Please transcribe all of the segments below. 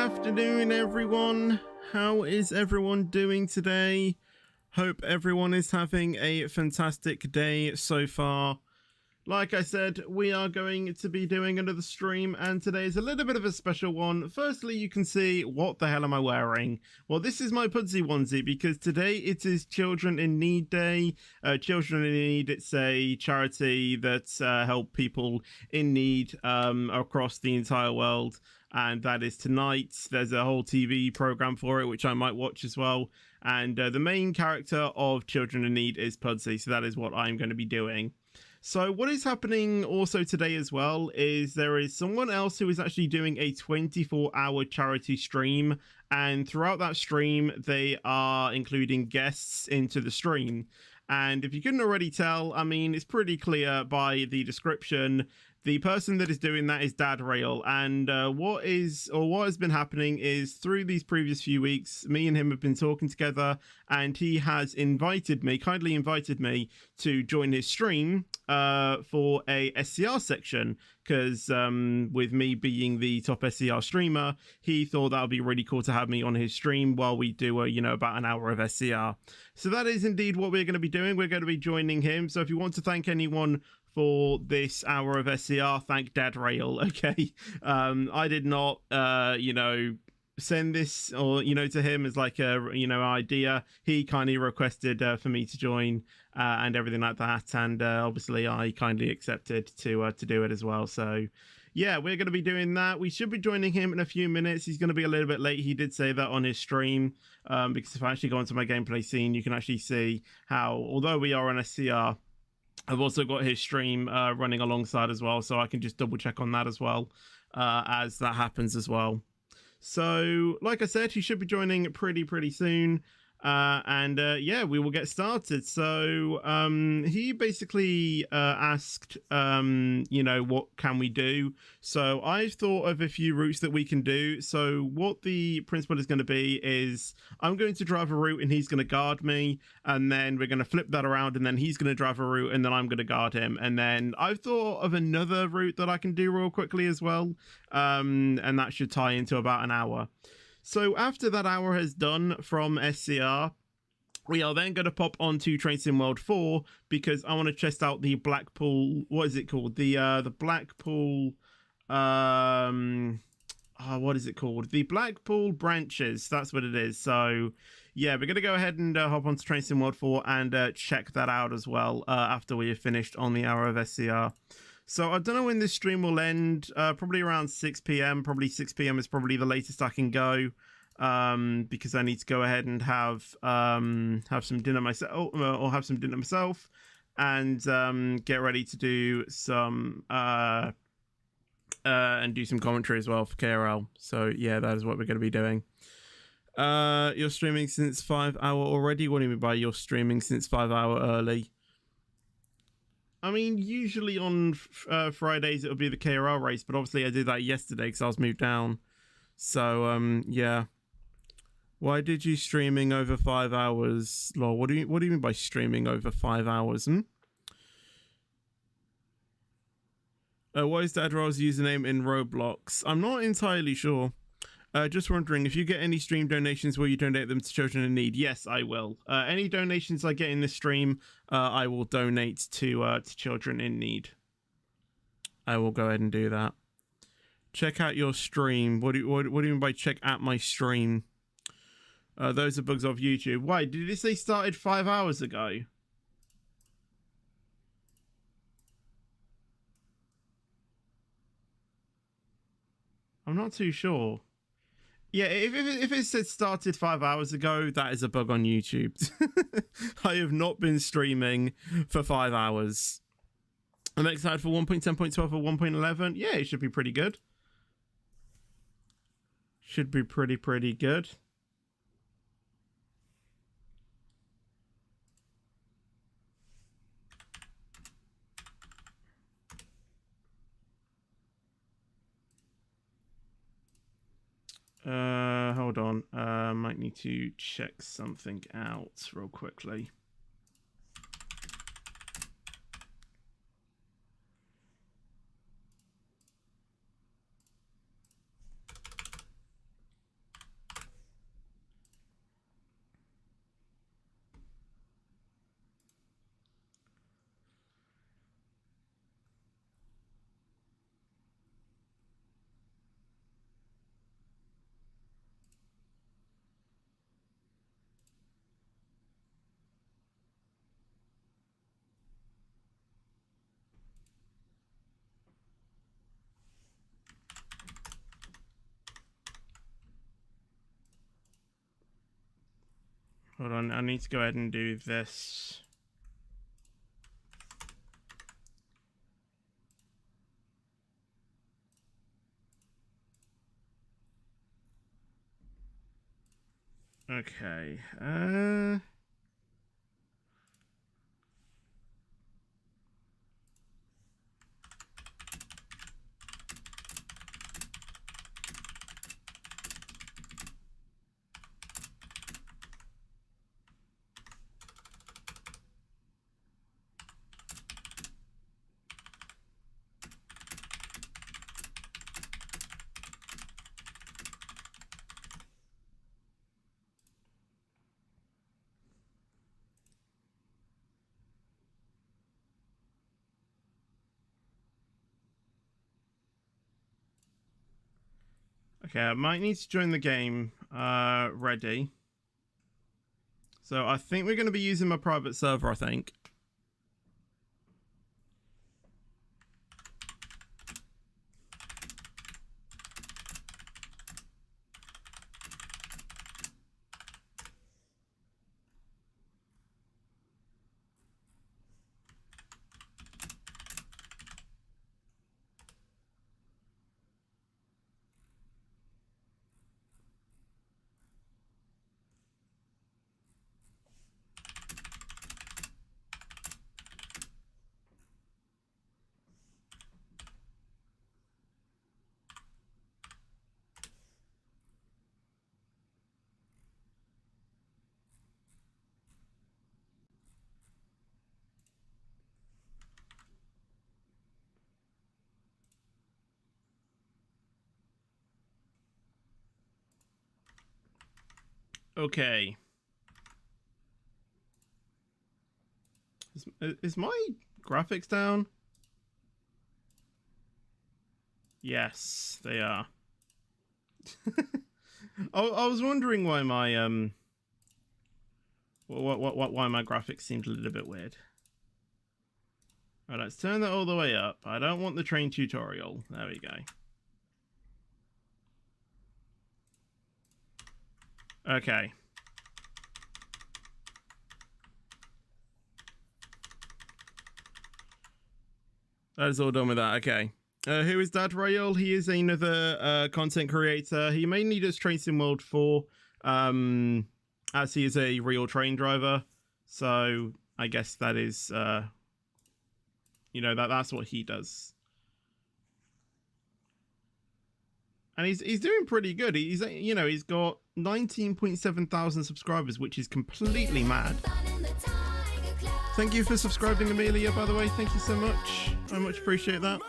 afternoon, everyone. How is everyone doing today? Hope everyone is having a fantastic day so far. Like I said, we are going to be doing another stream, and today is a little bit of a special one. Firstly, you can see, what the hell am I wearing? Well, this is my Pudsey onesie, because today it is Children in Need Day. Children in Need, it's a charity that help people in need across the entire world. And that is tonight. There's a whole TV program for it, which I might watch as well. And the main character of Children in Need is Pudsey, so that is what I'm going to be doing. So what is happening also today as well is there is someone else who is actually doing a 24-hour charity stream, and throughout that stream they are including guests into the stream. And if you couldn't already tell, I mean, it's pretty clear by the description. The person that is doing that is Dad Rail, and what has been happening is through these previous few weeks, me and him have been talking together, and he has kindly invited me to join his stream for a SCR section, because with me being the top SCR streamer, he thought that would be really cool to have me on his stream while we do about an hour of SCR. So that is indeed what we're going to be doing. We're going to be joining him. So if you want to thank anyone for this hour of SCR, thank Dad Rail. Okay. I did not send this or to him as like a idea. He kindly requested for me to join and everything like that, and obviously I kindly accepted to do it as well. So yeah, we're going to be doing that. We should be joining him in a few minutes. He's going to be a little bit late. He did say that on his stream, because if I actually go into my gameplay scene, you can actually see how, although we are on SCR, I've also got his stream running alongside as well, so I can just double check on that as well as that happens as well. So, like I said, he should be joining pretty soon. Yeah, we will get started. So he basically asked, what can we do? So I've thought of a few routes that we can do. So what the principle is going to be is I'm going to drive a route and he's going to guard me, and then we're going to flip that around, and then he's going to drive a route and then I'm going to guard him. And then I've thought of another route that I can do real quickly as well, and that should tie into about an hour. So after that hour has done from SCR, we are then going to pop onto Train Sim World 4, because I want to test out the Blackpool, what is it called? The Blackpool, what is it called? The Blackpool branches, that's what it is. So yeah, we're going to go ahead and hop onto Train Sim World 4 and check that out as well after we have finished on the hour of SCR. So I don't know when this stream will end, probably around 6 p.m. Probably 6 p.m. is probably the latest I can go, because I need to go ahead and have some dinner myself, or have some dinner myself, and get ready to do some and do some commentary as well for KRL. So yeah, that is what we're going to be doing. You're streaming since 5 hour already? What do you mean by you're streaming since 5 hour early? I mean, usually on Fridays it'll be the KRL race, but obviously I did that yesterday because I was moved down. So yeah. Why did you streaming over 5 hours? Lol, what do you mean by streaming over 5 hours? What is Dad Rail's username in Roblox? I'm not entirely sure. Just wondering, if you get any stream donations, will you donate them to Children in Need? Yes, I will. Any donations I get in this stream, I will donate to Children in Need. I will go ahead and do that. Check out your stream. What do you mean by check out my stream? Those are bugs of YouTube. Why, did it say started 5 hours ago? I'm not too sure. Yeah, if it said started 5 hours ago, that is a bug on YouTube. I have not been streaming for 5 hours. I'm excited for 1.10.12 or 1.11. Yeah, it should be pretty good. Should be pretty good. Hold on. Might need to check something out real quickly. Hold on, I need to go ahead and do this. Okay. Okay, I might need to join the game. Ready. So I think we're going to be using my private server, I think. Okay. Is my graphics down? Yes, they are. I was wondering why my why my graphics seemed a little bit weird. All right, let's turn that all the way up. I don't want the train tutorial. There we go. Okay. That is all done with that. Okay. Who is Dad Rail? He is another content creator. He mainly does Train Sim World 4, as he is a real train driver. So I guess that is, you know, that's what he does. And he's doing pretty good. He's, you know, he's got 19.7 thousand subscribers, which is completely mad. Thank you for subscribing, Amelia, by the way. Thank you so much. I much appreciate that.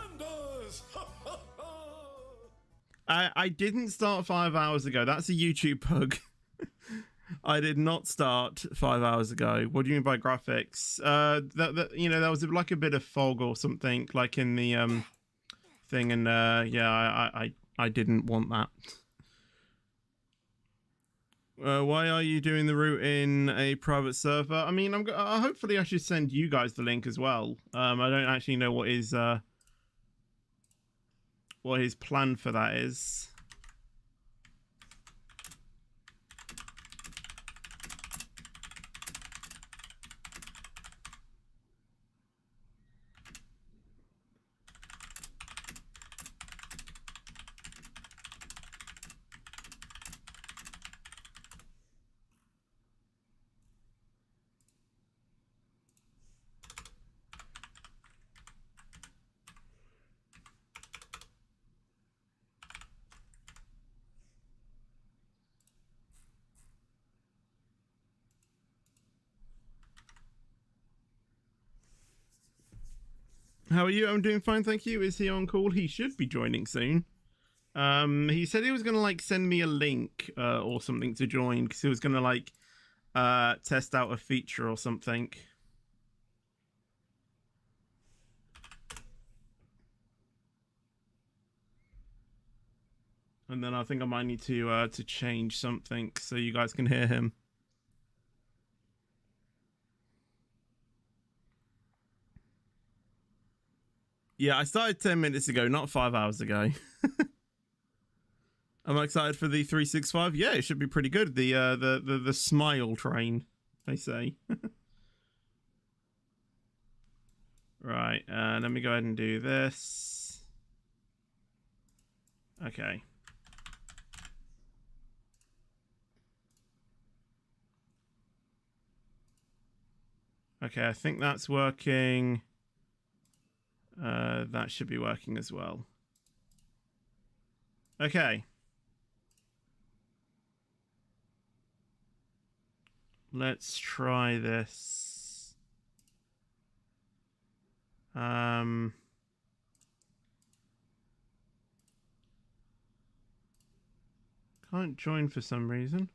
I didn't start 5 hours ago. That's a YouTube bug. I did not start 5 hours ago. What do you mean by graphics? That you know, there was like a bit of fog or something, like in the thing, and yeah, I didn't want that. Why are you doing the route in a private server? I mean, hopefully I should send you guys the link as well. I don't actually know what his plan for that is. How are you? I'm doing fine, thank you. Is he on call? He should be joining soon. He said he was gonna like send me a link or something to join, because he was gonna like test out a feature or something. And then I think I might need to change something so you guys can hear him. Yeah, I started 10 minutes ago, not 5 hours ago. I'm excited for the 365. Yeah, it should be pretty good. The smile train, they say. Right, let me go ahead and do this. Okay. Okay, I think that's working. That should be working as well. Okay. Let's try this. Can't join for some reason.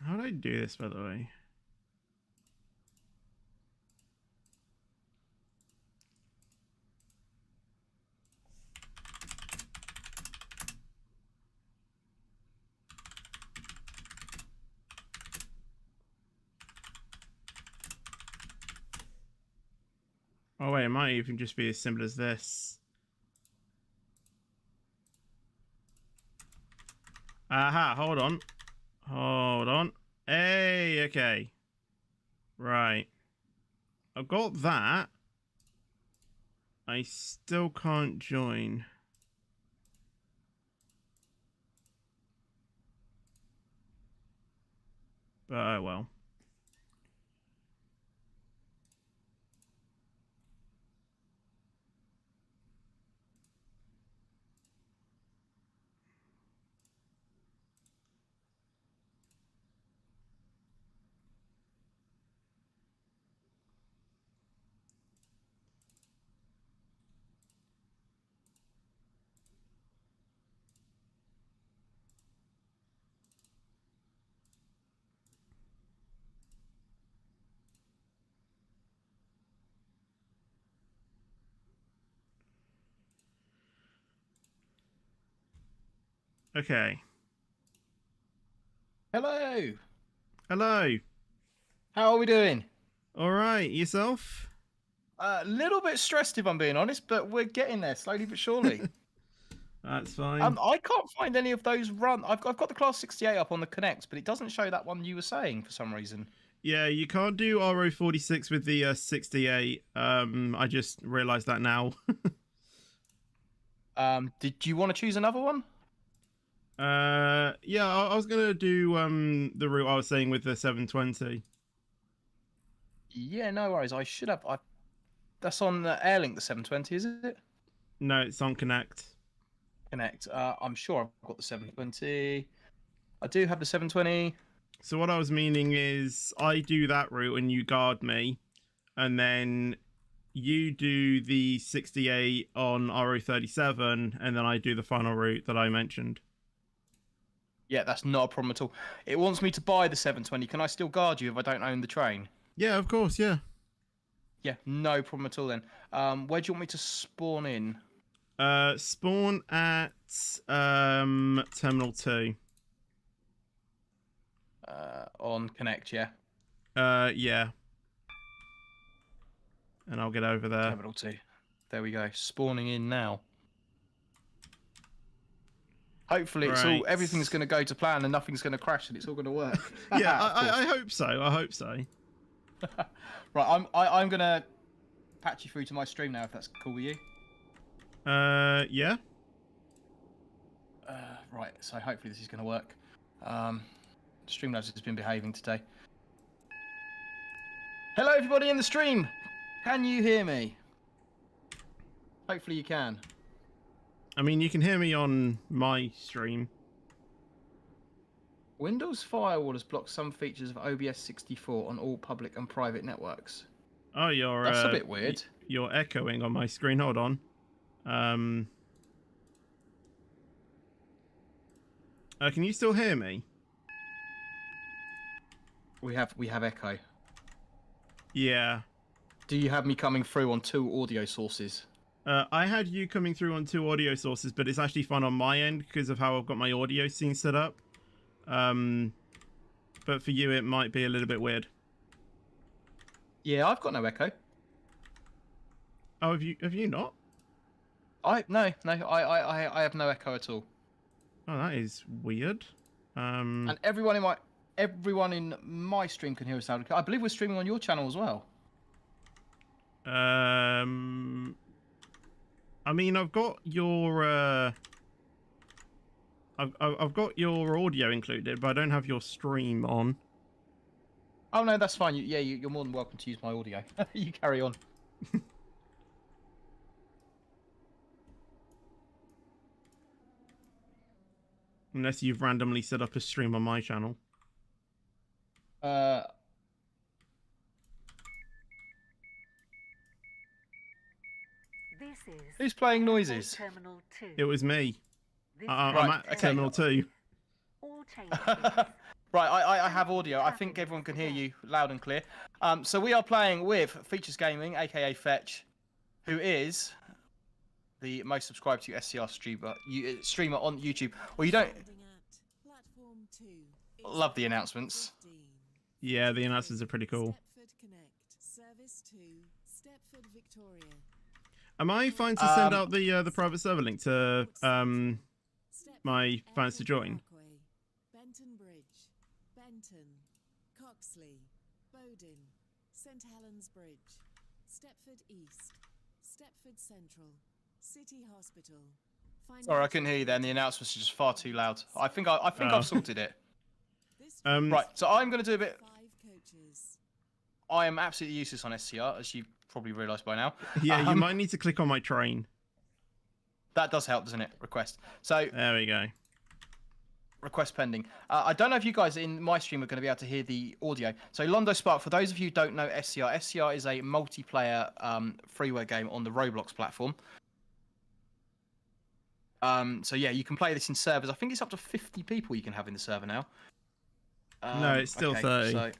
How do I do this, by the way? Oh wait, it might even just be as simple as this. Aha, hold on. Hold on. Hey, okay. Right. I've got that. I still can't join. But oh well. Okay. Hello. Hello. How are we doing? All right. Yourself? A little bit stressed, if I'm being honest, but we're getting there slowly but surely. That's fine. I can't find any of those run. I've got the class 68 up on the Connect, but it doesn't show that one you were saying for some reason. Yeah, you can't do RO46 with the 68. I just realised that now. Did you want to choose another one? Yeah, I was gonna do the route I was saying with the 720. Yeah, no worries. I should have. That's on the Airlink, the 720, is it? No, it's on Connect. Connect. I'm sure I've got the 720. I do have the 720. So what I was meaning is I do that route and you guard me, and then you do the 68 on RO37, and then I do the final route that I mentioned. Yeah, that's not a problem at all. It wants me to buy the 720. Can I still guard you if I don't own the train? Yeah, of course, yeah. Yeah, no problem at all then. Where do you want me to spawn in? Spawn at Terminal 2. On Connect, yeah. Yeah. And I'll get over there. Terminal 2. There we go. Spawning in now. Hopefully, Right. everything's going to go to plan and nothing's going to crash and it's all going to work. Yeah, I hope so. I hope so. Right, I'm going to patch you through to my stream now if that's cool with you. Yeah. Right, so hopefully this is going to work. Streamlabs has been behaving today. Hello, everybody in the stream. Can you hear me? Hopefully you can. I mean, you can hear me on my stream. Windows Firewall has blocked some features of OBS 64 on all public and private networks. Oh, That's a bit weird. You're echoing on my screen. Hold on. Can you still hear me? We have echo. Yeah. Do you have me coming through on 2 audio sources? I had you coming through on 2 audio sources, but it's actually fine on my end because of how I've got my audio scene set up. But for you, it might be a little bit weird. Yeah, I've got no echo. Oh, have you not? No, I have no echo at all. Oh, that is weird. And everyone in my stream can hear us loud. I believe we're streaming on your channel as well. I mean, I've got your I've got your audio included, but I don't have your stream on. Oh no, that's fine. You're more than welcome to use my audio. You carry on. Unless you've randomly set up a stream on my channel. Who's playing noises? It was me. I'm Right, at Terminal 2. Right, I have audio. I think everyone can hear you loud and clear. So we are playing with Features Gaming, aka Fetch, who is the most subscribed to SCR streamer on YouTube. Well, you don't love the announcements. Yeah, the announcements are pretty cool. Am I fine to send out the private server link to my fans to join? Benton Bridge, Benton, Coxley, Bowden, St Helens Bridge, Stepford East, Stepford Central, City Hospital. Sorry, I couldn't hear you then. The announcements are just far too loud. I think I've sorted it. Right, so I'm going to do a bit. I am absolutely useless on SCR, as you've probably realised by now. Yeah, you might need to click on my train. That does help, doesn't it? Request. So there we go. Request pending. I don't know if you guys in my stream are going to be able to hear the audio. So Londo Spark, for those of you who don't know SCR, SCR is a multiplayer freeware game on the Roblox platform. So yeah, you can play this in servers. I think it's up to 50 people you can have in the server now. No, it's still 30. So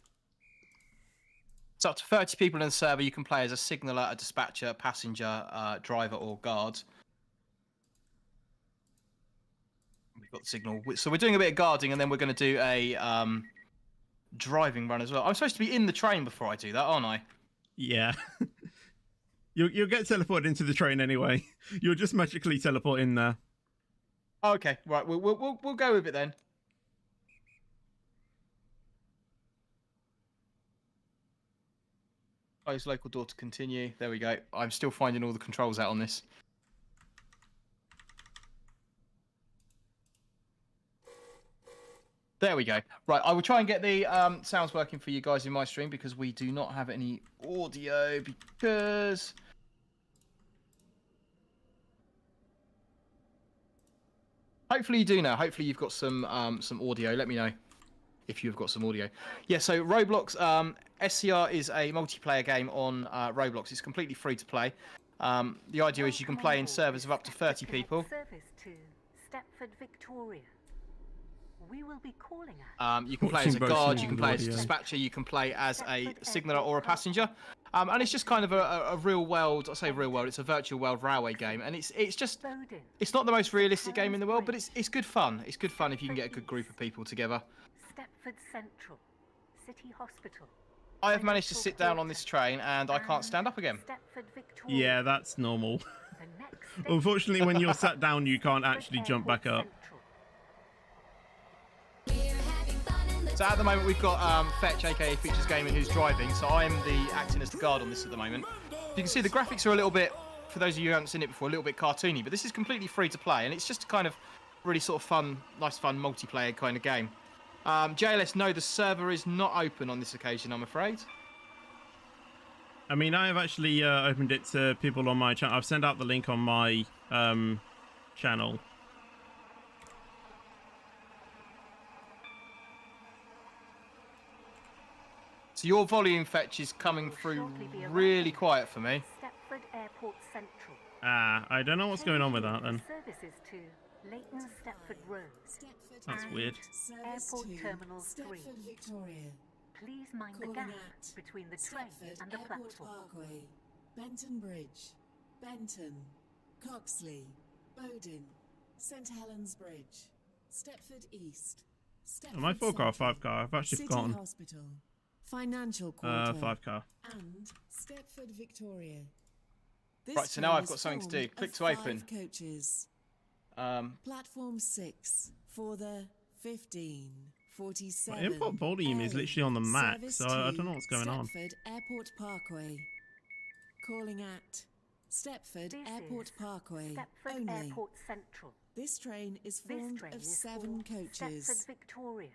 it's up to 30 people in the server. You can play as a signaller, a dispatcher, passenger, driver, or guard. We've got the signal. So we're doing a bit of guarding, and then we're going to do a driving run as well. I'm supposed to be in the train before I do that, aren't I? Yeah. You'll get teleported into the train anyway. You'll just magically teleport in there. Okay, right. We'll go with it then. Close local door to continue. There we go. I'm still finding all the controls out on this. There we go. Right, I will try and get the sounds working for you guys in my stream because we do not have any audio because... Hopefully you do now. Hopefully you've got some audio. Let me know if you've got some audio. Yeah, so Roblox, SCR is a multiplayer game on Roblox. It's completely free to play. The idea is you can play in servers of up to 30 people. Service to Stepford, Victoria. We will be calling at. You can play as a guard, you can play as a dispatcher, you can play as a signaller or a passenger. And it's just kind of a real world, I say real world, it's a virtual world railway game. And it's just, it's not the most realistic game in the world, but it's good fun. It's good fun if you can get a good group of people together. Stepford Central, City Hospital. I have managed to sit down on this train and I can't stand up again. Yeah, that's normal. Unfortunately, when you're sat down, you can't actually jump back up. So at the moment we've got Fetch, aka Features Gaming, who's driving. So I'm acting as the guard on this at the moment. You can see the graphics are a little bit, for those of you who haven't seen it before, a little bit cartoony. But this is completely free to play, and it's just a kind of really sort of fun, nice fun multiplayer kind of game. JLS, no, the server is not open on this occasion, I'm afraid. I mean, I have actually opened it to people on my channel. I've sent out the link on my channel. So your volume, Fetch, is coming through really quiet for me. Stepford Airport Central. I don't know what's going on with that then. Services to Leighton Stepford Road. Stepford That's and weird. Service Airport to Terminal 3. Stepford Victoria. Please mind the Calling gap at between the train Stepford and the Airport platform. Parkway, Benton Bridge, Benton, Coxley, Bowden, St Helens Bridge, Stepford East, Stepford Am I 4-car or Central, 5-car? I've actually City forgotten. Hospital, Financial Quarter, 5-car. and Stepford Victoria. This Right, so now train I've is got something to formed do. Click of to open. 5 coaches. Platform 6 for the 1547. My input volume is literally on the max, Service so I don't to know what's going on. Stepford Airport Parkway. Calling at Stepford This Airport is Parkway Stepford only. Airport Central. This train is This formed train of is 7 for coaches. Stepford Victoria.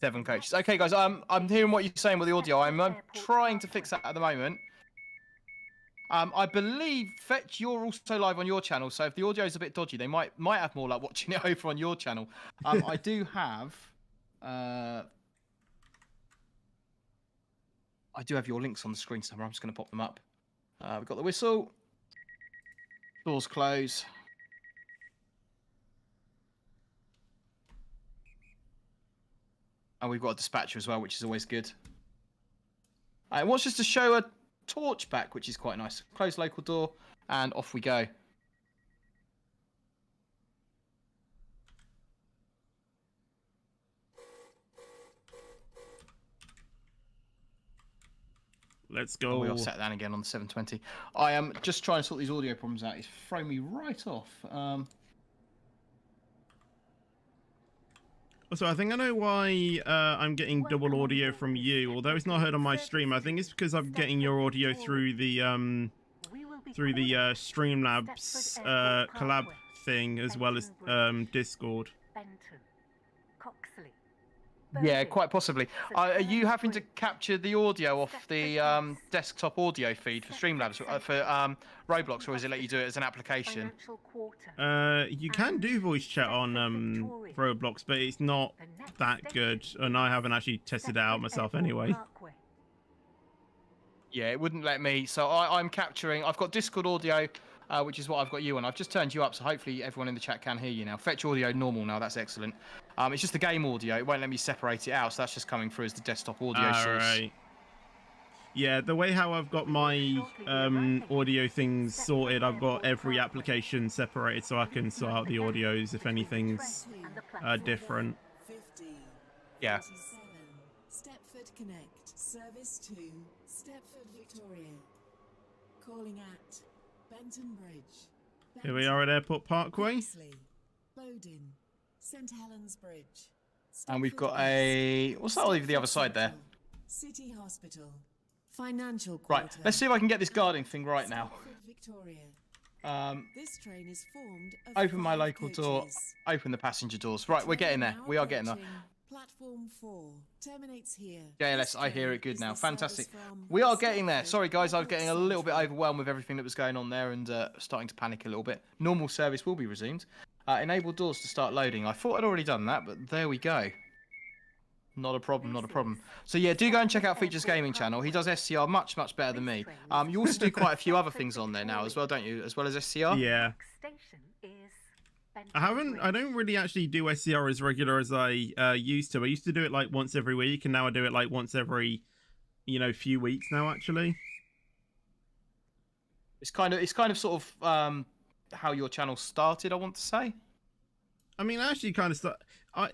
7 coaches. Okay, guys, I'm hearing what you're saying with the audio. I'm trying to fix that at the moment. I believe, Fetch, you're also live on your channel, so if the audio is a bit dodgy, they might have more luck watching it over on your channel. I do have... I do have your links on the screen somewhere. I'm just going to pop them up. We've got the whistle. Doors close. And we've got a dispatcher as well, which is always good. It wants us to show a torch back, which is quite nice. Close local door, and off we go. Let's go. And we offset that again on the 720. I am just trying to sort these audio problems out. It's thrown me right off. So I think I know why I'm getting double audio from you, although it's not heard on my stream. I think it's because I'm getting your audio through the Streamlabs collab thing as well as Discord. Banter. Coxley. Yeah, quite possibly. Are you having to capture the audio off the desktop audio feed for Streamlabs for Roblox, or is it let you do it as an application? You can do voice chat on Roblox, but it's not that good, and I haven't actually tested it out myself anyway. Yeah, it wouldn't let me. So I'm capturing. I've got Discord audio, which is what I've got you on. I've just turned you up, so hopefully everyone in the chat can hear you now. Fetch audio normal now. That's excellent. It's just the game audio. It won't let me separate it out, so that's just coming through as the desktop audio source. Right. Yeah, the way how I've got my audio things sorted, I've got every application separated so I can sort out the audios if anything's different. 50, Yeah. 47, Stepford Connect, Service to Stepford Victoria. Calling at Benton Bridge. Here we are at Airport Parkway. Coxley, Bowden, St Helens Bridge. And we've got Stepford a... East, What's that over the other Stepford side there? Central, City Hospital. Financial Quarter. Right, let's see if I can get this guarding thing right now. Stepford Victoria. This train is formed of Open my 5 local door, coaches. open the passenger doors. Right, we're getting there. Now We are getting there. approaching Platform 4 terminates here. JLS, This I hear train it good is now. the service Fantastic. from We are getting there. Stepford Sorry, guys, I was Airport getting a little bit Central. overwhelmed with everything that was going on there and starting to panic a little bit. Normal service will be resumed. Enable doors to start loading. I thought I'd already done that, but there we go. Not a problem, not a problem. So yeah, do go and check out Features Gaming channel. He does SCR much, much better than me. You also do quite a few other things on there now as well, don't you? As well as SCR? Yeah. I don't really actually do SCR as regular as I used to. I used to do it like once every week, and now I do it like once every, few weeks now, actually. It's kind of sort of how your channel started, I want to say. I mean, I actually kind of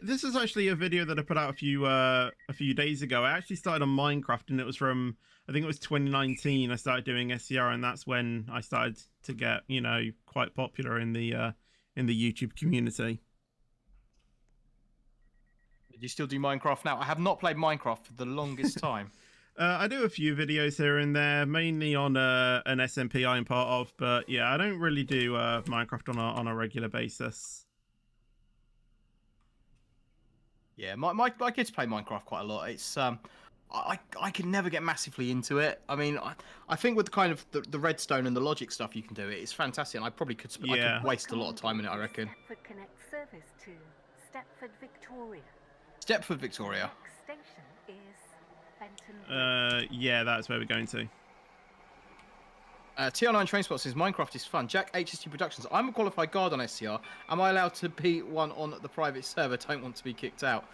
this is actually a video that I put out a few days ago. I actually started on Minecraft, and it was from, I think it was 2019. I started doing SCR, and that's when I started to get quite popular in the YouTube community. Do you still do Minecraft now? I have not played Minecraft for the longest time. I do a few videos here and there, mainly on an SMP I'm part of, but yeah, I don't really do Minecraft on a regular basis. Yeah, my kids play Minecraft quite a lot. It's I can never get massively into it. I mean, I think with the kind of the redstone and the logic stuff you can do, it's fantastic. And I probably could I could waste a lot of time in it. I reckon. Stepford Connect service to Stepford Victoria. Stepford Victoria. Next station is Banter. Yeah, that's where we're going to. TR9 Trainspot says Minecraft is fun. Jack HST Productions. I'm a qualified guard on SCR. Am I allowed to be one on the private server? Don't want to be kicked out.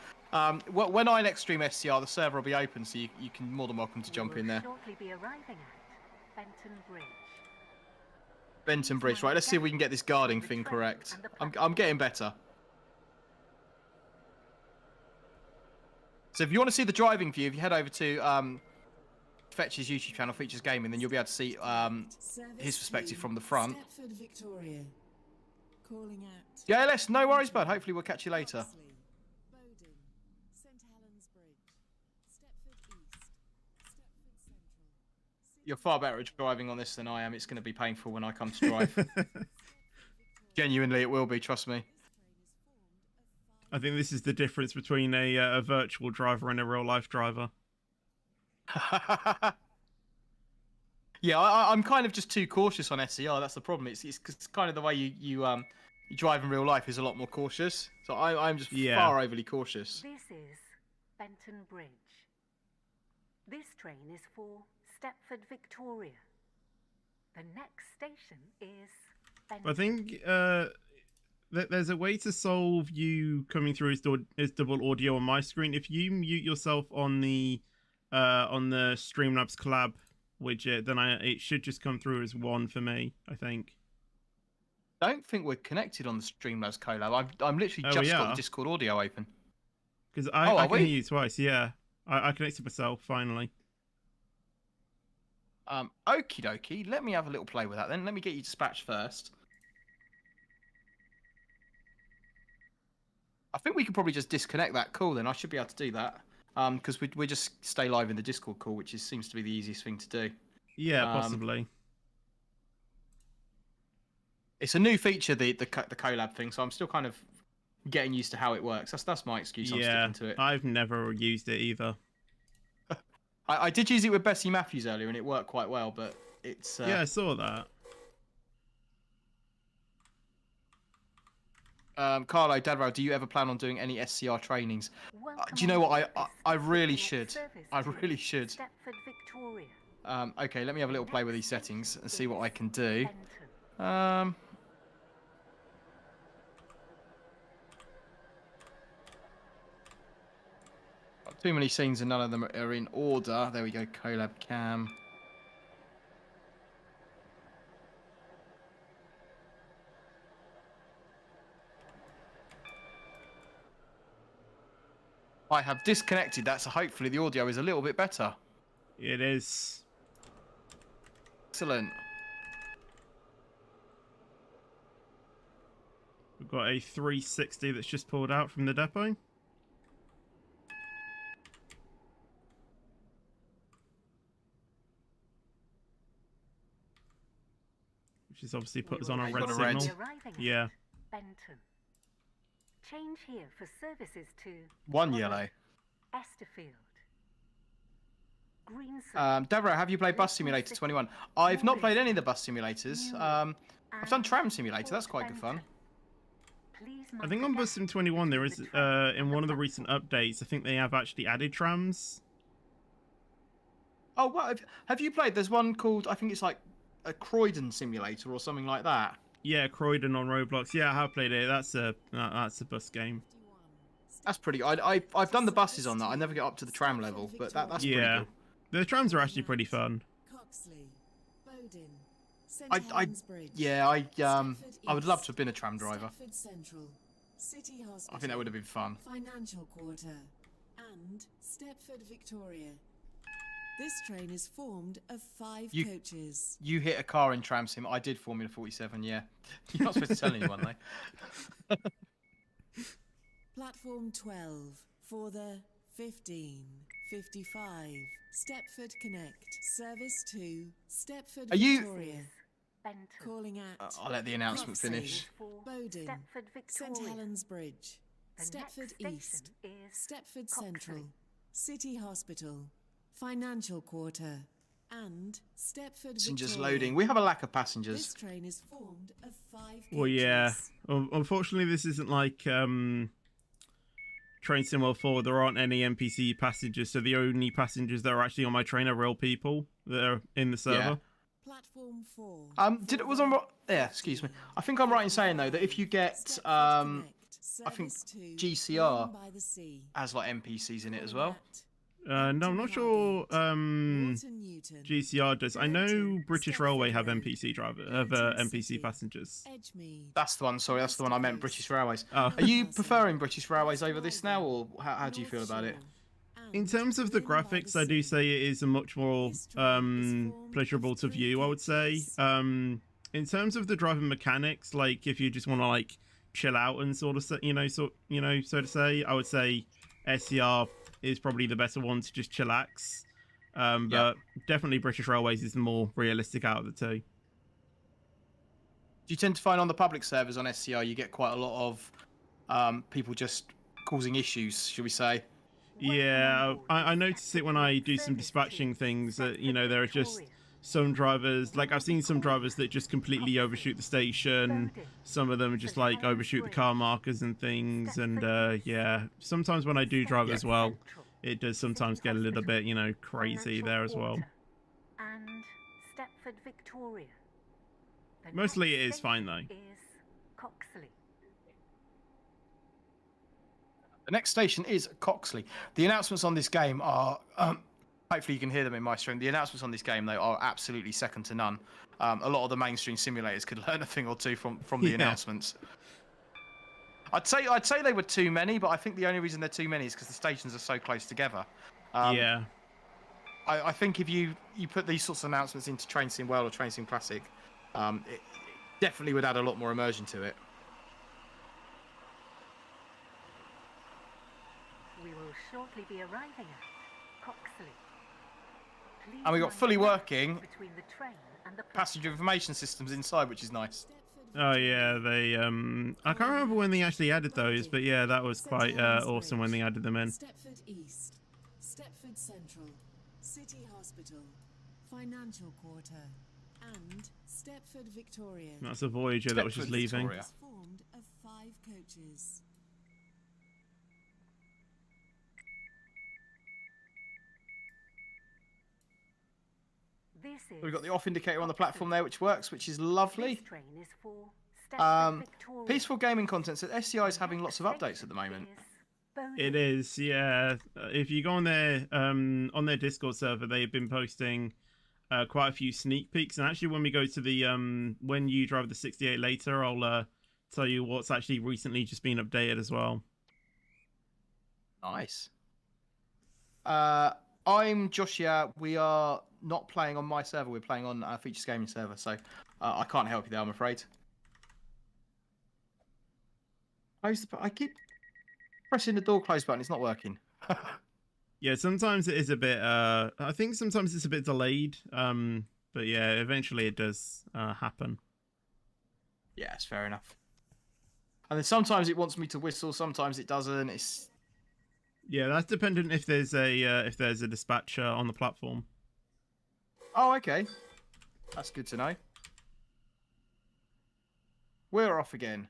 When I next stream SCR, the server will be open, so you can more than welcome to jump in there. Shortly be arriving at Benton Bridge. Benton Bridge, right? Let's see if we can get this guarding thing correct. I'm getting better. So if you want to see the driving view, if you head over to Fetch's YouTube channel, Features Gaming, then you'll be able to see his perspective from the front. Stepford Victoria. Calling out. Yeah, Les, no worries, bud. Hopefully we'll catch you later. Bowden, St Helens Bridge, Stepford East, Stepford Central. You're far better at driving on this than I am. It's going to be painful when I come to drive. Genuinely, it will be. Trust me. I think this is the difference between a virtual driver and a real life driver. Yeah, I'm kind of just too cautious on SCR. That's the problem. It's kind of the way you drive in real life is a lot more cautious. So I'm just far overly cautious. This is Benton Bridge. This train is for Stepford Victoria. The next station is Benton. I think there's a way to solve you coming through as double audio on my screen. If you mute yourself on the Streamlabs collab widget, then it should just come through as one for me, I think. I don't think we're connected on the Streamlabs collab. I'm literally just got the Discord audio open. Because I can hear you twice, yeah. I connected myself, finally. Okie dokie. Let me have a little play with that then. Let me get you dispatched first. I think we could probably just disconnect that call then. I should be able to do that. Because we just stay live in the Discord call, which seems to be the easiest thing to do. Yeah, possibly. It's a new feature, the collab thing, so I'm still kind of getting used to how it works. That's my excuse. I'm sticking to it. I've never used it either. I did use it with Bessie Matthews earlier, and it worked quite well, but it's... Yeah, I saw that. Carlo, Dadrow, do you ever plan on doing any SCR trainings? Do you know what? I really should. I really should. Stepford Victoria. Okay, let me have a little play with these settings and see what I can do. Too many scenes and none of them are in order. There we go, collab cam. I have disconnected that, so hopefully the audio is a little bit better. It is. Excellent. We've got a 360 that's just pulled out from the depot. Which has obviously put us on a red signal. Yeah. Benton. Change here for services to One yellow. Esterfield. Deborah, have you played Bus Simulator 21? I've not played any of the bus simulators. I've done Tram Simulator. That's quite good fun. I think on Bus Sim 21 there is in one of the recent updates. I think they have actually added trams. Oh, what have you played? There's one called, I think it's like a Croydon Simulator or something like that. Yeah, Croydon on Roblox. Yeah, I have played it. That's a bus game. That's pretty. I've done the buses on that. I never get up to the tram level, but that's pretty cool. The trams are actually pretty fun. I would love to have been a tram driver. I think that would have been fun. Financial Quarter and Stepford Victoria. This train is formed of 5 coaches. You hit a car in Tram Sim. I did Formula 47, yeah. You're not supposed to tell anyone, though. Platform 12, for the 15:55 Stepford Connect service to Stepford Are you- Victoria. Banter. Calling at I'll let the announcement Croxley, finish. For Bowden, Stepford St Victoria. Helens Bridge, The Stepford next station East, is Stepford Croxley. Central, City Hospital, Financial Quarter, and Stepford Passengers Victoria. loading. We have a lack of This passengers. train is formed of 5 coaches. Well, yeah. Unfortunately, this isn't like Train Sim 4. There aren't any NPC passengers, so the only passengers that are actually on my train are real people that are in the server. Platform 4. Did it was on? Yeah, excuse me. I think I'm right in saying though that if you get I think GCR has like NPCs in it as well. No, I'm not sure. GCR does. I know British Railway have NPC NPC passengers. That's the one. Sorry, that's the one I meant. British Railways. Oh. Are you preferring British Railways over this now, or how do you feel about it? In terms of the graphics, I do say it is a much more pleasurable to view, I would say. In terms of the driving mechanics, like if you just want to like chill out and sort of so to say, I would say SCR is probably the better one to just chillax. But definitely British Railways is the more realistic out of the two. Do you tend to find on the public servers on SCR you get quite a lot of people just causing issues, should we say? Yeah, I notice it when I do some dispatching things that, there are just some drivers, like I've seen some drivers that just completely overshoot the station. Some of them just like overshoot the car markers and things. And yeah, sometimes when I do drive as well, it does sometimes get a little bit, crazy there as well. And Stepford Victoria. The Mostly next it is fine though. station is Coxley. The next station is Coxley. The announcements on this game are, hopefully you can hear them in my stream. The announcements on this game, though, are absolutely second to none. A lot of the mainstream simulators could learn a thing or two from the announcements. I'd say they were too many, but I think the only reason they're too many is because the stations are so close together. Yeah. I think if you put these sorts of announcements into Train Sim World or Train Sim Classic, it definitely would add a lot more immersion to it. We will shortly be arriving at Coxley. Please And we got mind fully the gap working between the train and the passenger information systems inside, which is nice. Oh yeah, they I can't remember when they actually added those, but yeah, that was quite awesome when they added them in. Stepford East, Stepford Central, City Hospital, Financial Quarter, and Stepford Victoria. That's a Voyager that was just Stepford leaving. Victoria. Is formed of 5 coaches. This is We've got the off indicator on the platform there, which works, which is lovely. This train is for Stepford Victoria. Peaceful gaming content said SCI is having lots of updates at the moment. It is, yeah. If you go on their Discord server, they've been posting quite a few sneak peeks. And actually, when we go to the when you drive the 68 later, I'll tell you what's actually recently just been updated as well. Nice. I'm Joshua. We are not playing on my server. We're playing on Features Gaming server, so I can't help you there, I'm afraid. I keep pressing the door close button. It's not working. Yeah, sometimes it is a bit. I think sometimes it's a bit delayed. But yeah, eventually it does happen. Yeah, it's fair enough. And then sometimes it wants me to whistle. Sometimes it doesn't. It's Yeah, that's dependent if there's a dispatcher on the platform. oh, okay. That's good to know. We're off again.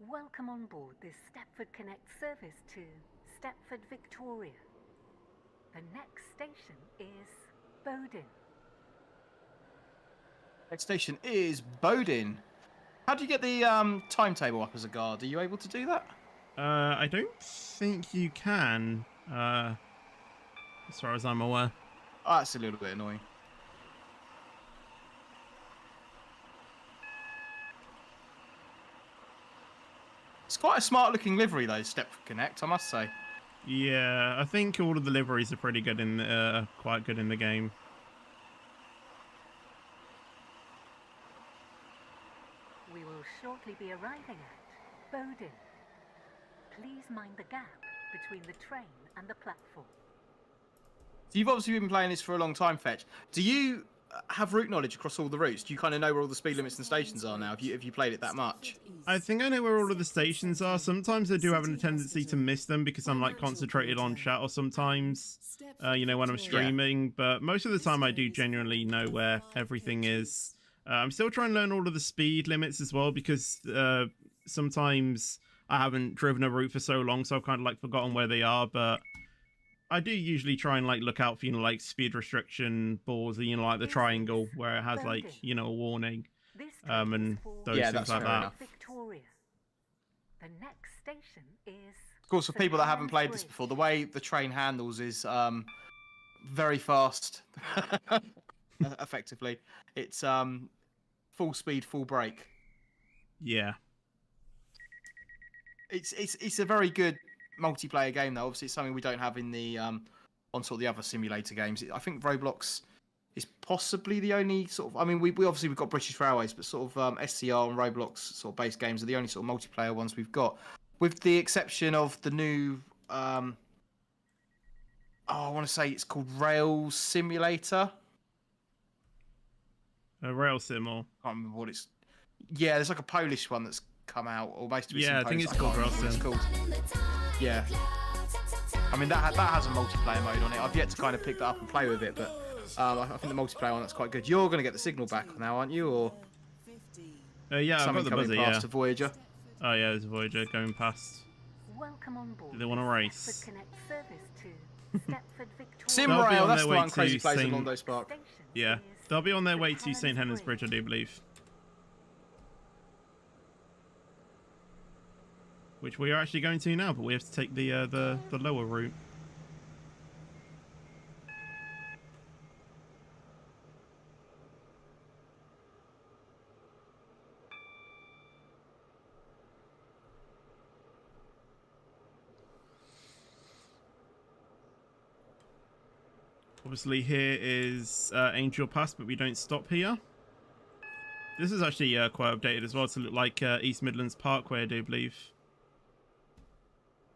Welcome on board this Stepford Connect service to Stepford Victoria. The next station is Bowden. Next station is Bowden. How do you get the timetable up as a guard? Are you able to do that? I don't think you can, as far as I'm aware. Oh, that's a little bit annoying. It's quite a smart looking livery though, Stepford Connect, I must say. Yeah, I think all of the liveries are pretty good quite good in the game. We will shortly be arriving at Bowden. Please mind the gap between the train and the platform. So you've obviously been playing this for a long time, Fetch. Do you have route knowledge across all the routes? Do you kind of know where all the speed limits and stations are now? Have you played it that much? I think I know where all of the stations are. Sometimes I do have a tendency to miss them because I'm like concentrated on chat, or sometimes, you know, when I'm streaming. But most of the time I do genuinely know where everything is. I'm still trying to learn all of the speed limits as well because sometimes I haven't driven a route for so long, so I've kind of like forgotten where they are. But I do usually try and like look out for, you know, like speed restriction balls, you know, like the triangle where it has like, you know, a warning, and those things like that. Victoria. The next station is. Of course, for people that haven't played this before, the way the train handles is very fast. Effectively, it's full speed, full brake. Yeah. It's a very good multiplayer game though. Obviously, it's something we don't have in the on sort of the other simulator games. I think Roblox is possibly the only sort of. I mean, we obviously we've got British Railways, but sort of SCR and Roblox sort of based games are the only sort of multiplayer ones we've got, with the exception of the new. I want to say it's called Rail Simulator. A rail sim, or I can't remember what it's. Yeah, there's like a Polish one that's come out, or most of it's in I think Polish. it's called rail sim. It's called. Yeah. I mean, that has a multiplayer mode on it. I've yet to kind of pick that up and play with it, but I think the multiplayer one that's quite good. You're going to get the signal back now, aren't you? Or yeah, I've got the buzzer, past yeah. the Voyager. Oh yeah, there's a Voyager going past. Welcome on board. Do they want to race? Connect service to Stepford, Victoria. Simrail, that's the one to crazy place in Saint- Londo Spark. Yeah, they'll be on their way to St. Helens Bridge, I do believe. Which we are actually going to now, but we have to take the lower route. Obviously here is Angel Pass, but we don't stop here. This is actually quite updated as well to look like East Midlands Parkway, I do believe.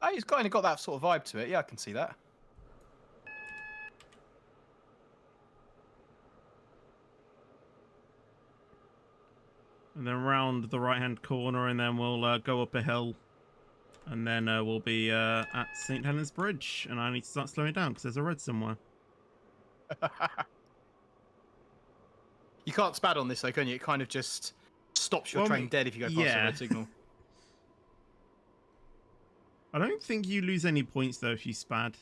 Oh, it's kind of got that sort of vibe to it. Yeah, I can see that. And then round the right-hand corner, and then we'll go up a hill. And then we'll be at St. Helens Bridge. And I need to start slowing down because there's a road somewhere. You can't spad on this though, can you? It kind of just stops your train dead if you go past the red signal. I don't think you lose any points though if you spad.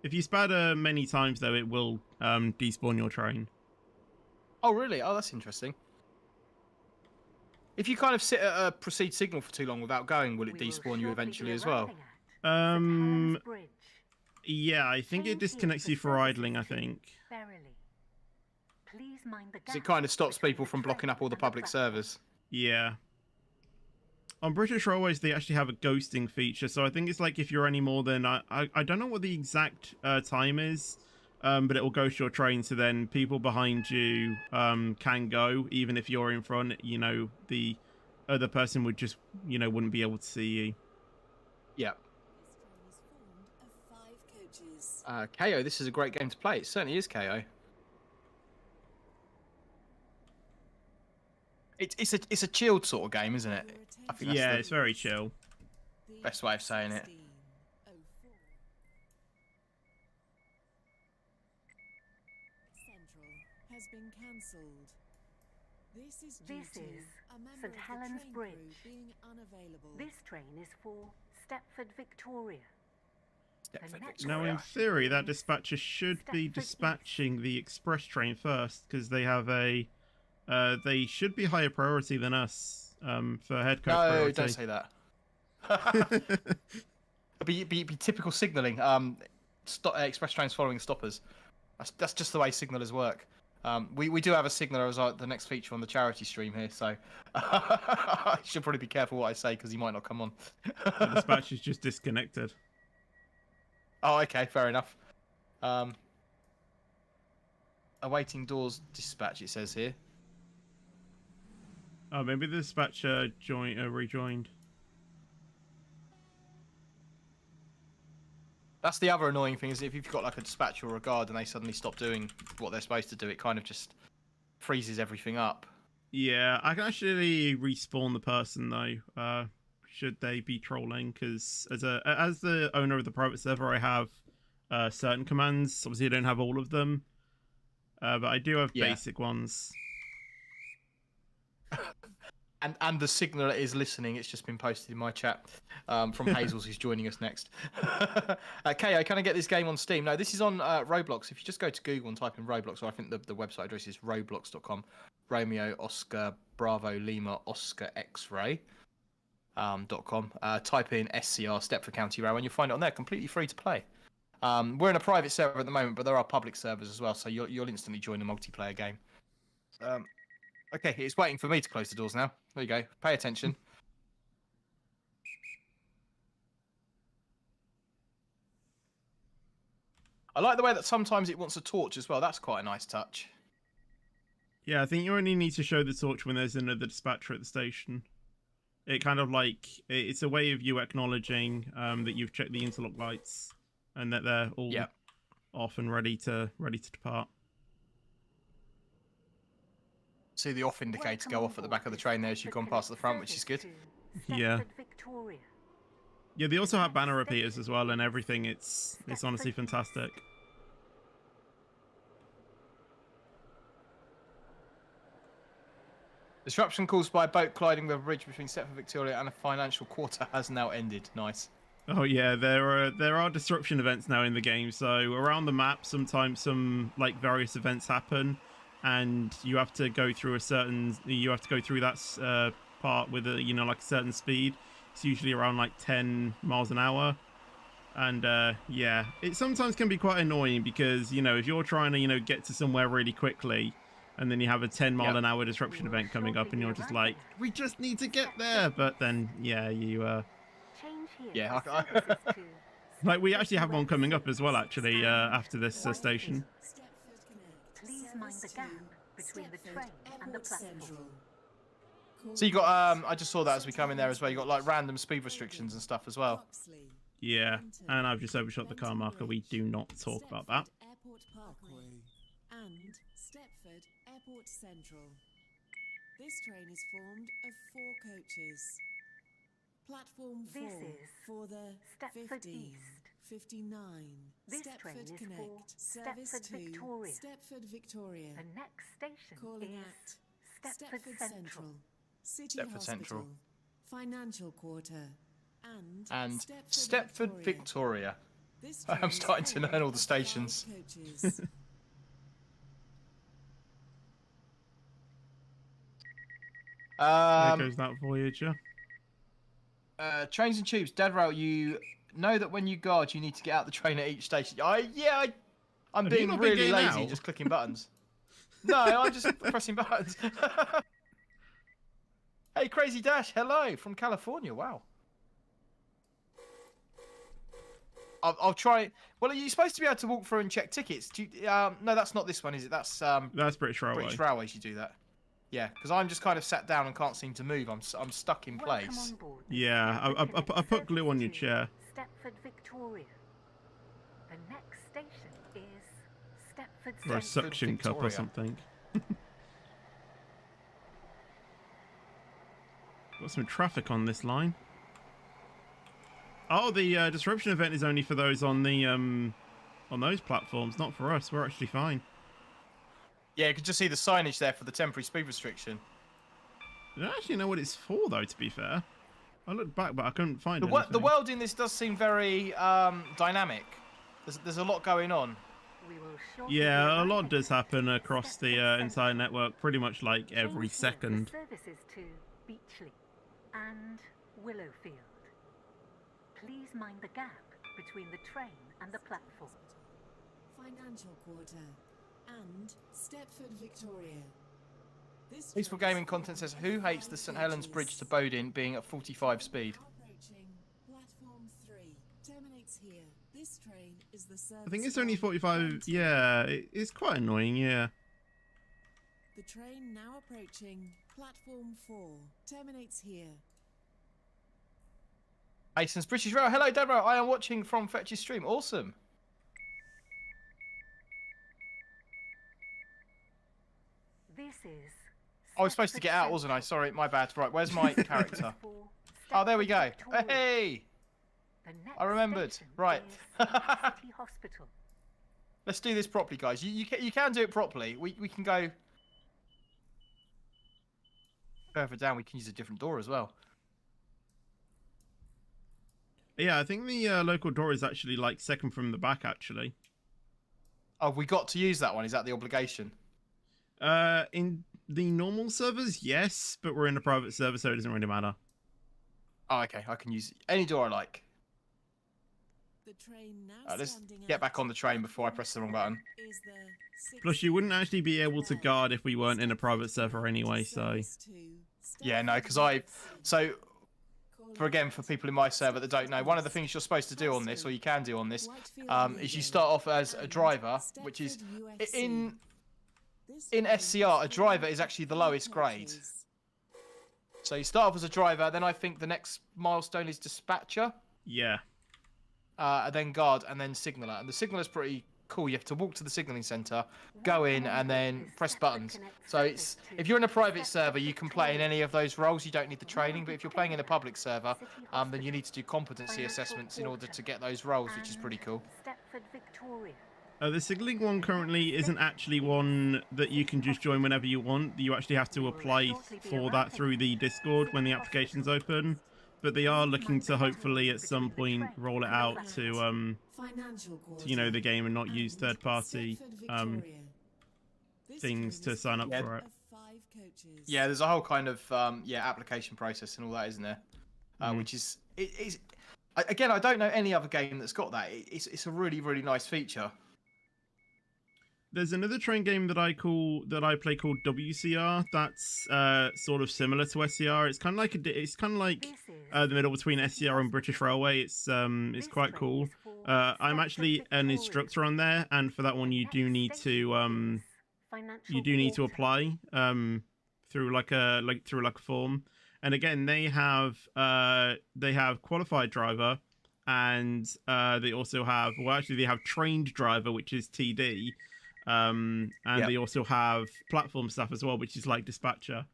If you spad many times though, it will despawn your train. Oh really? Oh, that's interesting. If you kind of sit at a proceed signal for too long without going, will it despawn you eventually as well? Yeah, I think it disconnects you for idling, I think. So it kind of stops people from blocking up all the public servers. Yeah. On British Railways, they actually have a ghosting feature, so I think it's like if you're any more than... I don't know what the exact time is, but it will ghost your train, so then people behind you can go, even if you're in front, you know, the other person would just, you know, wouldn't be able to see you. Yeah. KO, this is a great game to play. It certainly is, KO. It's a chilled sort of game, isn't it? I think yeah, it's very chill. Best way of saying it. Central has been cancelled. This is St. Helens Bridge. This train is for Stepford, Victoria. Now, in theory, that dispatcher should be dispatching the express train first, because they have a... they should be higher priority than us for head coach priority. No, don't say that. be typical signalling. Express trains following stoppers. That's just the way signalers work. We do have a signaller as the next feature on the charity stream here, so I should probably be careful what I say because he might not come on. The dispatch is just disconnected. Oh, okay, fair enough. Awaiting doors dispatch, it says here. Oh, maybe the dispatcher rejoined. That's the other annoying thing, is if you've got like a dispatcher or a guard and they suddenly stop doing what they're supposed to do, it kind of just freezes everything up. Yeah, I can actually respawn the person though. Should they be trolling? Because as the owner of the private server, I have certain commands. Obviously, I don't have all of them, but I do have basic ones. And the signaler is listening. It's just been posted in my chat from Hazels, who's joining us next. KO, can I get this game on Steam? No, this is on Roblox. If you just go to Google and type in Roblox, or I think the website address is roblox.com. Romeo Oscar Bravo Lima Oscar X-ray .com. Type in SCR Stepford County Rail and you'll find it on there, completely free to play. We're in a private server at the moment, but there are public servers as well, so you'll instantly join a multiplayer game. Okay, it's waiting for me to close the doors now. There you go. Pay attention. I like the way that sometimes it wants a torch as well. That's quite a nice touch. Yeah, I think you only need to show the torch when there's another dispatcher at the station. It kind of like, it's a way of you acknowledging that you've checked the interlock lights and that they're all off and ready to depart. See the off indicator go off at the back of the train there as you've gone past the front, which is good. Yeah. Yeah, they also have banner repeaters as well and everything. It's honestly fantastic. Disruption caused by a boat colliding with a bridge between Stepford Victoria and a financial quarter has now ended. Nice. Oh yeah, there are disruption events now in the game. So around the map, sometimes some like various events happen, and you have to go through that part with a like a certain speed. It's usually around like 10 miles an hour. And yeah, it sometimes can be quite annoying because if you're trying to get to somewhere really quickly, and then you have a 10-mile-an-hour disruption event coming up, and you're just like, we just need to get there. But then like we actually have one coming up as well, actually, after this station. Please mind the gap between the train and the platform. So you got I just saw that as we come in there as well. You got like random speed restrictions and stuff as well. Yeah, and I've just overshot the car marker. We do not talk about that. And Stepford Airport Central. This train is formed of 4 coaches. Platform 4 for the Stepford 15, East. 59. This Stepford train is Connect. for Service Stepford to Victoria. Stepford Victoria. The next station Calling is at Stepford Central. City Stepford Hospital. Central. Financial Quarter. And Stepford Victoria. This I'm starting to learn all the stations. Coaches. There goes that Voyager. Trains and tubes, dead rail. You know that when you guard, you need to get out the train at each station. I'm being really lazy, just clicking buttons. No, I'm just pressing buttons. Hey, Crazy Dash, hello from California. Wow. I'll try. Well, are you supposed to be able to walk through and check tickets? No, that's not this one, is it? That's British Railway. British Railways. You do that. Yeah, because I'm just kind of sat down and can't seem to move. I'm stuck in place. Yeah, I put glue on your chair. Stepford Victoria. The next station is Stepford Or a Central. suction cup or something. Got some traffic on this line. Oh, the disruption event is only for those on the on those platforms, not for us. We're actually fine. Yeah, you can just see the signage there for the temporary speed restriction. I don't actually know what it's for, though, to be fair. I looked back, but I couldn't find The anything. world in this does seem very dynamic. There's a lot going on. Yeah, a lot does happen across the entire network, pretty much like every second. Services to Beachley and Willowfield. Please mind the gap between the train and the platform. Financial Quarter and Stepford Victoria. This Peaceful Gaming Content says, who hates the St Helens Bridge to Bodin being at 45 speed? Approaching platform 3 terminates here. This train is the service. I think it's only 45. Yeah, it's quite annoying. Yeah. The train now approaching platform 4 terminates here. Mason's British Rail. Hello, Deborah. I am watching from Fetch's stream. Awesome. This is. I was supposed to get out, wasn't I? Sorry, my bad. Right, where's my character? Oh, there we go. Hey! I remembered. Right. City Hospital. Let's do this properly, guys. You can do it properly. We can go further down. We can use a different door as well. Yeah, I think the local door is actually like second from the back, actually. Oh, we got to use that one. Is that the obligation? In the normal servers, yes, but we're in a private server, so it doesn't really matter. Oh, okay. I can use any door I like. The train now Let's standing get at back on the train before I press the wrong button. is the Plus, you wouldn't actually be able to guard if we weren't in a private server anyway, so... Yeah, no, because So, for people in my server that don't know, one of the things you're supposed to do on this, or you can do on this, is you start off as a driver, which is... In SCR, a driver is actually the lowest grade. So you start off as a driver, then I think the next milestone is dispatcher. Yeah. And then guard, and then signaller. And the signaler's pretty cool. You have to walk to the signalling centre, go in, and then press buttons. So it's if you're in a private server, you can play in any of those roles. You don't need the training. But if you're playing in a public server, then you need to do competency assessments in order to get those roles, which is pretty cool. Stepford, Victoria. The signaling one currently isn't actually one that you can just join whenever you want. You actually have to apply for that through the Discord when the application's open. But they are looking to hopefully at some point roll it out to you know, the game and not use third-party things to sign up for it. Yeah, there's a whole kind of application process and all that, isn't there? Which is again, I don't know any other game that's got that. It's a really, really nice feature. There's another train game that I play called WCR. That's sort of similar to SCR. It's kind of like the middle between SCR and British Railway. It's quite cool. I'm actually an instructor on there, and for that one you do need to apply through like a form. And again, they have qualified driver, and they also have they have trained driver, which is TD. They also have platform stuff as well, which is like dispatcher.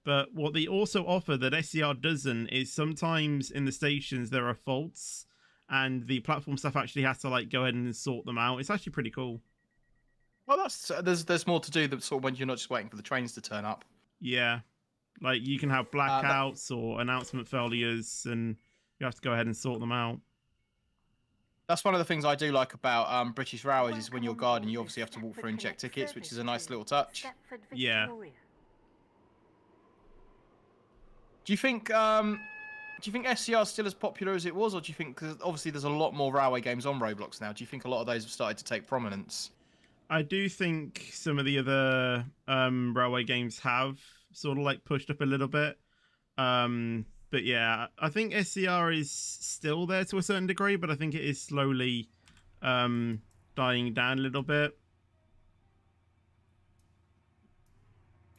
But what they also offer that SCR doesn't is sometimes in the stations there are faults, and the platform stuff actually has to like go ahead and sort them out. It's actually pretty cool. Well, there's more to do than sort of when you're not just waiting for the trains to turn up. Yeah, like you can have blackouts or announcement failures, and you have to go ahead and sort them out. That's one of the things I do like about British Railways is when you're guarding, you obviously have to walk through and check tickets, which is a nice little touch. Yeah. Do you think SCR is still as popular as it was, or do you think, because obviously there's a lot more railway games on Roblox now, do you think a lot of those have started to take prominence? I do think some of the other railway games have sort of like pushed up a little bit. But yeah, I think SCR is still there to a certain degree, but I think it is slowly dying down a little bit.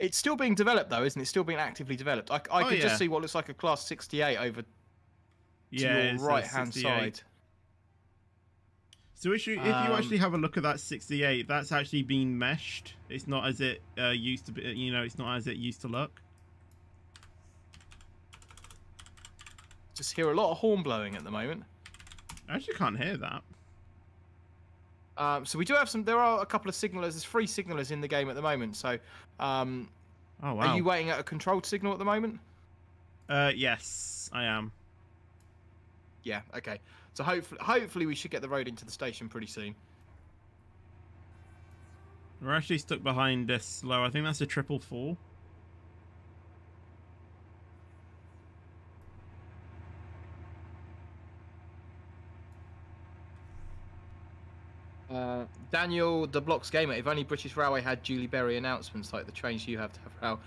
It's still being developed though, isn't it? It's still being actively developed. I can just see what looks like a Class 68 over to your right-hand side. So if you actually have a look at that 68, that's actually been meshed. It's not as it used to be. You know, it's not as it used to look. Just hear a lot of horn blowing at the moment. I actually can't hear that. So we do have there are a couple of signalers. There's 3 signalers in the game at the moment. So, oh wow. Are you waiting at a controlled signal at the moment? Yes, I am. Yeah. Okay. So hopefully we should get the road into the station pretty soon. We're actually stuck behind this slow. I think that's a 444. Daniel, the Blocks Gamer, if only British Railway had Julie Berry announcements like the trains you have to have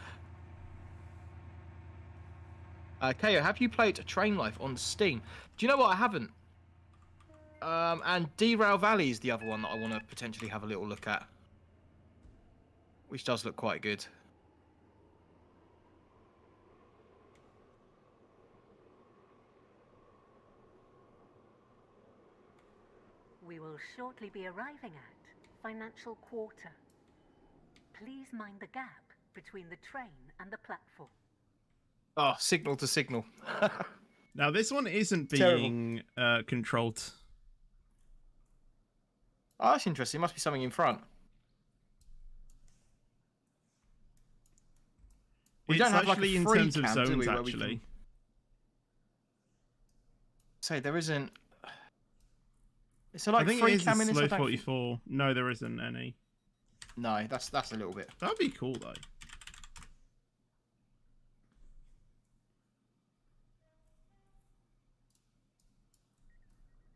now. KO, have you played Train Life on Steam? Do you know what? I haven't. And Derail Valley is the other one that I want to potentially have a little look at, which does look quite good. We will shortly be arriving at Financial Quarter. Please mind the gap between the train and the platform. Oh, signal to signal. Now, this one isn't Terrible. being controlled. Oh, that's interesting. Must be something in front. We It's don't have like actually a in free terms of cam, do zones, we, where we actually. can... Say there isn't. Is there I like think free it is a cam in this? slow I don't think- 44. No, there isn't any. No, that's a little bit. That'd be cool, though.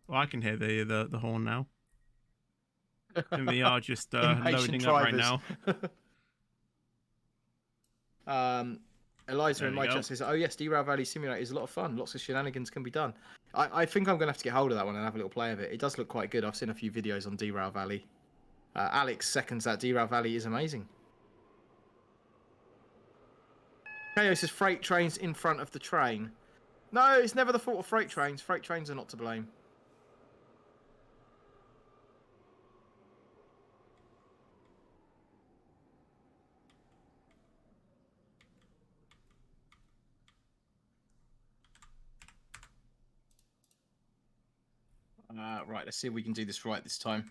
Well, I can hear the horn now. And we are just Impatient loading up right drivers. now. Eliza There in we my go. chat says, "Oh yes, Derail Valley Simulator is a lot of fun. Lots of shenanigans can be done." I think I'm gonna have to get hold of that one and have a little play of it. It does look quite good. I've seen a few videos on Derail Valley. Alex seconds that. Derail Valley is amazing. KO says freight trains in front of the train. No, it's never the fault of freight trains. Freight trains are not to blame. Right, let's see if we can do this right this time.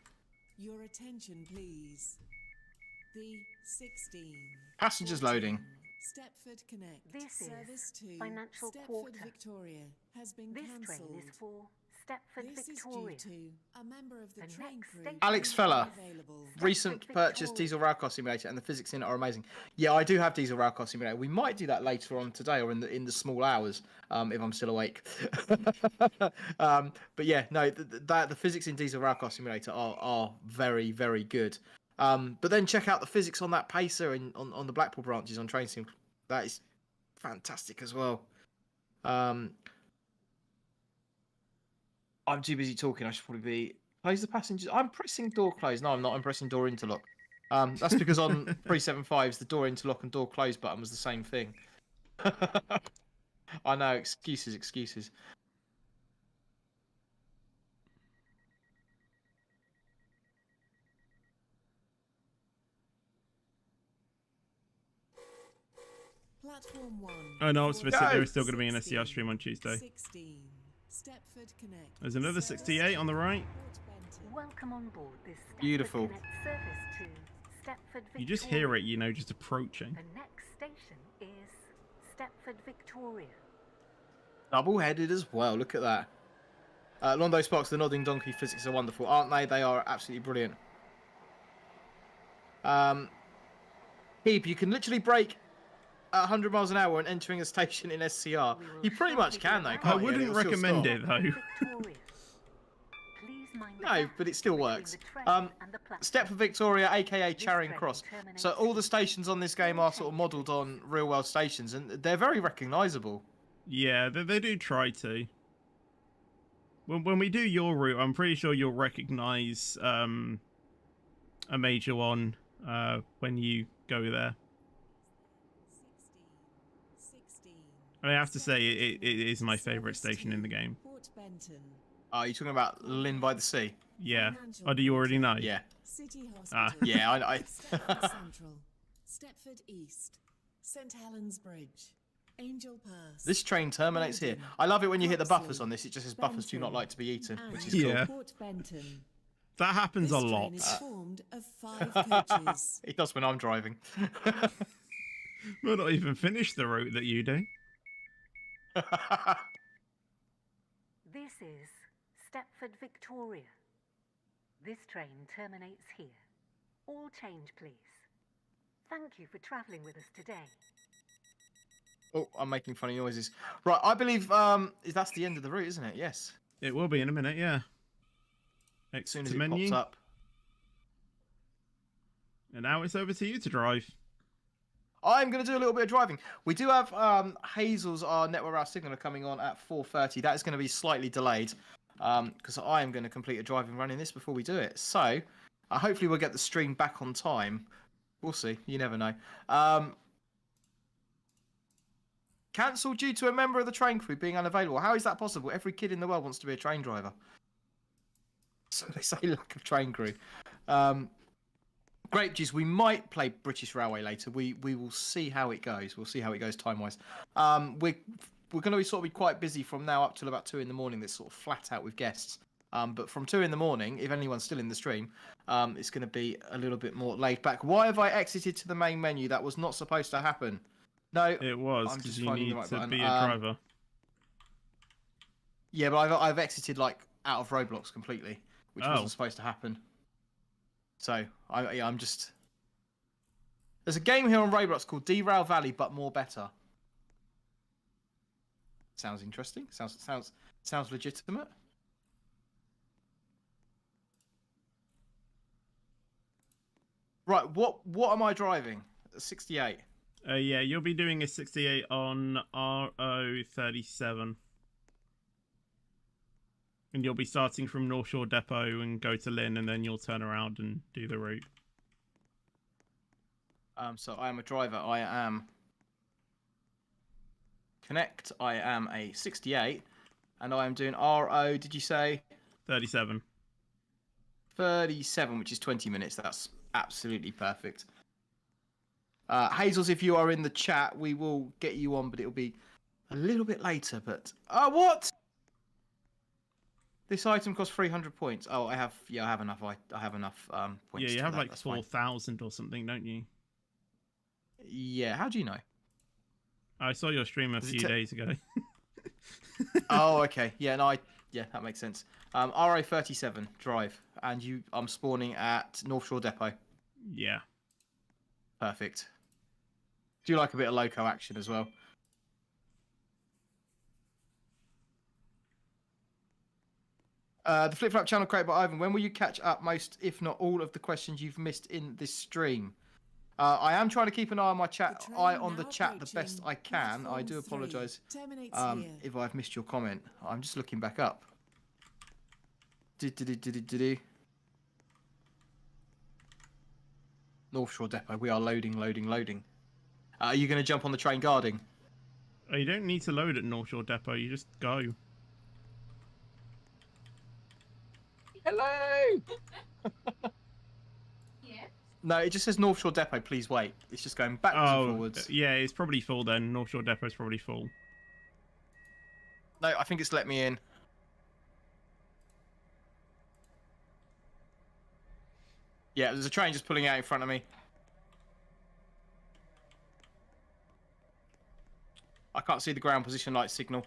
Your attention, please. The 16. Passengers 14 loading. Stepford Connect. This is Service to Financial Stepford Quarter. Victoria has been This cancelled. train is for Stepford This Victoria. is due to a member of the The train next crew station Alex being Feller. unavailable. Recent Stepford purchase Victoria. Diesel Railcar Simulator, and the physics in it are amazing. Yeah, I do have Diesel Railcar Simulator. We might do that later on today or in the small hours, if I'm still awake. But yeah, no, the physics in Diesel Railcar Simulator are very, very good. But then check out the physics on that Pacer and on the Blackpool branches on Train Sim. That is fantastic as well. I'm too busy talking. I should probably be close the passengers. I'm pressing door close. No, I'm not. I'm pressing door interlock. That's because on 375s the door interlock and door close button was the same thing. I know. Excuses. Platform 1. Oh no, I was supposed to say there is still Go! going to be an SCR 16, stream on Tuesday. 16. Stepford Connect. There's another Service 68 on the to right. Port Banter. Welcome on board this Stepford Beautiful. Connect service to Stepford Victoria. You just hear it, you know, just approaching. The next station is Stepford Victoria. Double-headed as well. Look at that. Londo Sparks, the nodding donkey physics are wonderful, aren't they? They are absolutely brilliant. Heap, you can literally brake 100 miles an hour and entering a station in SCR. We will You pretty much shortly can, be though, arriving can't I you? wouldn't It'll still recommend stop. it, though. Victoria. Please mind the No, gap but it still between works. the train and the platform. Step for Victoria, aka This Charing train Cross. terminates So all the here. stations on this game are sort of modelled on real-world stations, and they're very recognisable. Yeah, they do try to. When we do your route, I'm pretty sure you'll recognise a major one when you go there. 16. I have to say, it is my favourite station in the game. Port Benton. Are you talking about Lynn by the Sea? Yeah. Oh, do you already know? Yeah. City Ah. Hospital. Yeah, I Stepford Central. Stepford East. St Helens Bridge. Angel Pass. This train terminates here. I love it when you hit the buffers on this. It just says buffers do not Banter, like to be eaten, which is and cool. Yeah. Port Benton. That happens This a lot. train is formed of 5 coaches. It does when I'm driving. We'll not even finish the route that you do. This is Stepford Victoria. This train terminates here. All change, please. Thank you for travelling with us today. Oh, I'm making funny noises. Right, I believe that's the end of the route, isn't it? Yes. It will be in a minute, yeah. As Exit soon as to it menu. pops up. And now it's over to you to drive. I'm going to do a little bit of driving. We do have Hazel's, our network route signaler, coming on at 4:30. That is going to be slightly delayed because I am going to complete a driving run in this before we do it. So hopefully we'll get the stream back on time. We'll see. You never know. Cancelled due to a member of the train crew being unavailable. How is that possible? Every kid in the world wants to be a train driver. So they say lack of train crew. Grape juice. We might play British Railway later. We will see how it goes. We'll see how it goes time wise. We're going to be sort of be quite busy from now up till about 2 in the morning. That's sort of flat out with guests. But from 2 in the morning, if anyone's still in the stream, it's going to be a little bit more laid back. Why have I exited to the main menu? That was not supposed to happen. No, It was because you need to be a driver. Yeah, but I've exited like out of Roblox completely, which wasn't supposed to happen. So I'm just. There's a game here on Roblox called Derail Valley, but more better. Sounds interesting. Sounds legitimate. Right, what am I driving? 68. Yeah, you'll be doing a 68 on RO37. And you'll be starting from North Shore Depot and go to Lynn, and then you'll turn around and do the route. So I am a driver. I am Connect. I am a 68, and I am doing RO. Did you say 37? 37, which is 20 minutes. That's absolutely perfect. Hazels, if you are in the chat, we will get you on, but it'll be a little bit later. But what? This item costs 300 points. Oh, I have enough. I have enough points. Yeah, you have that. like That's 4,000 or something, don't you? Yeah. How do you know? I saw your stream a few days ago. Oh, okay. Yeah, that makes sense. RO37 drive, and I'm spawning at North Shore Depot. Yeah. Perfect. Do you like a bit of loco action as well? The Flip Flap channel created by Ivan. When will you catch up most, if not all, of the questions you've missed in this stream? I am trying to keep an eye on my chat, the best I can. I do apologise if I've missed your comment. I'm just looking back up. North Shore Depot. We are loading. Are you going to jump on the train guarding? Oh, you don't need to load at North Shore Depot. You just go. Hello. No, it just says North Shore Depot, please wait. It's just going backwards and forwards. Yeah, it's probably full then. North Shore Depot's probably full. No, I think it's let me in. Yeah, there's a train just pulling out in front of me. I can't see the ground position light signal.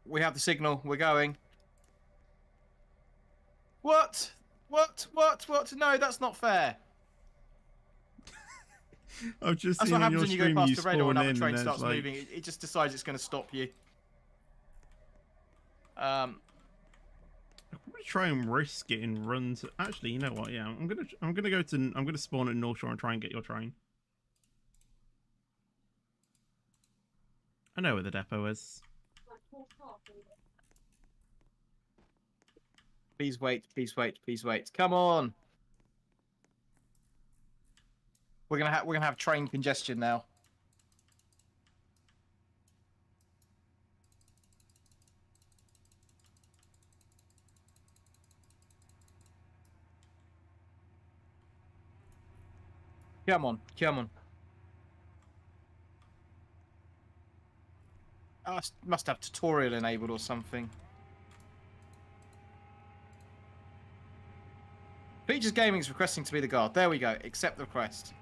We have the signal. We're going. What? No, that's not fair. I've just That's seen what on happens your when you go stream past the red or spawn another in train and starts like... moving. It just decides it's going to stop you. I'm gonna try and risk it and run to... Actually, you know what? Yeah, I'm gonna spawn at North Shore and try and get your train. I know where the depot is. Please wait. Come on. We're gonna have train congestion now. Come on. I must have tutorial enabled or something. Features Gaming is requesting to be the guard. There we go. Accept the request.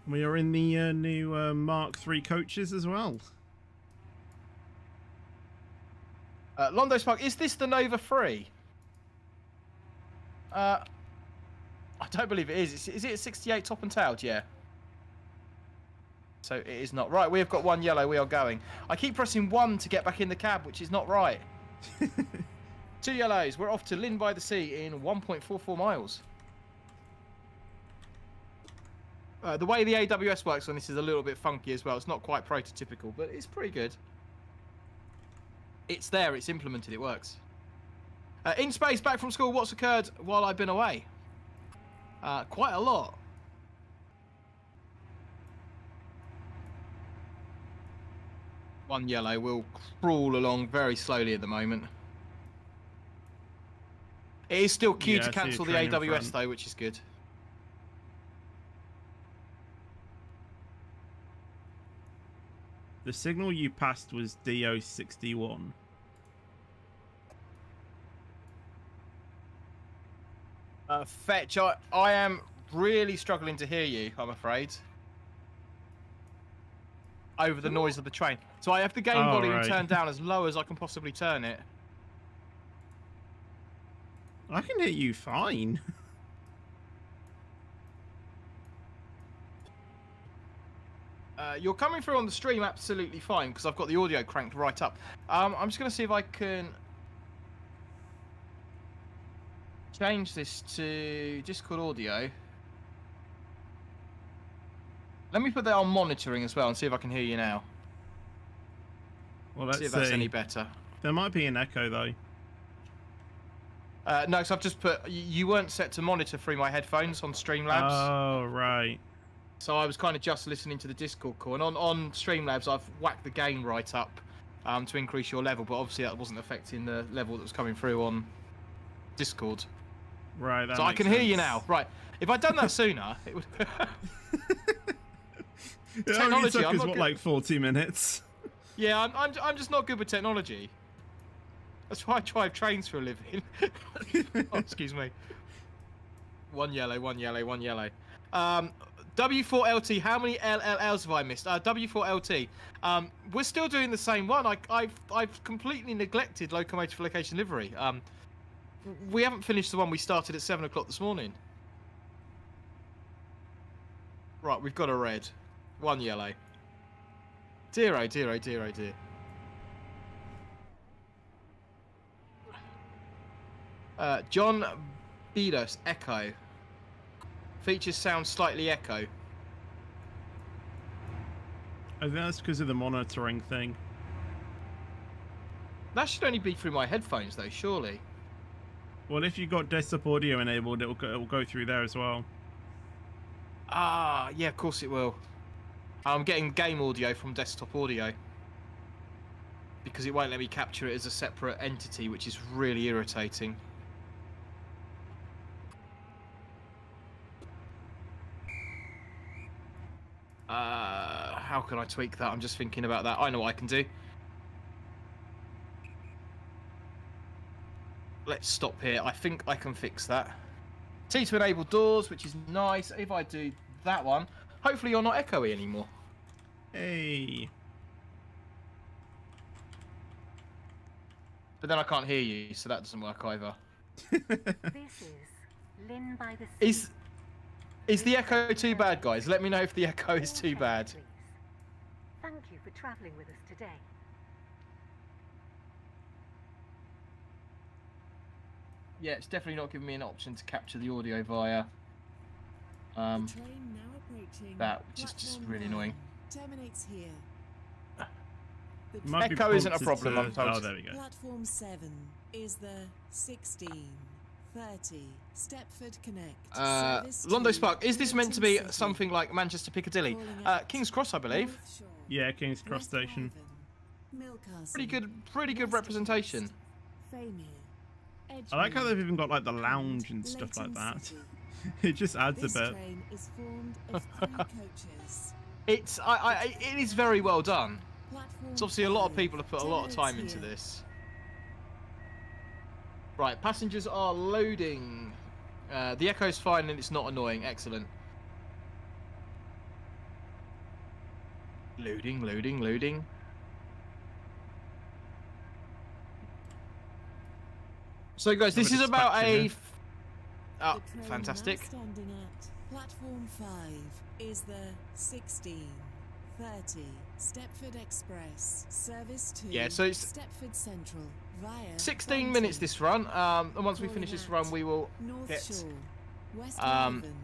We are in the new Mark III coaches as well. Londo Spark, is this the Nova 3? I don't believe it is. Is it 68 top and tailed? Yeah. So it is not. Right, we have got one yellow. We are going. I keep pressing 1 to get back in the cab, which is not right. 2 yellows. We're off to Lynn by the Sea in 1.44 miles. The way the AWS works on this is a little bit funky as well. It's not quite prototypical, but it's pretty good. It's there. It's implemented. It works. In space, back from school, what's occurred while I've been away? Quite a lot. One yellow. We'll crawl along very slowly at the moment. It is still queued Yeah, to I see a cancel the train in AWS front. though, which is good. The signal you passed was DO61. Fetch, I am really struggling to hear you, I'm afraid. Over the noise of the train. So I have the game Oh, volume right. turned down as low as I can possibly turn it. I can hear you fine. You're coming through on the stream absolutely fine because I've got the audio cranked right up. I'm just going to see if I can change this to Discord audio. Let me put that on monitoring as well and see if I can hear you now. Well, let's See if that's any better. There might be an echo though. No, so I've just put... You weren't set to monitor through my headphones on Streamlabs. Oh, right. So I was kind of just listening to the Discord call. And on Streamlabs, I've whacked the gain right up to increase your level. But obviously that wasn't affecting the level that was coming through on Discord. Right, that So I makes can hear you sense. now. Right. If I'd done that sooner, it would... It only Technology, took I'm us, not what, good- like 40 minutes? Yeah, I'm just not good with technology. That's why I drive trains for a living. Oh, excuse me. One yellow, one yellow, one yellow. W4LT, how many LLLs have I missed? W4LT. We're still doing the same one. I've completely neglected locomotive location livery. We haven't finished the one we started at 7 o'clock this morning. Right, we've got a red. One yellow. Dear, oh dear, oh dear, oh dear. John Bedos, echo. Features sound slightly echo. I think that's because of the monitoring thing. That should only be through my headphones though, surely. Well, if you've got desktop audio enabled, it'll go through there as well. Ah, yeah, of course it will. I'm getting game audio from desktop audio. Because it won't let me capture it as a separate entity, which is really irritating. How can I tweak that? I'm just thinking about that. I know what I can do. Let's stop here. I think I can fix that. T to enable doors, which is nice. If I do that one, hopefully you're not echoey anymore. Hey. But then I can't hear you, so that doesn't work either. This is Lynn by the Sea. Is the echo too bad, guys? Let me know if the echo is too bad. Please. Thank you for travelling with us today. Yeah, it's definitely not giving me an option to capture the audio via The train now approaching that, which is just platform really 9. annoying. Terminates here. The Might be Echo isn't a prompted problem, I'm told. Oh, there we go. Platform 7 is the 1630 Stepford Connect. service Londo to Spark, is this meant to be Milton City. something like Manchester Piccadilly? Calling out King's Cross, I believe. North Shore, Yeah, King's Cross West Station. Haven, Milcastle, Pretty good West representation. East, Famere, I like how Edgware, they've even got like the lounge and stuff like Leighton that. City. It just adds This a bit. train is formed of 3 coaches. It is very well done. Platform It's obviously a lot of 5 people have put a lot of time terminates into here. this. Right, passengers are loading. The echo's fine and it's not annoying. Excellent. Loading, loading, loading. So guys, this is about a... dispatcher Oh, The train fantastic. now standing at platform 5 is the 1630 Stepford Express service to Yeah, so it's Stepford Central via 16 Banter. minutes this run. And once we finish this run, we will North get Shore, West um, Haven,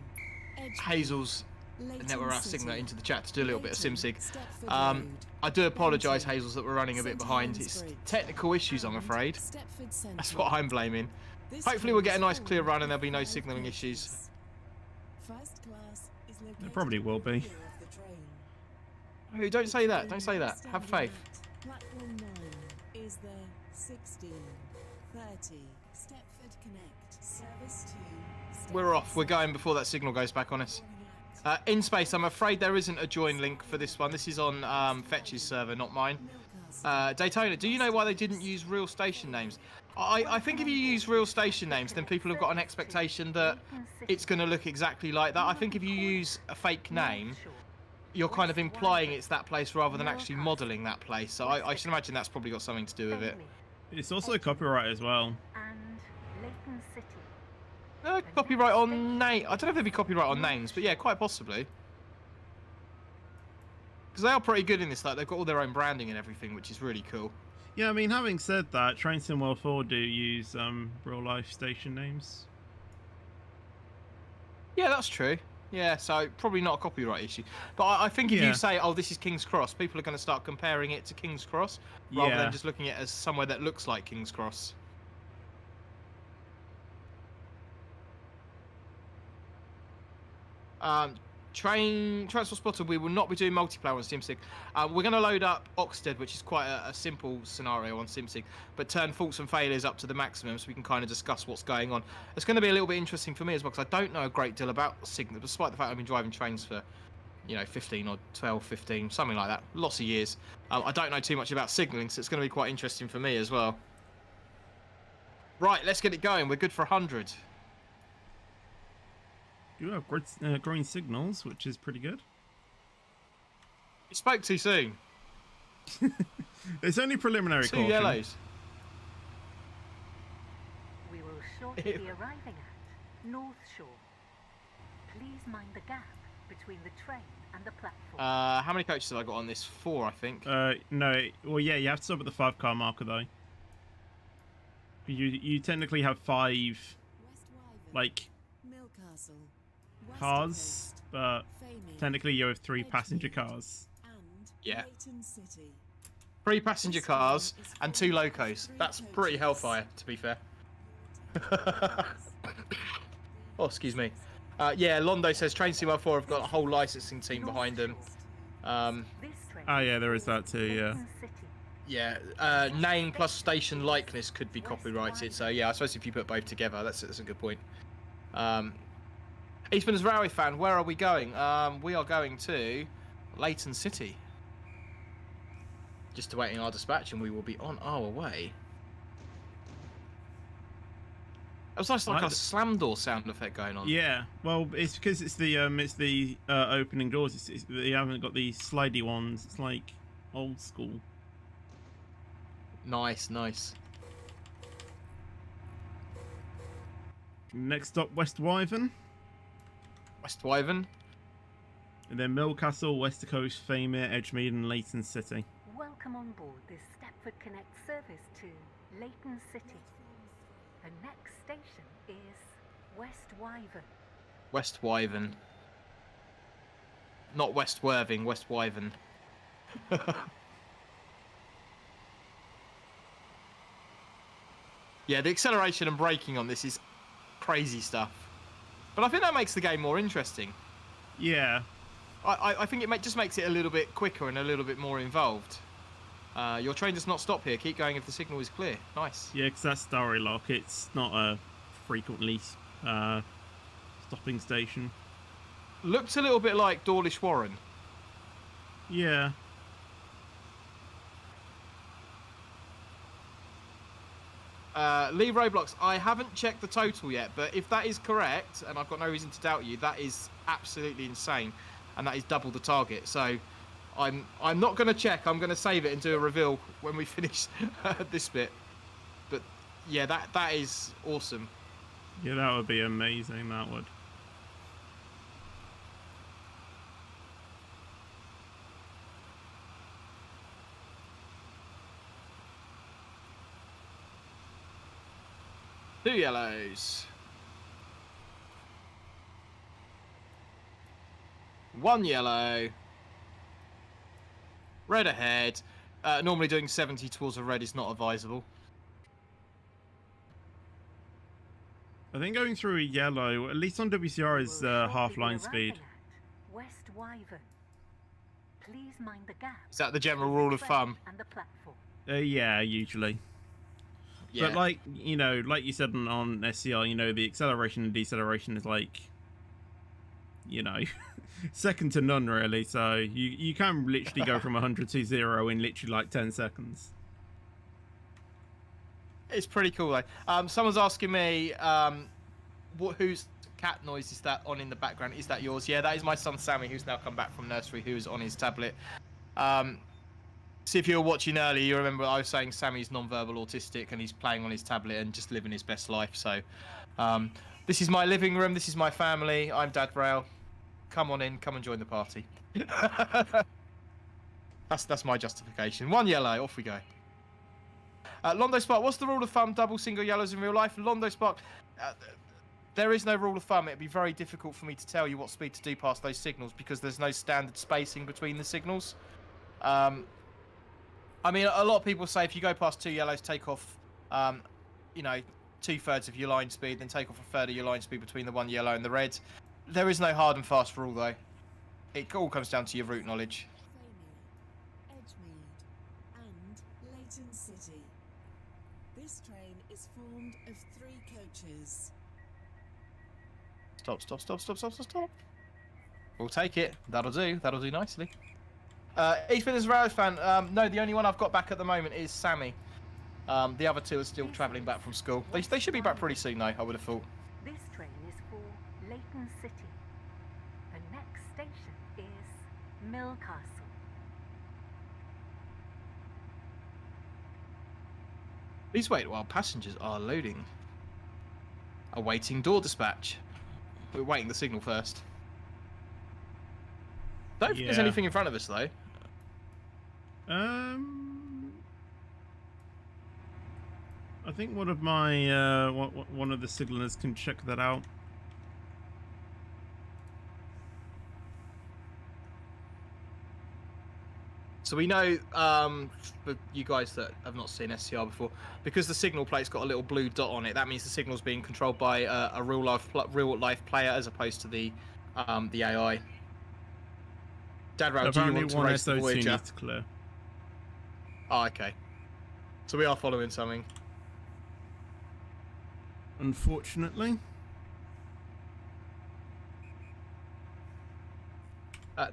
Edgware, Hazel's Leighton network City, signaler into the chat to do a little bit of Leighton, SimSig. Stepford Um, Road, I do apologise, Banter, Hazels, that we're running a bit St. behind. Helens It's Bridge, technical issues, I'm and afraid. Stepford Central. That's what I'm blaming. This Hopefully we'll train get a is nice clear formed run and there'll of be no 5 signalling coaches. issues. First class is located There probably will in the be. rear of the train. Oh, don't say that. Don't say that. Have faith. Platform 9 is the 1630 Stepford Connect service to. We're off. We're going before that signal goes back on us. In space, I'm afraid there isn't a join link for this one. This is on Fetch's server, not mine. Daytona, do you know why they didn't use real station names? I think if you use real station names, then people have got an expectation that it's going to look exactly like that. I think if you use a fake name, you're kind of implying it's that place rather than actually modelling that place. So I should imagine that's probably got something to do with it. It's also copyright as well. And Leighton City. Copyright on name. I don't know if there'd be copyright on names, but yeah, quite possibly. Because they are pretty good in this. Like they've got all their own branding and everything, which is really cool. Yeah, I mean, having said that, Train Sim World 4 do use real life station names. Yeah, that's true. Yeah, so probably not a copyright issue. But I think if you say, oh, this is King's Cross, people are going to start comparing it to King's Cross rather than just looking at it as somewhere that looks like King's Cross. Transport Spotter, we will not be doing multiplayer on SimSig. We're going to load up Oxted, which is quite a simple scenario on SimSig, but turn faults and failures up to the maximum so we can kind of discuss what's going on. It's going to be a little bit interesting for me as well, because I don't know a great deal about signal, despite the fact I've been driving trains for, 15 or 12, 15, something like that, lots of years. I don't know too much about signalling, so it's going to be quite interesting for me as well. Right, let's get it going. We're good for 100. You have green signals, which is pretty good. You spoke too soon. It's only preliminary Two caution. yellows. We will shortly be arriving at North Shore. Please mind the gap between the train and the platform. How many coaches have I got on this? 4, I think. No. Well, yeah, you have to stop at the 5-car marker though. You technically have 5, West Wyvern, like, Millcastle, West cars, Coast, but Famey, technically you have 3 passenger Edgemead, cars. and Yeah. Leighton City. 3 passenger cars and 2 locos. That's pretty hellfire, to be fair. Oh, excuse me. Yeah, Londo says Train Sim 4 have got a whole licensing team behind them. This train Oh yeah, there is that too. Yeah. Leighton City. Yeah, name plus station likeness could be copyrighted. So yeah, I suppose if you put both together, that's a good point. Eastman's Railway fan, where are we going? We are going to Leighton City. Just awaiting our dispatch, and we will be on our way. That was nice, like a slam door sound effect going on. Yeah. Well, it's because it's the opening doors. They haven't got the slidey ones. It's like old school. Nice, nice. Next stop, West Wyvern, West Wyvern. and then Millcastle, West Coast, Famey, Edgemead, and Leighton City. Welcome on board this Stepford Connect service to Leighton City. The next station is West Wyvern. West Wyvern. Not West Worthing, West Wyvern. Yeah, the acceleration and braking on this is crazy stuff. But I think that makes the game more interesting. Yeah. I think it just makes it a little bit quicker and a little bit more involved. Your train does not stop here. Keep going if the signal is clear. Nice. Yeah, because that's Starry Lock. It's not a frequently stopping station. Looked a little bit like Dawlish Warren. Yeah. Lee Roblox, I haven't checked the total yet, but if that is correct, and I've got no reason to doubt you, that is absolutely insane, and that is double the target. So I'm not going to check. I'm going to save it and do a reveal when we finish this bit. But yeah, that is awesome. Yeah, that would be amazing. That would. Two yellows. One yellow. Red ahead. Normally doing 70 towards a red is not advisable. I think going through a yellow, at least on WCR, is half line speed. West Wyvern. Please mind the gap. Is that the general between rule the of train thumb? And the platform. Yeah, usually. Yeah. But like, you know, like you said on SCR, you know, the acceleration and deceleration is like, you know, second to none really. So you can literally go from 100 to 0 in literally like 10 seconds. It's pretty cool though. Someone's asking me, whose cat noise is that on in the background? Is that yours? Yeah, that is my son Sammy, who's now come back from nursery, who's on his tablet. See, if you were watching earlier, you remember I was saying Sammy's non-verbal autistic and he's playing on his tablet and just living his best life. So, this is my living room. This is my family. I'm Dad Rail. Come on in. Come and join the party. That's my justification. 1 yellow. Off we go. Londo Spark, what's the rule of thumb? Double single yellows in real life? Londo Spark, there is no rule of thumb. It'd be very difficult for me to tell you what speed to do past those signals because there's no standard spacing between the signals. I mean, a lot of people say if you go past 2 yellows, take off, you know, 2/3 of your line speed, then take off 1/3 of your line speed between the 1 yellow and the red. There is no hard and fast rule, though. It all comes down to your route knowledge. Famey, Edgemead, and Leighton City. This train is formed of 3 coaches. Stop. We'll take it. That'll do. That'll do nicely. Ethan is a Rails fan. No, the only one I've got back at the moment is Sammy. The other 2 are still travelling back from school. They should be back pretty soon, though, I would have thought. This train is for Leighton City. The next station is Mill Castle. Please wait while passengers are loading. Awaiting door dispatch. We're waiting the signal first. Don't think there's Yeah. anything in front of us, though. I think one of my one of the signalers can check that out. So we know, for you guys that have not seen SCR before, because the signal plate's got a little blue dot on it, that means the signal's being controlled by a real life player as opposed to the AI. Dad Rail, do you Apparently want to one race the SO2 Voyager? needs to clear. Oh, okay. So we are following something. Unfortunately.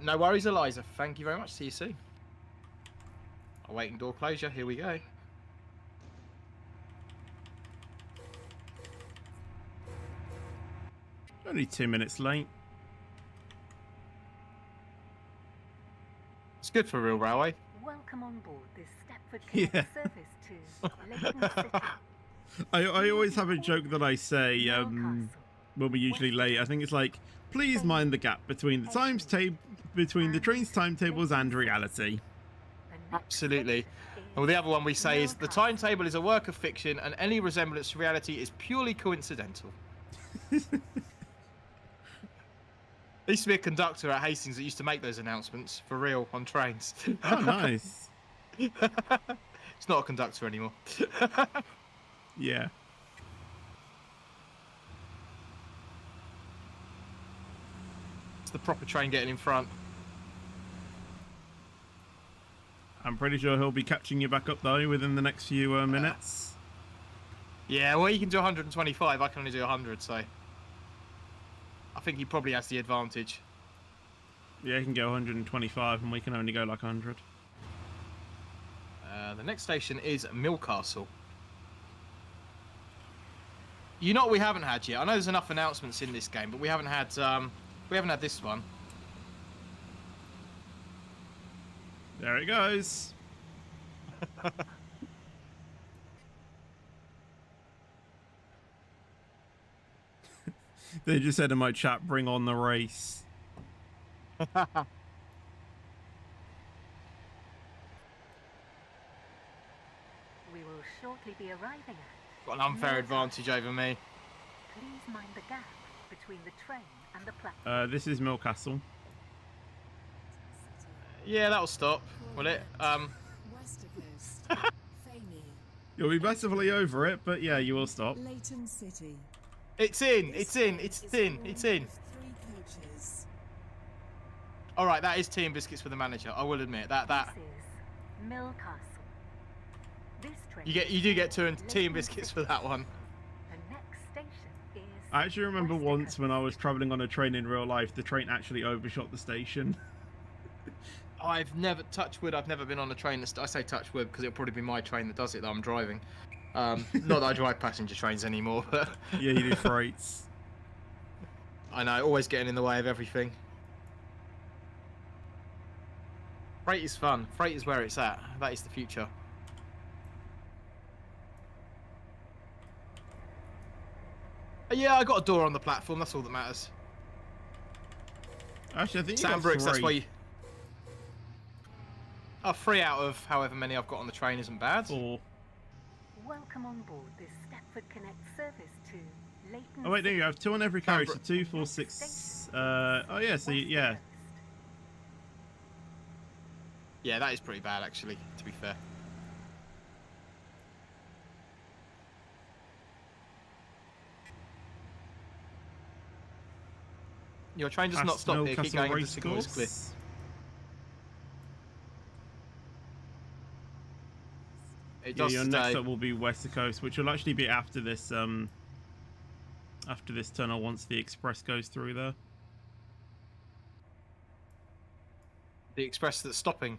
No worries, Eliza. Thank you very much. See you soon. Awaiting door closure. Here we go. Only 2 minutes late. It's good for a real railway. Welcome on board this Stepford Yeah. Connect service to Leighton City. I always have a joke that I say Mill Castle. when we're usually late. I think it's like, please mind the gap between the train's timetables and reality. The next Absolutely. station Well, the other one we say Mill is the Castle. timetable is a work of fiction and any resemblance to reality is purely coincidental. There used to be a conductor at Hastings that used to make those announcements for real on trains. Oh, nice. It's not a conductor anymore. Yeah. It's the proper train getting in front. I'm pretty sure he'll be catching you back up though within the next few minutes. Yeah, well, you can do 125. I can only do 100, so I think he probably has the advantage. Yeah, he can go 125 and we can only go like 100. The next station is Millcastle. You know what we haven't had yet? I know there's enough announcements in this game, but we haven't had this one. There it goes. They just said in my chat, bring on the race. We will shortly be arriving at. Got an unfair advantage over me. Please mind the gap between the train and the platform. This is Millcastle. Yeah, that'll stop, will it? Westercoast, Famey, You'll be massively over it, but yeah, you will stop. Leighton City. It's in, This it's in, train it's is in, formed it's in. of 3 coaches. All right, that is tea and biscuits for the manager. I will admit that. This is Mill Castle. This train You do get tea and biscuits for that one. The next station is. I actually remember Wester once Coast. when I was travelling on a train in real life, the train actually overshot the station. I've never I've never been on a train I say touch wood because it'll probably be my train that does it that I'm driving. Not that I drive passenger trains anymore, but Yeah, you do freights. I know, always getting in the way of everything. Freight is fun. Freight is where it's at. That is the future. Yeah, I got a door on the platform. That's all that matters. Actually, I think you got Sandbrooks, that's 3. why you... Oh, 3 out of however many I've got on the train isn't bad. 4. Welcome on board this Stepford Connect service to Leighton. Oh wait, no, you have 2 on every carriage, so Sandbrook. 2, 4, 6. Oh yeah, so yeah. Yeah, that is pretty bad actually, to be fair. Your train does not stop here. Keep going if the signal is clear. It Yeah, does your today. next up will be Wester Coast, which will actually be after this tunnel once the express goes through there. The express that's stopping.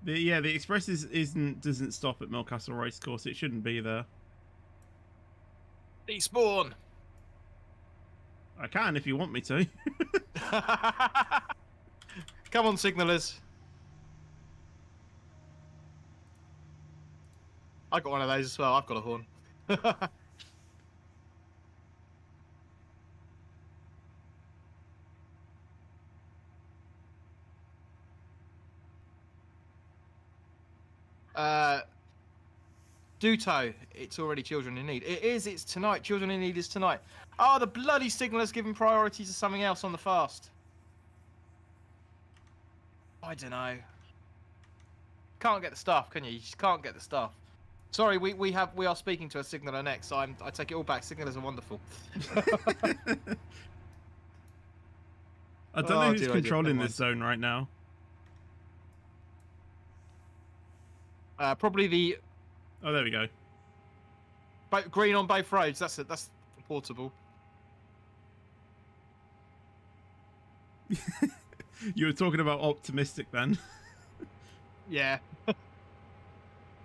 The express doesn't stop at Millcastle Racecourse. It shouldn't be there. Despawn! I can if you want me to. Come on, signalers. I got one of those as well. I've got a horn. Duto, it's already Children in Need. It is, it's tonight. Children in Need is tonight. Oh, the bloody signaller's giving priority to something else on the fast. I don't know. Can't get the stuff, can you? You just can't get the stuff. Sorry, we are speaking to a signaller next, so I take it all back. Signalers are wonderful. I don't know who's controlling this zone right now. Probably the Oh, there we go. green on both roads. That's portable. You were talking about optimistic then. Yeah.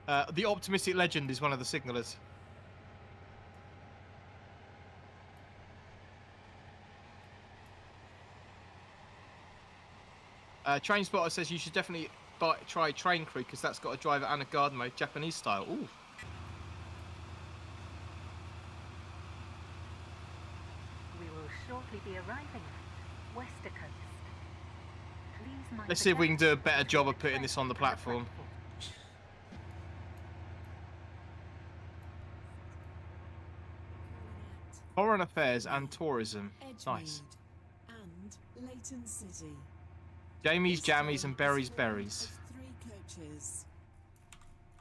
The optimistic legend is one of the signalers. Train Spotter says you should definitely try Train Crew because that's got a driver and a guard mode, Japanese style. Ooh. We will shortly be arriving at Wester Coast. Please mind Let's the see if we can do a gap better job of between putting this on the train and platform. Foreign Affairs and Tourism. Nice. And Leighton City. Jamie's, This Jammies, train and Berries, is formed Berries. of 3 coaches.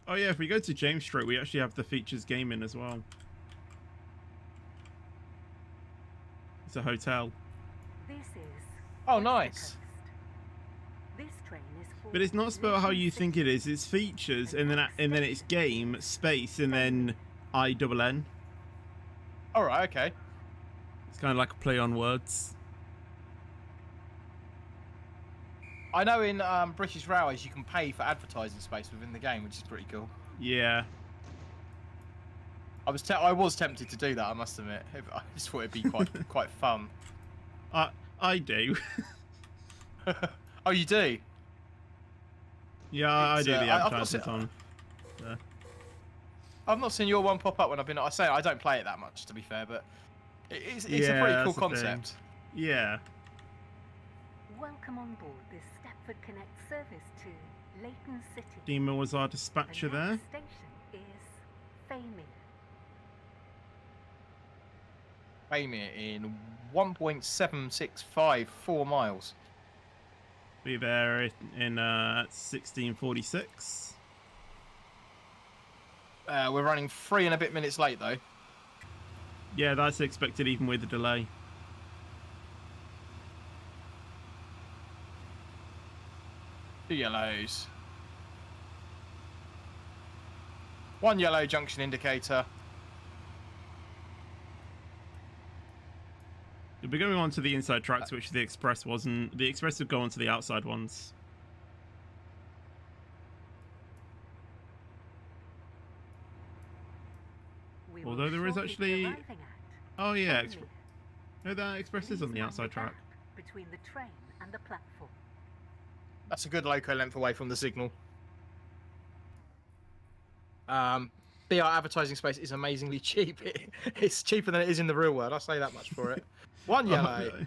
Oh yeah, if we go to James Street, we actually have the features gaming as well. It's a hotel. This is Oh, Wester nice. Coast. This train is for But it's not spelled how you Leighton think City. it is. It's features and then it's game space and then INN. All right, okay. It's kind of like a play on words. I know in British Railways you can pay for advertising space within the game, which is pretty cool. Yeah. I was tempted to do that, I must admit. I just thought it'd be quite fun. I do. Oh, you do? Yeah, I It's, do the I've not advertisements seen- on. I've not seen your one pop up when I've been. I say I don't play it that much, to be fair, but it's Yeah, a pretty that's cool the thing. concept. Yeah. Welcome on board this Stepford Connect service to Leighton City. Dima was our dispatcher The there. next station is Famir. Famir in 1.7654 miles. Be there in 1646. We're running 3 and a bit minutes late though. Yeah, that's expected even with the delay. 2 yellows. 1 yellow junction indicator. You'll be going on to the inside tracks, which the express wasn't. The express would go on to the outside ones. We will Although there is shortly be actually. arriving at Oh yeah, Edgemere. no, that express is on the Please mind outside track. gap between the train and the platform. That's a good loco length away from the signal. BR advertising space is amazingly cheap. It's cheaper than it is in the real world. I'll say that much for it. 1 yellow.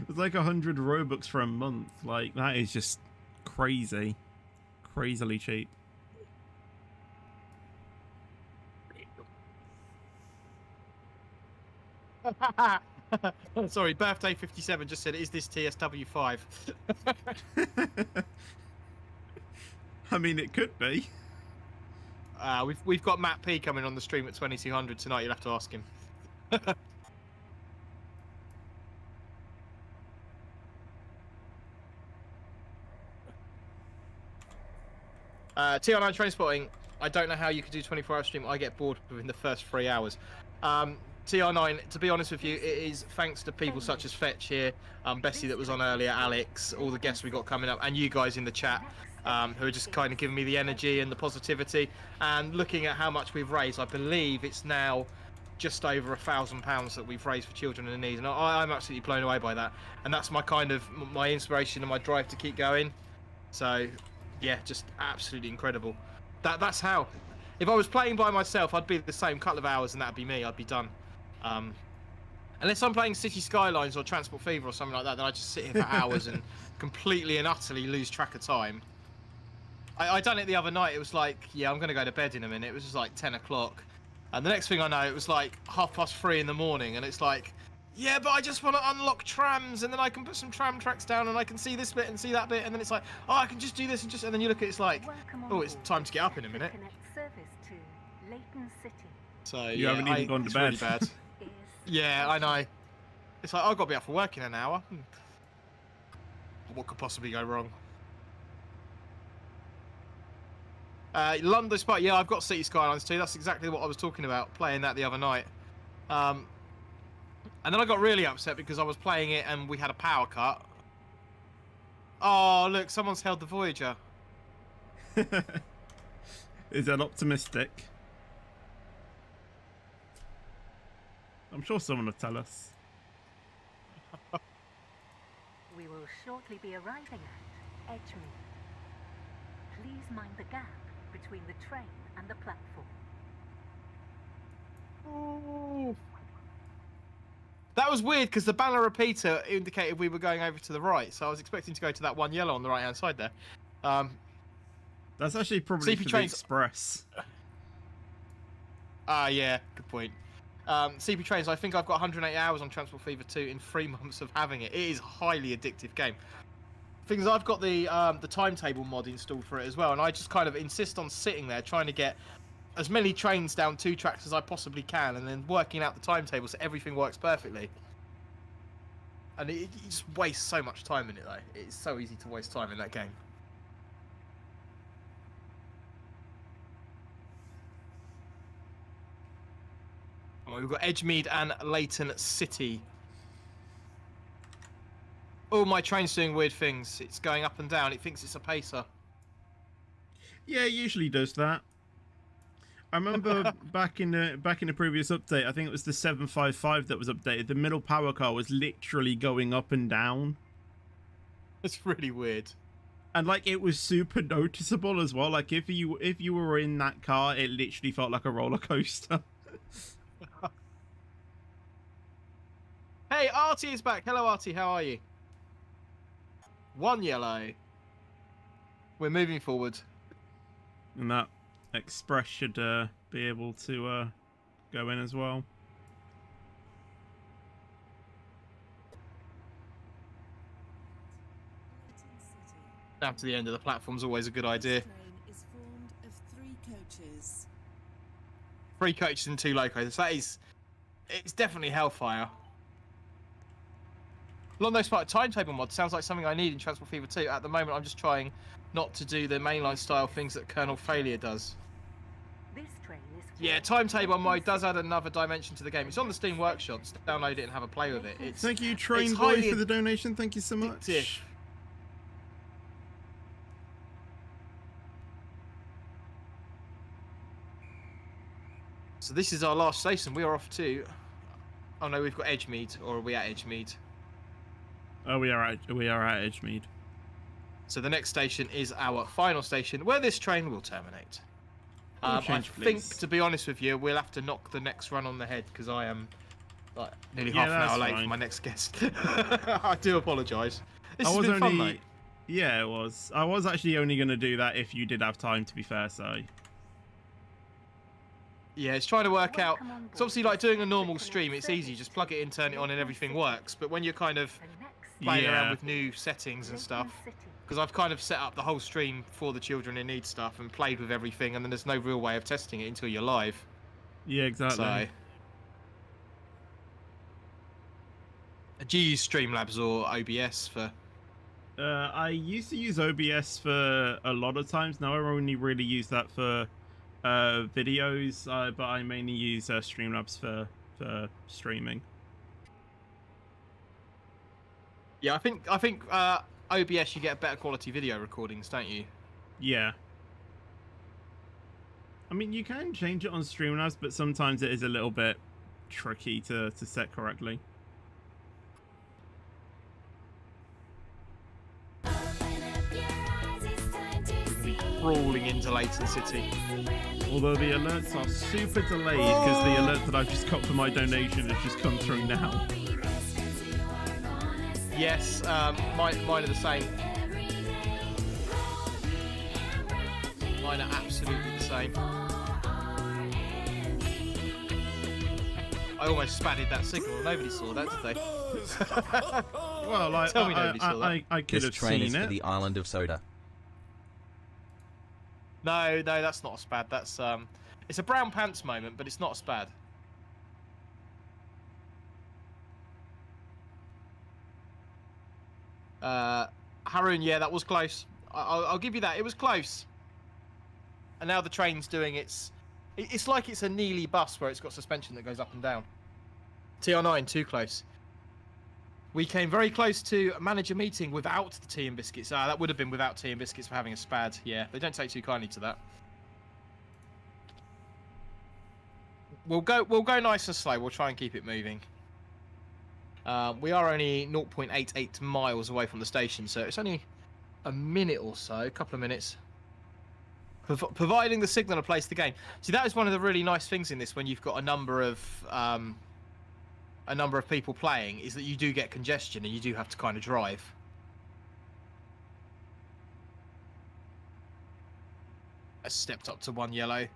It's like 100 Robux for a month. Like that is just crazy, crazily cheap. Sorry, birthday 57 just said, "Is this TSW5?" I mean, it could be. We've got Matt P coming on the stream at 2200 tonight. You'll have to ask him. TR9 train spotting. I don't know how you could do 24-hour stream. I get bored within the first 3 hours. TR9, to be honest with you, it is thanks to people such as Fetch here, Bessie that was on earlier, Alex, all the guests we got coming up, and you guys in the chat, who are just kind of giving me the energy and the positivity. And looking at how much we've raised, I believe it's now just over £1,000 that we've raised for children in need, and I'm absolutely blown away by that. And that's my kind of my inspiration and my drive to keep going. So, yeah, just absolutely incredible. That's how. If I was playing by myself, I'd be the same couple of hours, and that'd be me. I'd be done. Unless I'm playing City Skylines or Transport Fever or something like that, then I just sit here for hours and completely and utterly lose track of time. I done it the other night. It was like, yeah, I'm going to go to bed in a minute. It was just like 10 o'clock. And the next thing I know, it was like 3:30 in the morning. And it's like, yeah, but I just want to unlock trams. And then I can put some tram tracks down and I can see this bit and see that bit. And then it's like, oh, I can just do this and just... And then you look at it, it's like, oh, it's time to get up in a minute. So, You yeah, haven't even gone to it's bed. really bad. Yeah, I know. It's like, I've got to be up for work in an hour. What could possibly go wrong? London Spot, yeah, I've got City Skylines too. That's exactly what I was talking about, playing that the other night. And then I got really upset because I was playing it and we had a power cut. Oh, look, someone's held the Voyager. Is that optimistic? I'm sure someone will tell us. We will shortly be arriving at Edgemere. Please mind the gap between the train and the platform. Ooh. That was weird because the banner repeater indicated we were going over to the right, so I was expecting to go to that 1 yellow on the right-hand side there. That's actually probably CP for the trains- express. Yeah, good point. CP Trains, I think I've got 108 hours on Transport Fever 2 in 3 months of having it. It is a highly addictive game. Thing is, I've got the timetable mod installed for it as well, and I just kind of insist on sitting there trying to get as many trains down 2 tracks as I possibly can, and then working out the timetable so everything works perfectly. And it just wastes so much time in it, though. It's so easy to waste time in that game. Oh, we've got Edgemead and Leighton City. Oh, my train's doing weird things. It's going up and down. It thinks it's a pacer. Yeah, it usually does that. I remember back in the previous update, I think it was the 755 that was updated. The middle power car was literally going up and down. It's really weird. And like it was super noticeable as well. Like if you were in that car, it literally felt like a roller coaster. Hey, Artie is back. Hello, Artie. How are you? 1 yellow. We're moving forward. And that express should be able to go in as well. Down to the end of the platform's always a good idea. This train is formed of 3 coaches. 3 coaches and 2 locos. It's definitely hellfire. Along those part, timetable mod sounds like something I need in Transport Fever 2. At the moment, I'm just trying not to do the mainline style things that Colonel Failure does. This train is Yeah, timetable mode does add another dimension to the game. It's on the Steam Workshop. Just download it and have a play with it. It's Thank you, Train it's Boy, highly for the donation. Thank you so much. addictive. So this is our last station. We are off to... Oh no, we've got Edgemead, or are we at Edgemead? Oh, we are at Edgemead. So the next station is our final station, where this train will terminate. I change, think, please. to be honest with you, we'll have to knock the next run on the head, because I am like nearly Yeah, half an hour that's late fine. for my next guest. I do apologise. This I has was been fun, only, mate. yeah, it was. I was actually only going to do that if you did have time, to be fair, so. Yeah, it's trying to work out. Welcome on It's obviously board like doing a this normal Connect stream. It's easy, service just plug it in, turn it on, and everything works. But when you're kind of The next playing around Yeah. with new settings and stuff, Leighton City. because I've kind of set up the whole stream for the children who need stuff and played with everything, and then there's no real way of testing it until you're live. Yeah, exactly. So, do you use Streamlabs or OBS for? I used to use OBS for a lot of times. Now I only really use that for videos, but I mainly use Streamlabs for streaming. Yeah, I think OBS you get better quality video recordings, don't you? Yeah. I mean, you can change it on Streamlabs, but sometimes it is a little bit tricky to set correctly. Crawling into Leighton City. Although the alerts are super delayed because the alert that I've just got for my donation has just come through now. Yes, mine are the same. Mine are absolutely the same. I almost spatted that signal. Nobody saw that, did they? Well, Tell me nobody saw that. I could This have train is seen for it. the island of Soda. No, that's not a spad. That's it's a brown pants moment, but it's not a spad. Haroon, yeah, that was close. I'll give you that. It was close. And now the train's doing its like it's a Neely bus where it's got suspension that goes up and down. TR9, too close. We came very close to manager meeting without the tea and biscuits. That would have been without tea and biscuits for having a spad. Yeah, they don't take too kindly to that. We'll go nice and slow. We'll try and keep it moving. We are only 0.88 miles away from the station, so it's only a minute or so, a couple of minutes. Providing the signal to place the game. See, that is one of the really nice things in this when you've got a number of people playing, is that you do get congestion and you do have to kind of drive. I stepped up to one yellow.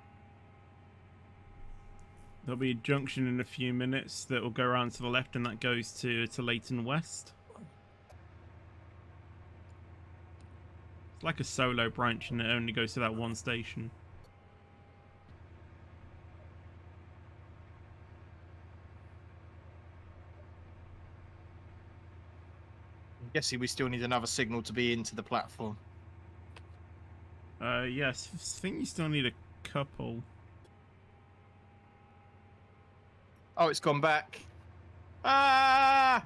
There'll be a junction in a few minutes that will go around to the left, and that goes to Leighton West. It's like a solo branch, and it only goes to that one station. I'm guessing we still need another signal to be into the platform. Yes, I think you still need a couple. Oh, it's gone back. Ah!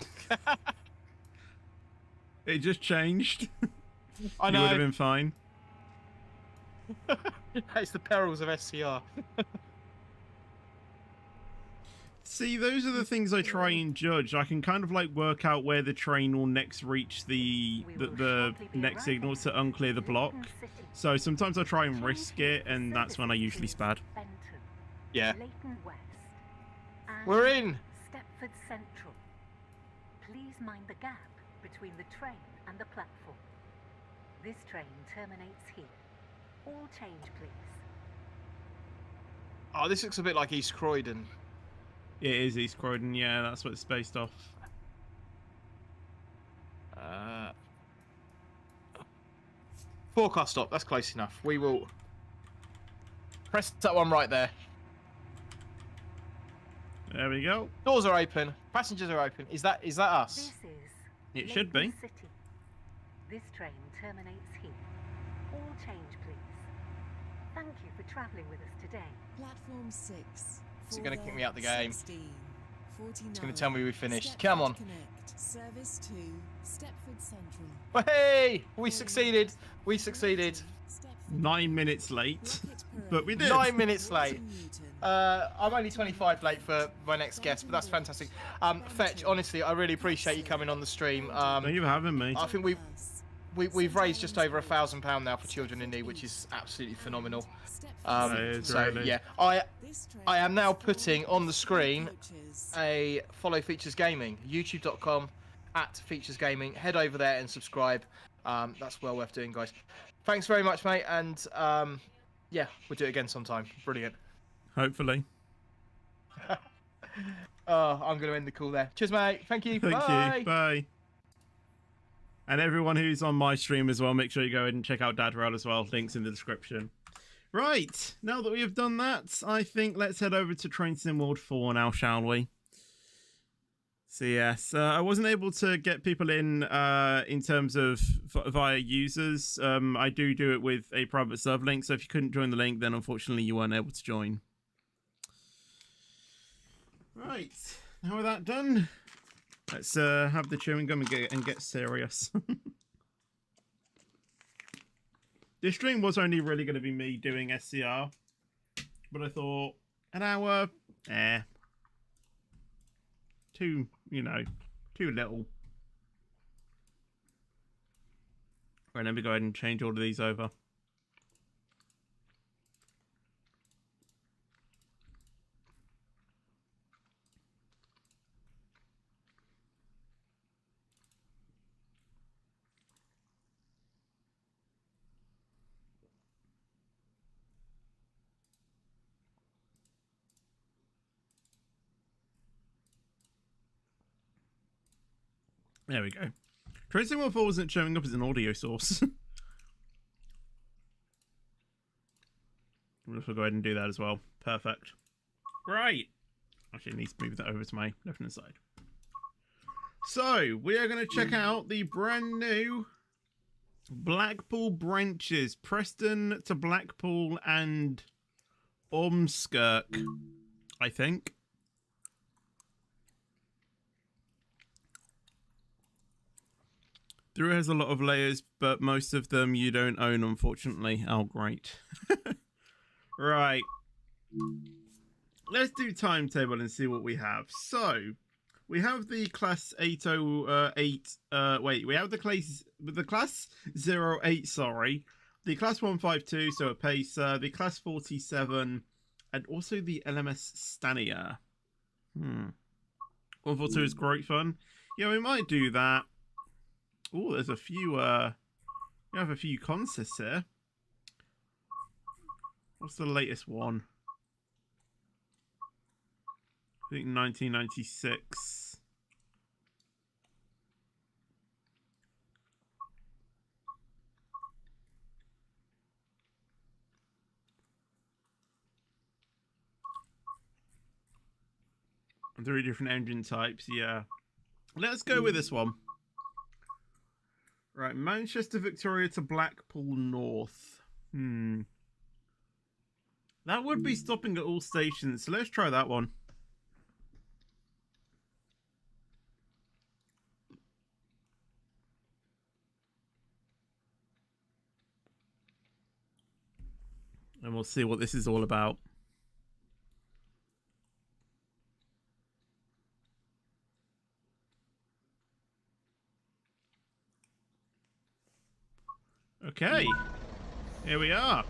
It just changed. I You would have know. been fine. It's the perils of SCR. See, those are the things I try and judge. I can kind of like work out where the train will next reach the next signal to unclear the block. So sometimes I try and risk it, and that's when I usually spad. Banter, Yeah. Leighton West, and We're in. Stepford Central. Please mind the gap between the train and the platform. This train terminates here. All change, please. Oh, this looks a bit like East Croydon. It is East Croydon, yeah, that's what it's based off. Forecast stop. That's close enough. We will press that one right there. There we go. Doors are open. Passengers are open. Is that us? This is It should be. City. This train terminates here. All change, please. Thank you for travelling with us today. Platform 6. Is it going to kick me out the game? 16, 49. It's going to tell me we finished. Stepford Come on. Connect. Service to Stepford Central. Hey! We succeeded. We succeeded. Stepford 9 minutes late, Rocket Parade. but we did. 9 minutes late. Newton. I'm only 25 late for my next guest, but that's fantastic. Fetch, honestly, I really appreciate you coming on the stream. Thank you for having me. I think we've raised just over £1,000 now for children in need, which is absolutely phenomenal. So really. yeah, I am now putting on the screen a follow Features Gaming, youtube.com/featuresgaming. Head over there and subscribe. That's well worth doing, guys. Thanks very much, mate, and yeah, we'll do it again sometime. Brilliant. Hopefully. Oh, I'm going to end the call there. Cheers, mate. Thank you. Thank Bye. you. Bye. And everyone who's on my stream as well, make sure you go ahead and check out Dadrel as well. Links in the description. Right. Now that we have done that, I think let's head over to Train Sim World 4 now, shall we? So yes, I wasn't able to get people in terms of via users. I do it with a private server link. So if you couldn't join the link, then unfortunately you weren't able to join. Right, now with that done, let's have the chewing gum and get serious. This stream was only really going to be me doing SCR, but I thought an hour, too little. Right, let me go ahead and change all of these over. There we go. Train Sim World 4 wasn't showing up as an audio source. We'll go ahead and do that as well. Perfect. Right. Actually, it needs to move that over to my left-hand side. So, we are going to check out the brand new Blackpool branches. Preston to Blackpool and Ormskirk, I think. Through has a lot of layers, but most of them you don't own, unfortunately. Oh, great. Right. Let's do timetable and see what we have. So, we have the class 808. We have the class 08, sorry. The class 152, so a Pacer. The class 47, and also the LMS Stania. 142 is great fun. Yeah, we might do that. Oh, there's a few, we have a few contests here. What's the latest one? I think 1996. And 3 different engine types, yeah. Let's go with this one. Right, Manchester Victoria to Blackpool North. That would be stopping at all stations, so let's try that one. And we'll see what this is all about. Okay, here we are.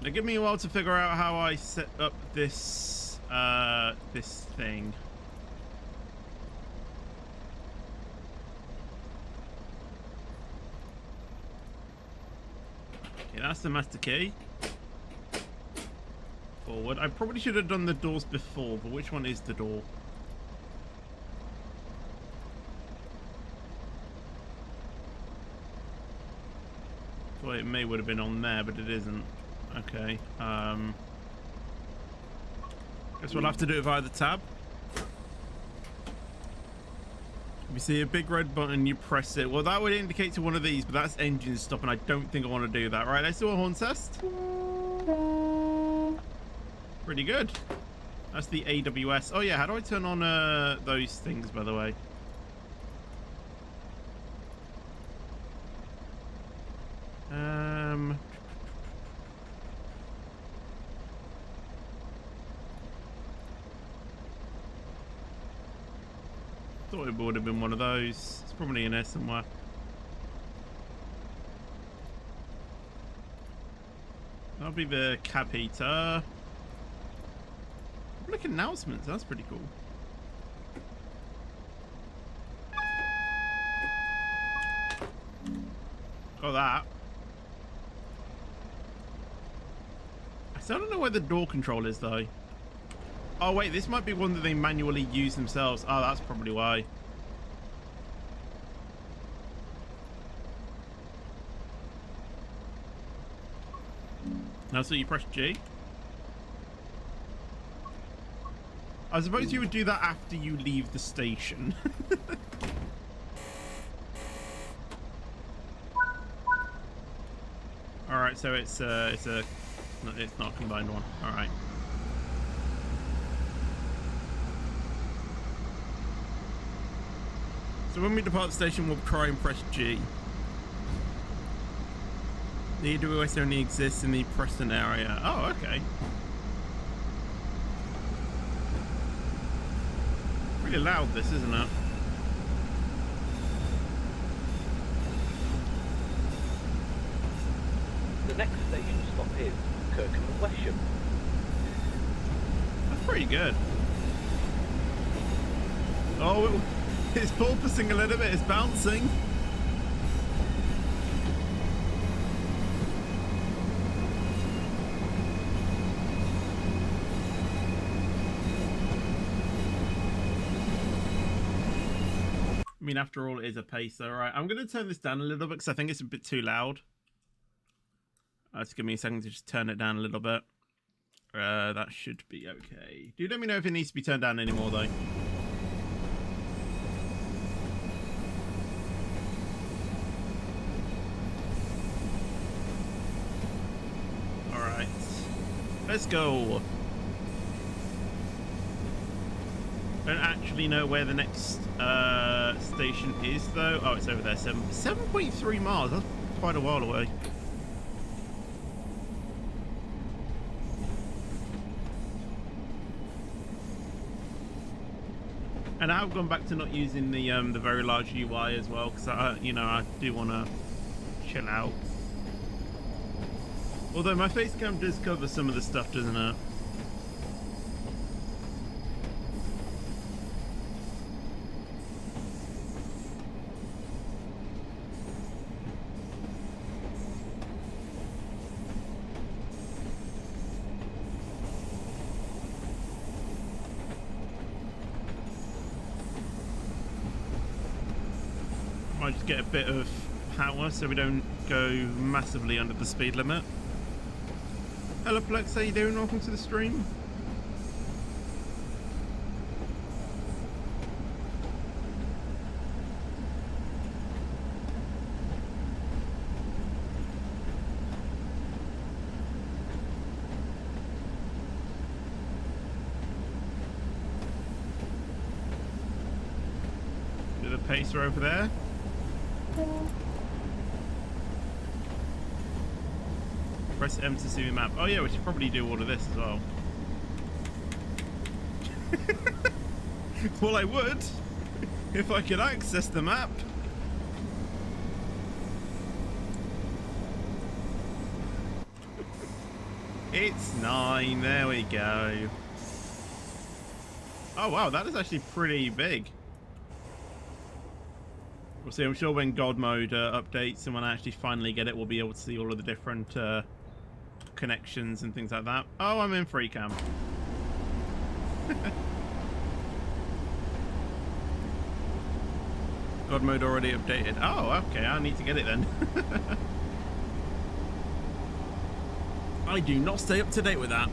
Now give me a while to figure out how I set up this this thing. Okay, that's the master key. Forward. I probably should have done the doors before, but which one is the door? Well, it may would have been on there, but it isn't. Okay. Guess we'll have to do it via the tab. You see a big red button, you press it. Well, that would indicate to one of these, but that's engine stop, and I don't think I want to do that. Right, let's do a horn test. Pretty good. That's the AWS. Oh yeah, how do I turn on those things, by the way? Thought it would have been one of those. It's probably in there somewhere. That'll be the cab heater. Public announcements, that's pretty cool. Got that. I still don't know where the door control is though. Oh wait, this might be one that they manually use themselves. Oh, that's probably why. Now, so you press G. I suppose you would do that after you leave the station. All right, so it's not a combined one. All right. So when we depart the station, we'll try and press G. The AWS only exists in the Preston area. Oh, okay. Really loud, this, isn't it? The next station stop is Kirkham and Wesham. That's pretty good. Oh, it's porpoising a little bit. It's bouncing. I mean, after all, it is a pacer. Right, I'm going to turn this down a little bit because I think it's a bit too loud. Just give me a second to just turn it down a little bit. That should be okay. Do let me know if it needs to be turned down anymore, though. Alright. Let's go. Don't actually know where the next station is, though. Oh, it's over there. 7.3 miles. That's quite a while away. And I've gone back to not using the very large UI as well, because I do want to chill out. Although my face cam does cover some of the stuff, doesn't it? Might just get a bit of power so we don't go massively under the speed limit. Hello Plex, how you doing? Welcome to the stream. Bit of pacer over there. Press M to see the map. Oh yeah, we should probably do all of this as well. Well, I would if I could access the map. It's 9. There we go. Oh wow, that is actually pretty big. We'll see. I'm sure when God mode updates and when I actually finally get it, we'll be able to see all of the different connections and things like that. Oh, I'm in free cam. God mode already updated. Oh, okay. I need to get it then. I do not stay up to date with that.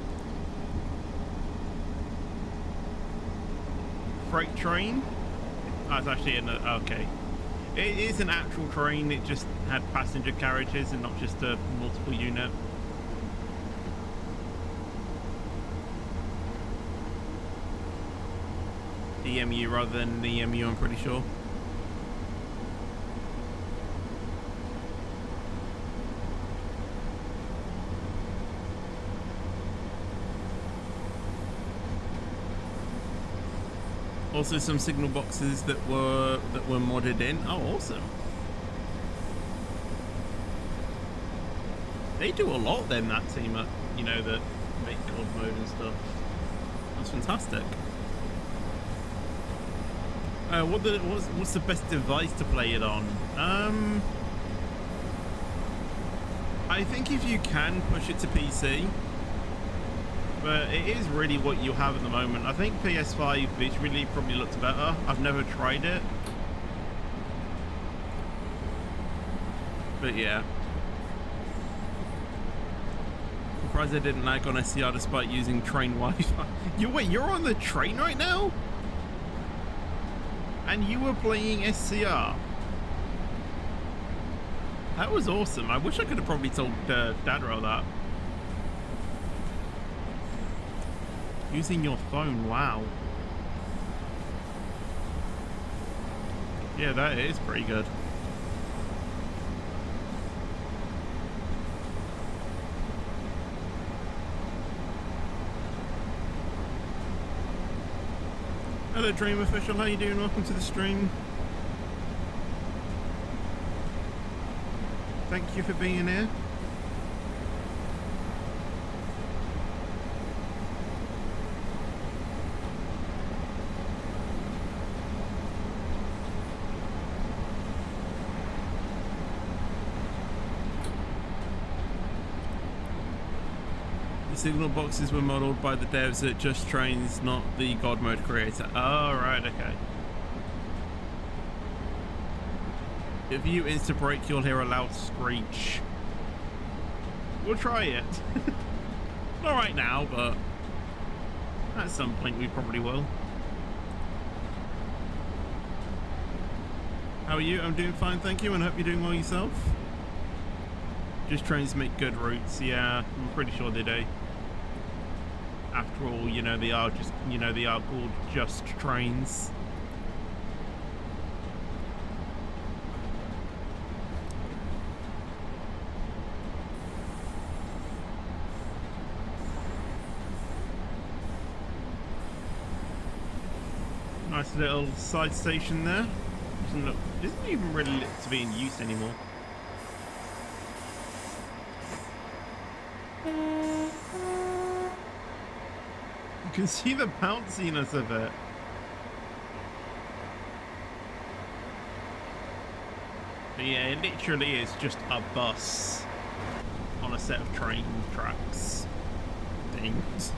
Freight train. Oh, it's actually in a, okay. It is an actual train. It just had passenger carriages and not just a multiple unit. EMU rather than EMU, I'm pretty sure. Also some signal boxes that were modded in. Oh, awesome. They do a lot then, that team, you know, that make God mode and stuff. That's fantastic. What's the best device to play it on? I think if you can push it to PC, but it is really what you have at the moment. I think PS5 visually probably looks better. I've never tried it, but yeah. Surprised I didn't lag on SCR despite using train Wi-Fi. You're on the train right now? And you were playing SCR? That was awesome. I wish I could have probably told Dadro that. Using your phone, wow. Yeah, that is pretty good. Hello Dream Official, how you doing? Welcome to the stream. Thank you for being here. The signal boxes were modeled by the devs at Just Trains, not the God Mode creator. Oh, right, okay. If you insta-brake, you'll hear a loud screech. We'll try it. Not right now, but at some point we probably will. How are you? I'm doing fine, thank you, and hope you're doing well yourself. Just Trains make good routes. Yeah, I'm pretty sure they do. After all, you know, they are just, you know, they are called Just Trains. Nice little side station there. Isn't even really lit to be in use anymore. You can see the bounciness of it. But yeah, it literally is just a bus on a set of train tracks. Things.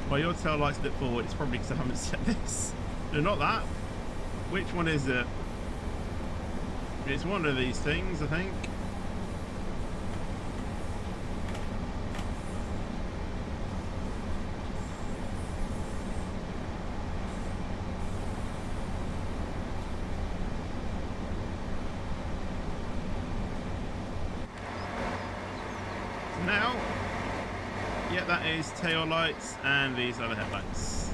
Well, your tail lights lit forward. It's probably because I haven't set this. No, not that. Which one is it? It's one of these things, I think. Now, yeah, that is tail lights, and these are the headlights.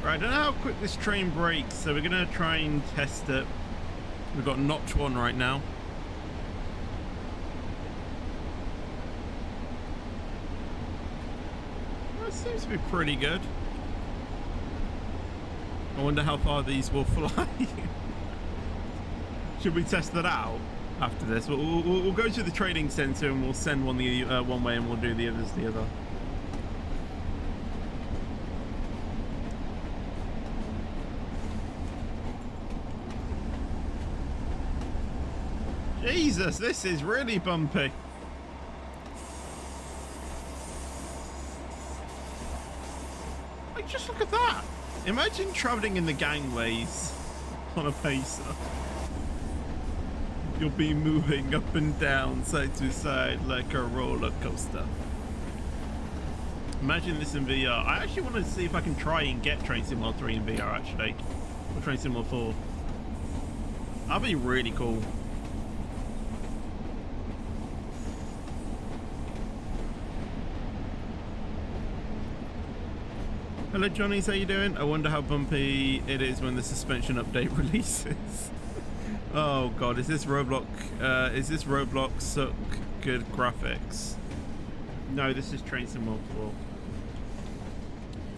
Right, I don't know how quick this train brakes, so we're gonna try and test it. We've got notch 1 right now. That seems to be pretty good. I wonder how far these will fly. Should we test that out after this? We'll go to the training center and we'll send one one way and we'll do the others the other. Jesus, this is really bumpy. Like, just look at that. Imagine traveling in the gangways on a pacer. You'll be moving up and down, side to side, like a roller coaster. Imagine this in VR. I actually want to see if I can try and get Train Sim World 3 in VR, actually. Or Train Sim World 4. That'd be really cool. Hello, Johnny's. How you doing? I wonder how bumpy it is when the suspension update releases. Oh God, is this Roblox? Is this Roblox suck good graphics? No, this is Train Sim World 4.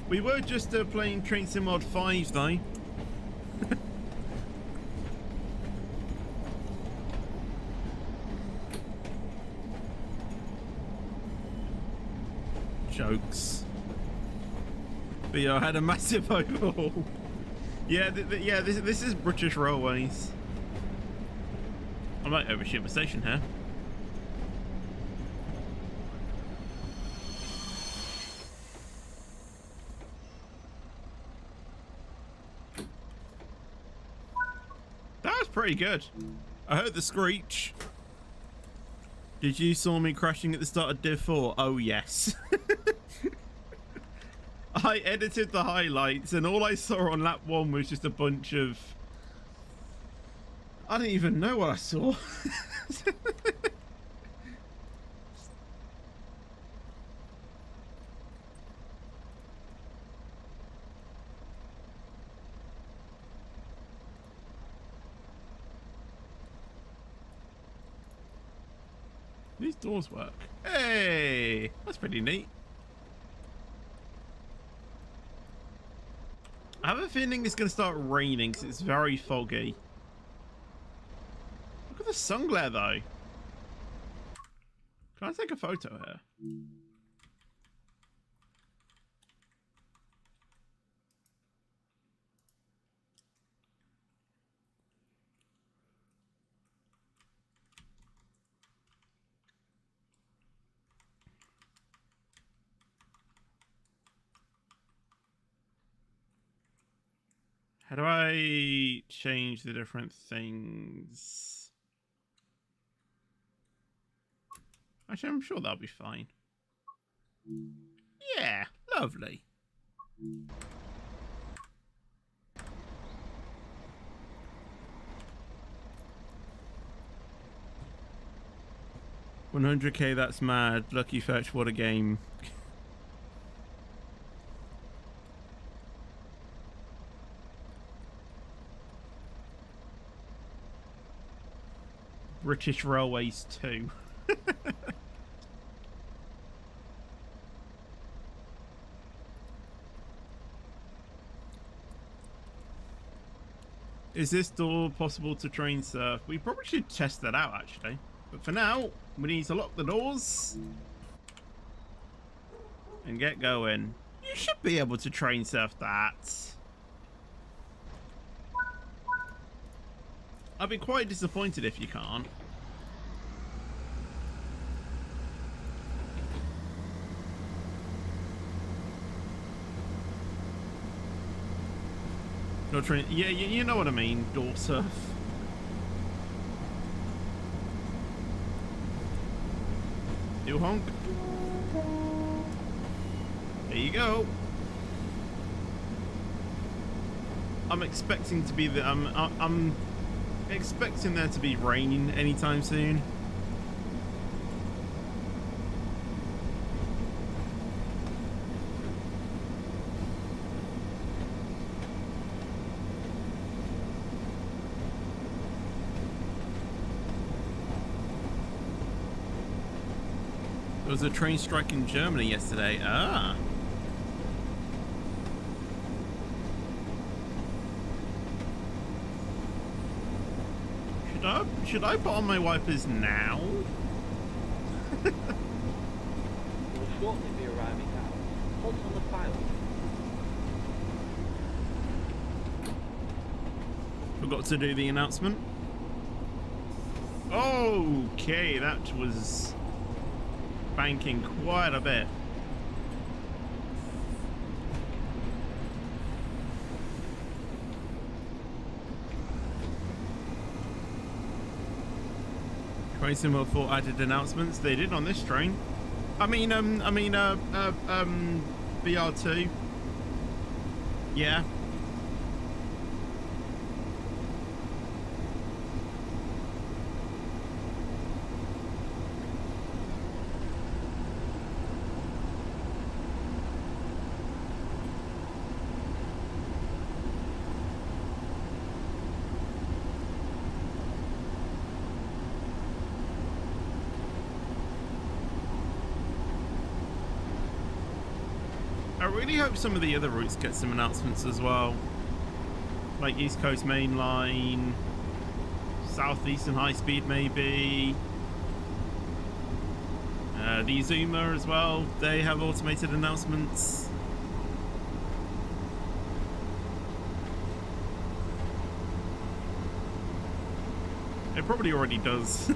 We were just playing Train Sim World 5 though. Jokes. But yeah, I had a massive overhaul. Yeah, yeah. This is British Railways. I might overshoot my station here. That was pretty good. I heard the screech. Did you saw me crashing at the start of Div 4? Oh yes. I edited the highlights and all I saw on lap 1 was just a bunch of... I don't even know what I saw. These doors work. Hey, that's pretty neat. I have a feeling it's going to start raining because it's very foggy. Look at the sun glare though. Can I take a photo here? How do I change the different things? Actually, I'm sure that'll be fine. Yeah, lovely. $100K, that's mad. Lucky fetch, what a game. British Railways 2. Is this door possible to train surf? We probably should test that out actually. But for now, we need to lock the doors and get going. You should be able to train surf that. I'd be quite disappointed if you can't. No train. Yeah, you know what I mean. Door surf. Do honk. There you go. I'm expecting to be the. I'm expecting there to be rain anytime soon. There was a train strike in Germany yesterday. Ah. Should I put on my wipers now? We'll shortly be arriving at Halt on the File. Forgot to do the announcement. Okay, that was banking quite a bit. Train Sim 4 added announcements. They did on this train. BR2. Yeah. I really hope some of the other routes get some announcements as well. Like East Coast Main Line, Southeastern High Speed maybe. The Zoomer as well, they have automated announcements. It probably already does.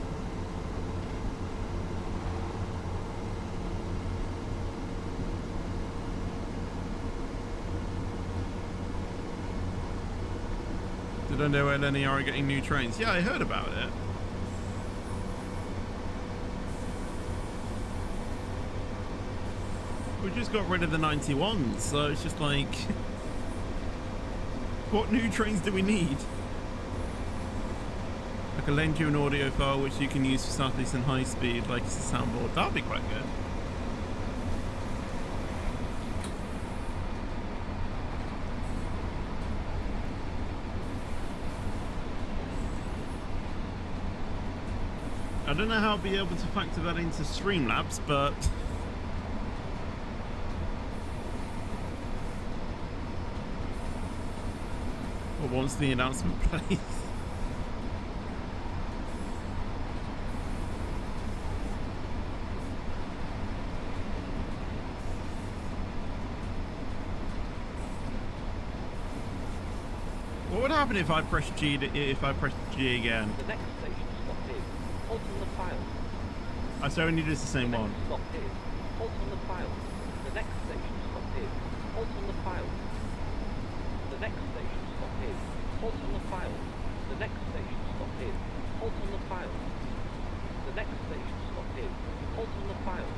Did I know LNE are getting new trains? Yeah, I heard about it. We just got rid of the 91s, so it's just like, what new trains do we need? I can lend you an audio file which you can use for Southeastern High Speed, like it's a soundboard. That'd be quite good. I don't know how I'll be able to factor that into Streamlabs, but well, once the announcement plays. What would happen if I press G? If I press G again? The next station stop is halt on the file. I so only does the same one. Stop is halt on the file. The next station stop is halt on the file. The next station stop is halt on the file. The next station stop is halt on the file. The next station stop is halt on the file.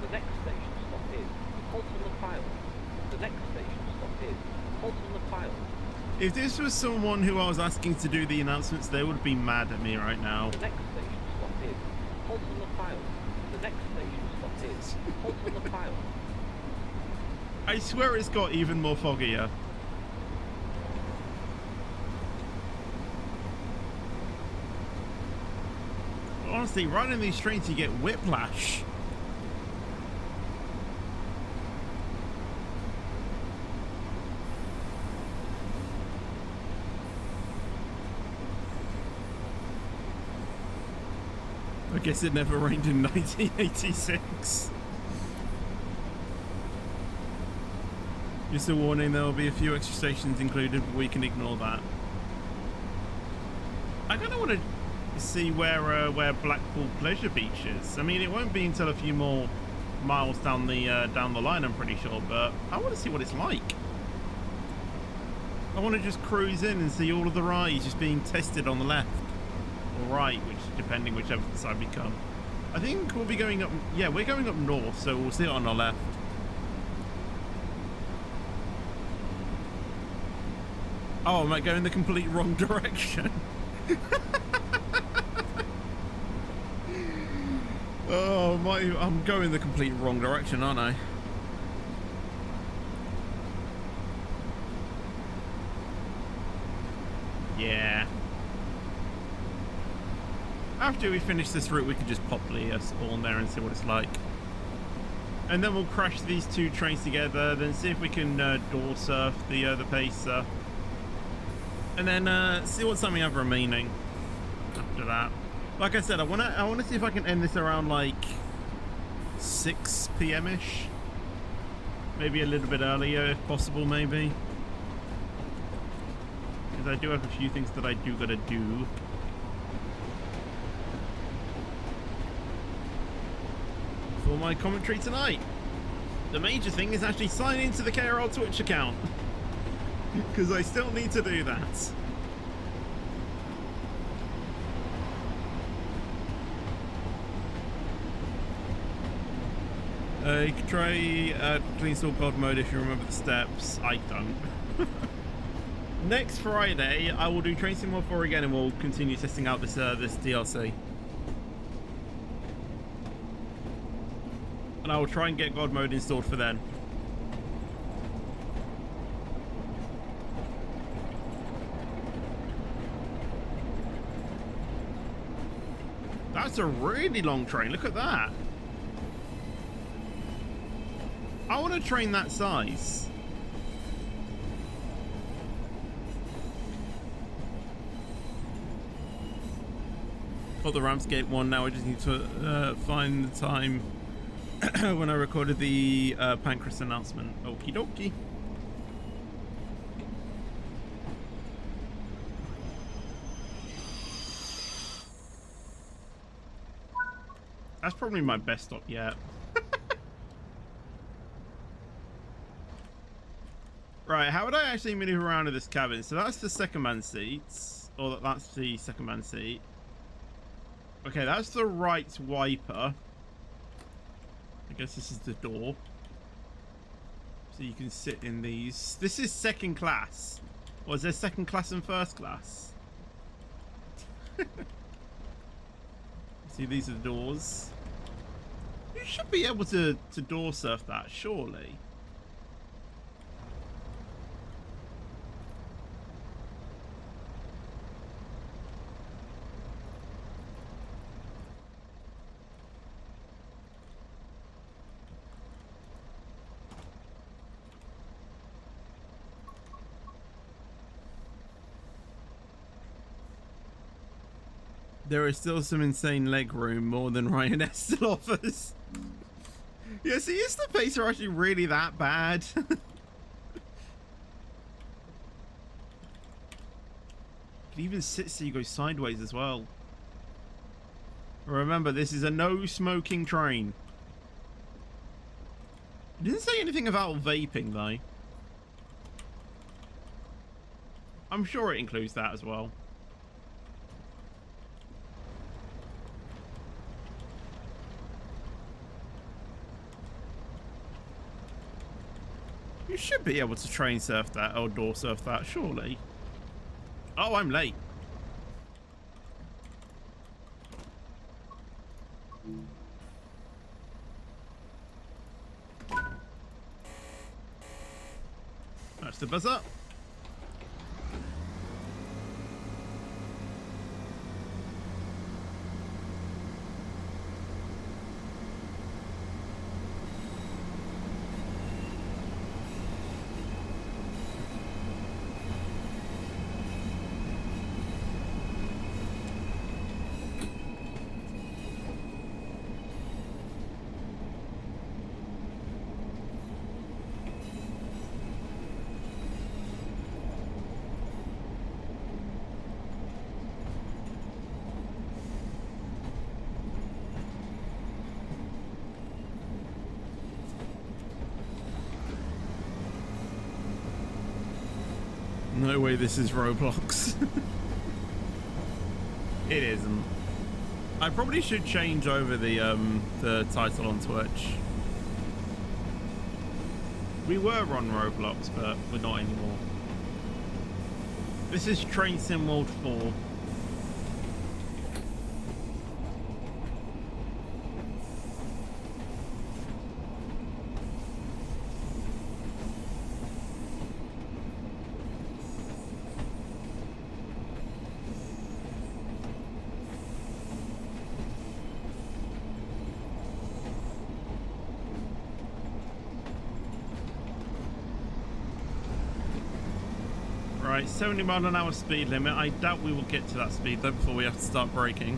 The next station stop is halt on the file. The next station stop is halt on the file. If this was someone who I was asking to do the announcements, they would be mad at me right now. The next station stop is halt on the file. The next station stop is halt on the file. I swear it's got even more foggier. Honestly, riding these trains you get whiplash. I guess it never rained in 1986. Just a warning, there will be a few extra stations included, but we can ignore that. I kind of want to see where Blackpool Pleasure Beach is. I mean, it won't be until a few more miles down the line, I'm pretty sure, but I want to see what it's like. I want to just cruise in and see all of the rides just being tested on the left or right, which depending whichever side we come. I think we'll be going up. Yeah, we're going up north, so we'll see it on our left. Oh, I might go in the complete wrong direction. Oh, I'm going the complete wrong direction, aren't I? Yeah. After we finish this route, we can just pop the spawn there and see what it's like. And then we'll crash these two trains together, then see if we can door surf the Pacer. And then see what time we have remaining after that. Like I said, I wanna see if I can end this around like 6 PM-ish. Maybe a little bit earlier if possible, maybe. Because I do have a few things that I do gotta do. For my commentary tonight. The major thing is actually sign into the KRL Twitch account. Because I still need to do that. You can try clean install God mode if you remember the steps. I don't. Next Friday, I will do Train Sim 4 again, and we'll continue testing out this this DLC. And I will try and get God mode installed for then. That's a really long train. Look at that. I want a train that size. Got the Ramsgate one now. I just need to find the time when I recorded the Pancras announcement. Okie dokie. That's probably my best stop yet. Right, how would I actually maneuver around in this cabin? So that's the second man seats. Or that's the second man seat. Okay, that's the right wiper. I guess this is the door. So you can sit in these. This is second class. Or is there second class and first class? See, these are the doors. You should be able to door surf that, surely. There is still some insane leg room, more than Ryanair still offers. Yeah, see, is the Pacer actually really that bad? You can even sit so you go sideways as well. Remember, this is a no smoking train. It didn't say anything about vaping though. I'm sure it includes that as well. You should be able to train surf that or door surf that, surely. Oh, I'm late. That's the buzzer. No way this is Roblox. It isn't. I probably should change over the title on Twitch. We were on Roblox, but we're not anymore. This is Train Sim World 4. Right, 70 mile an hour speed limit. I doubt we will get to that speed though before we have to start braking.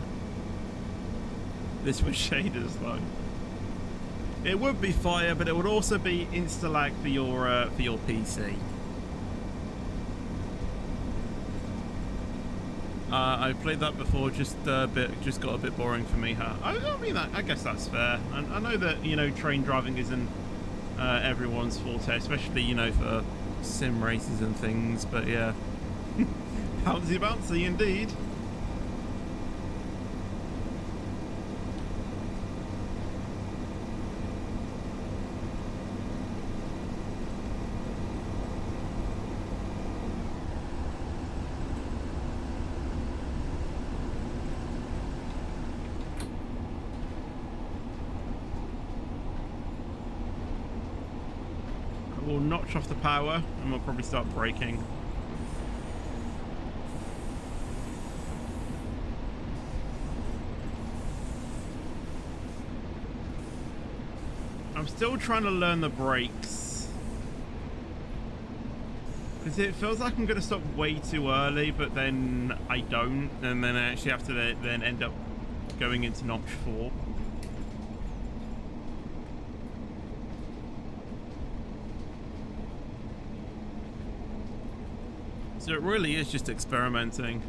This was shaded as well. It would be fire, but it would also be insta lag for your PC. I've played that before, just got a bit boring for me. I mean, I guess that's fair. I know that, you know, train driving isn't everyone's forte, especially, you know, for sim races and things, but yeah. Bouncy bouncy indeed. will notch off the power and we'll probably start braking. I'm still trying to learn the brakes. Because it feels like I'm going to stop way too early, but then I don't. And then I actually have to then end up going into notch 4. So it really is just experimenting.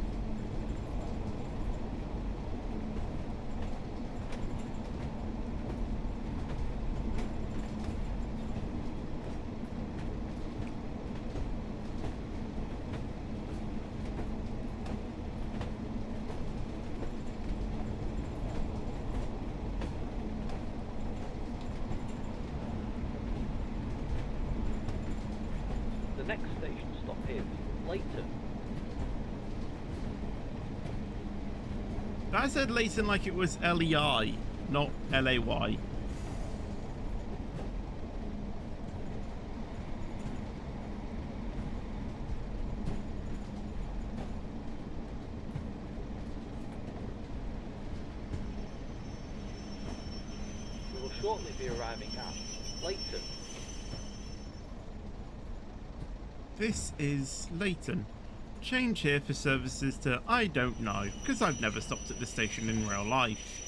The next station stop is Leighton. I said Leighton like it was L-E-I, not L-A-Y. We will shortly be arriving at Leighton. This is Leighton. Change here for services to I don't know, because I've never stopped at this station in real life.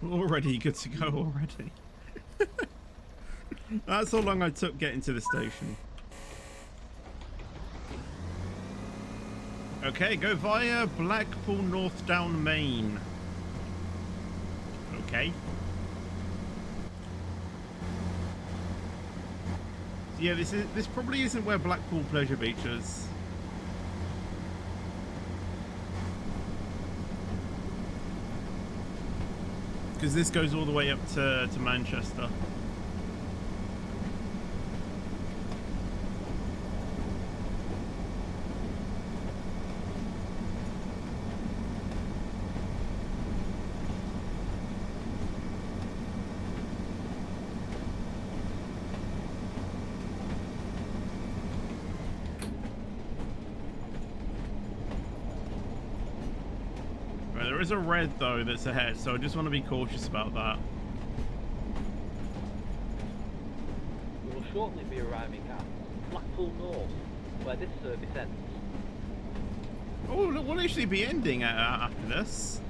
Already good to go already. That's how long I took getting to the station. Okay, go via Blackpool North down Main. Okay. So yeah, this probably isn't where Blackpool Pleasure Beach is. Because this goes all the way up to Manchester. There is a red though that's ahead, so I just want to be cautious about that. We will shortly be arriving at Blackpool North, where this service ends. Oh, look, we'll actually be ending after this.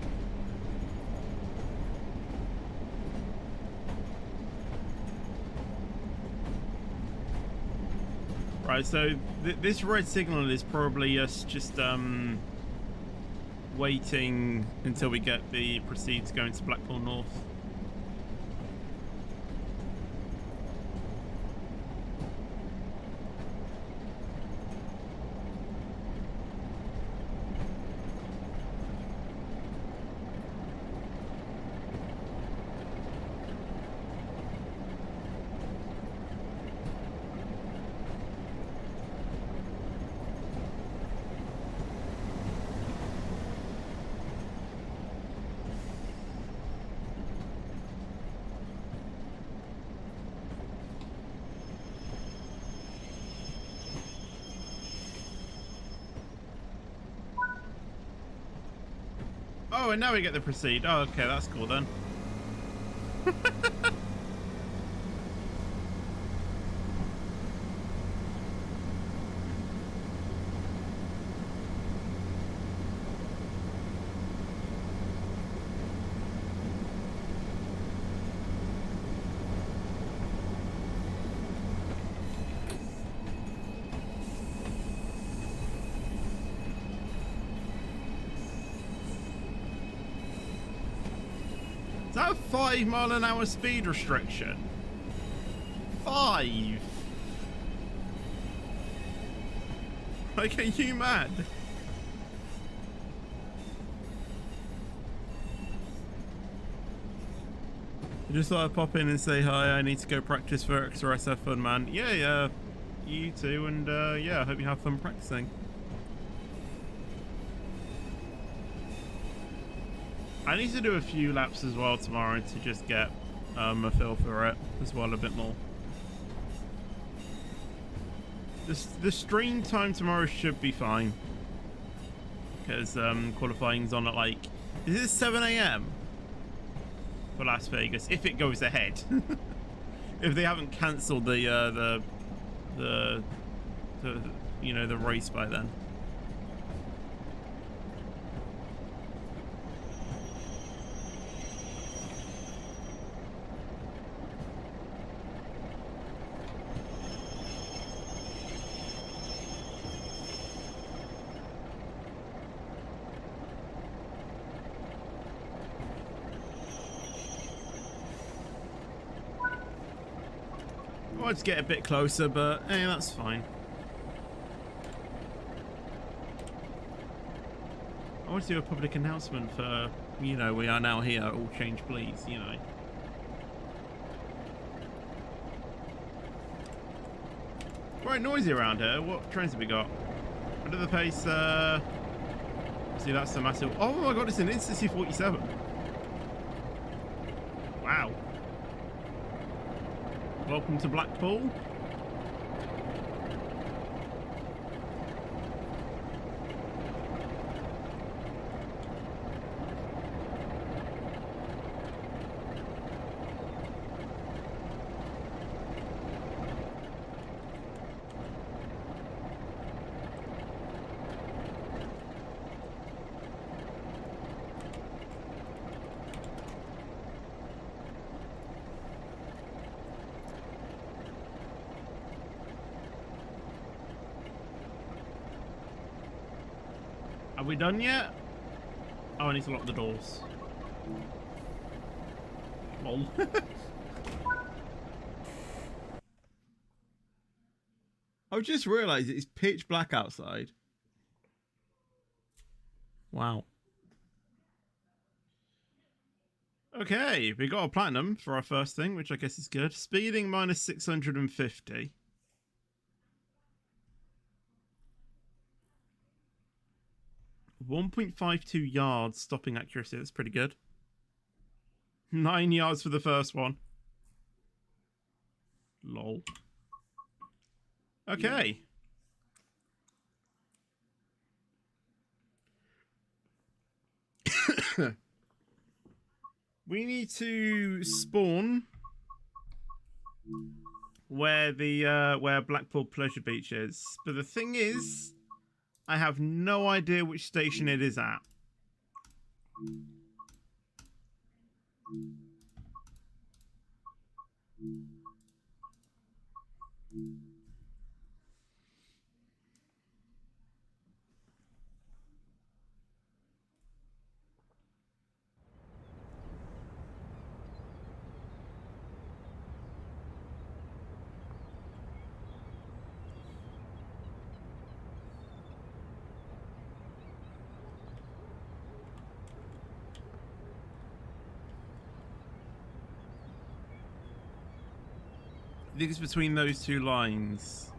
Right, so this red signal is probably us just waiting until we get the proceeds going to Blackpool North. Oh, and now we get the proceed. Oh, okay, that's cool then. Is that a 5 mile an hour speed restriction? 5? Like, are you mad? I just thought I'd pop in and say hi. I need to go practice for extra SF fun, man. Yeah, yeah. You too, and yeah, I hope you have fun practicing. I need to do a few laps as well tomorrow to just get a feel for it as well a bit more. The stream time tomorrow should be fine. Because qualifying's on at like... Is it 7 AM? For Las Vegas, if it goes ahead. If they haven't cancelled the you know, the race by then. I'll just get a bit closer, but hey, that's fine. I want to do a public announcement for, you know, we are now here, all change please, you know. Quite noisy around here. What trains have we got? Under the pace, see, that's the massive... Oh my god, it's an Tsw4. Wow. Welcome to Blackpool. Are we done yet? Oh, I need to lock the doors. Lol. I've just realised it's pitch black outside. Wow. Okay, we got a platinum for our first thing, which I guess is good. Speeding minus 650. .52 yards stopping accuracy. That's pretty good. 9 yards for the first one. Lol. Okay. We need to spawn where the where Blackpool Pleasure Beach is. But the thing is, I have no idea which station it is at. I think it's between those two lines.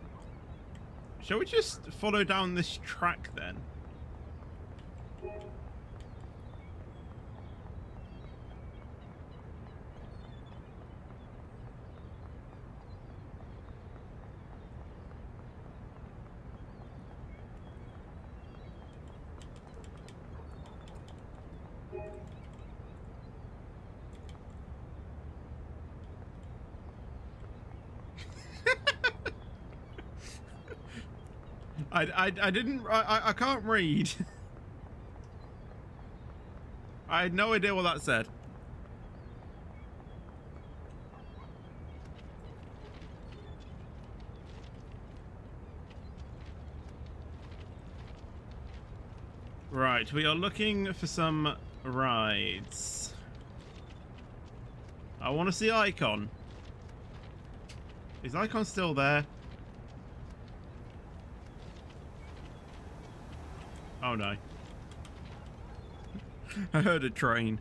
Shall we just follow down this track then? I can't read. I had no idea what that said. Right, we are looking for some rides. I want to see Icon. Is Icon still there? Oh no. I heard a train.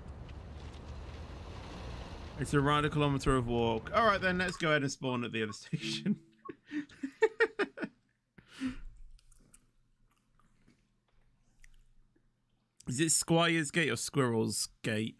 It's around a kilometre of walk. Alright then, let's go ahead and spawn at the other station. Is it Squire's Gate or Squirrel's Gate?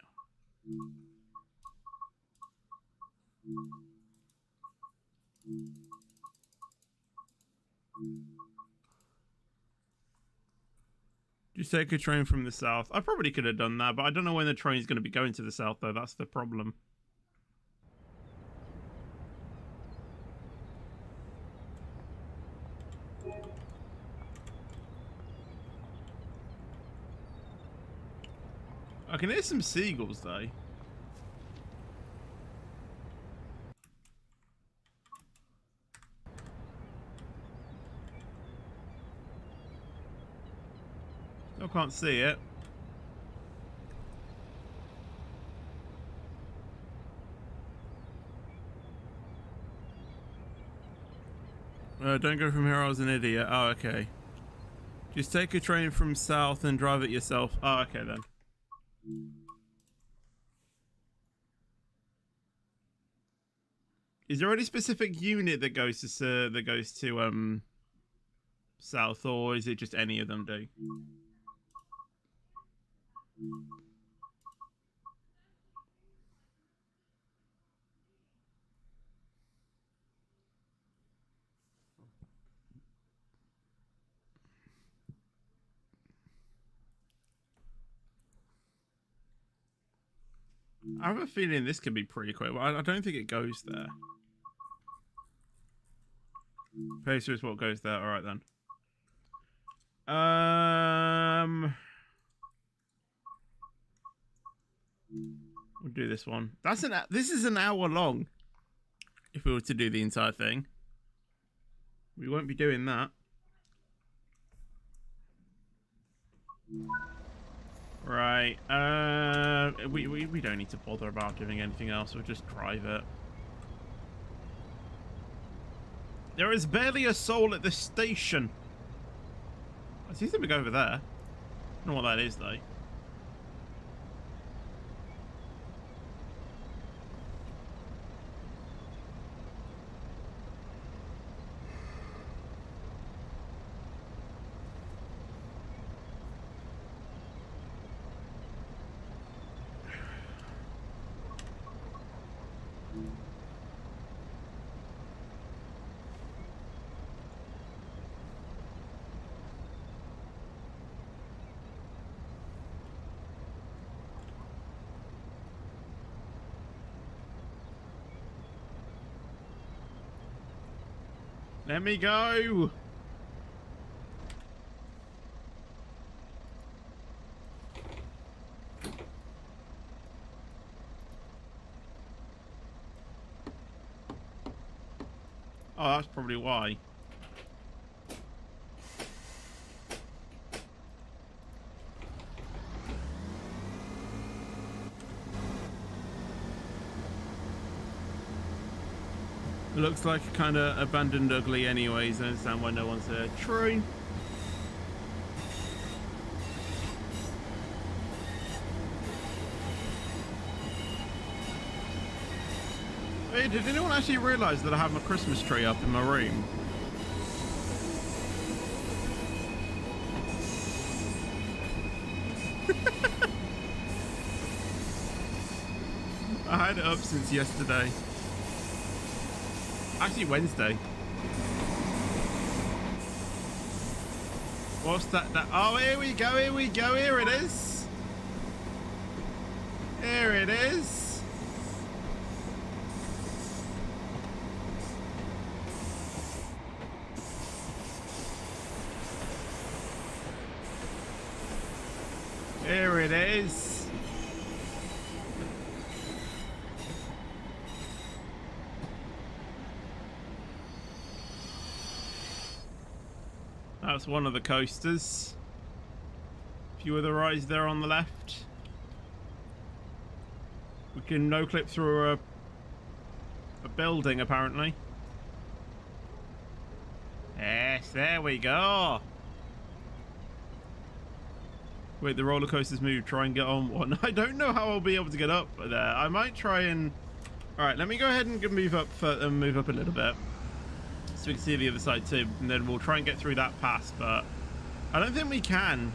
Just take a train from the south. I probably could have done that, but I don't know when the train's going to be going to the south, though. That's the problem. I can hear some seagulls, though. Still can't see it. Don't go from here, I was an idiot. Oh, okay. Just take a train from south and drive it yourself. Oh, okay then. Is there any specific unit that goes to south, or is it just any of them do? I have a feeling this could be pretty quick, but I don't think it goes there. Pacer is what goes there. All right then. We'll do this one. This is an hour long. If we were to do the entire thing, we won't be doing that. Right. We don't need to bother about doing anything else. We'll just drive it. There is barely a soul at the station. I see something over there. I don't know what that is though. Let me go! Oh, that's probably why. It looks like a kind of abandoned ugly anyways. I understand why no one's there. True. Hey, did anyone actually realise that I have my Christmas tree up in my room? I had it up since yesterday. Actually, Wednesday. What's that? Oh, here we go, here we go, here it is. Here it is. Here it is. That's one of the coasters. A few other rides there on the left. We can no-clip through a building, apparently. Yes, there we go. Wait, the roller coaster's moved. Try and get on one. I don't know how I'll be able to get up there. I might try and... Alright, let me go ahead and move up a little bit. So we can see the other side too. And then we'll try and get through that pass, but... I don't think we can.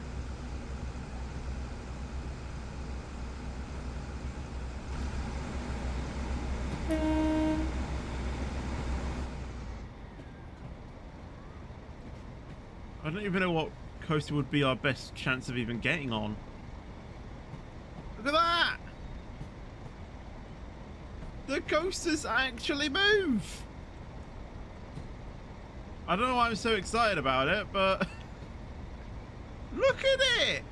I don't even know what coaster would be our best chance of even getting on. Look at that! The coasters actually move! I don't know why I'm so excited about it, but... Look at it!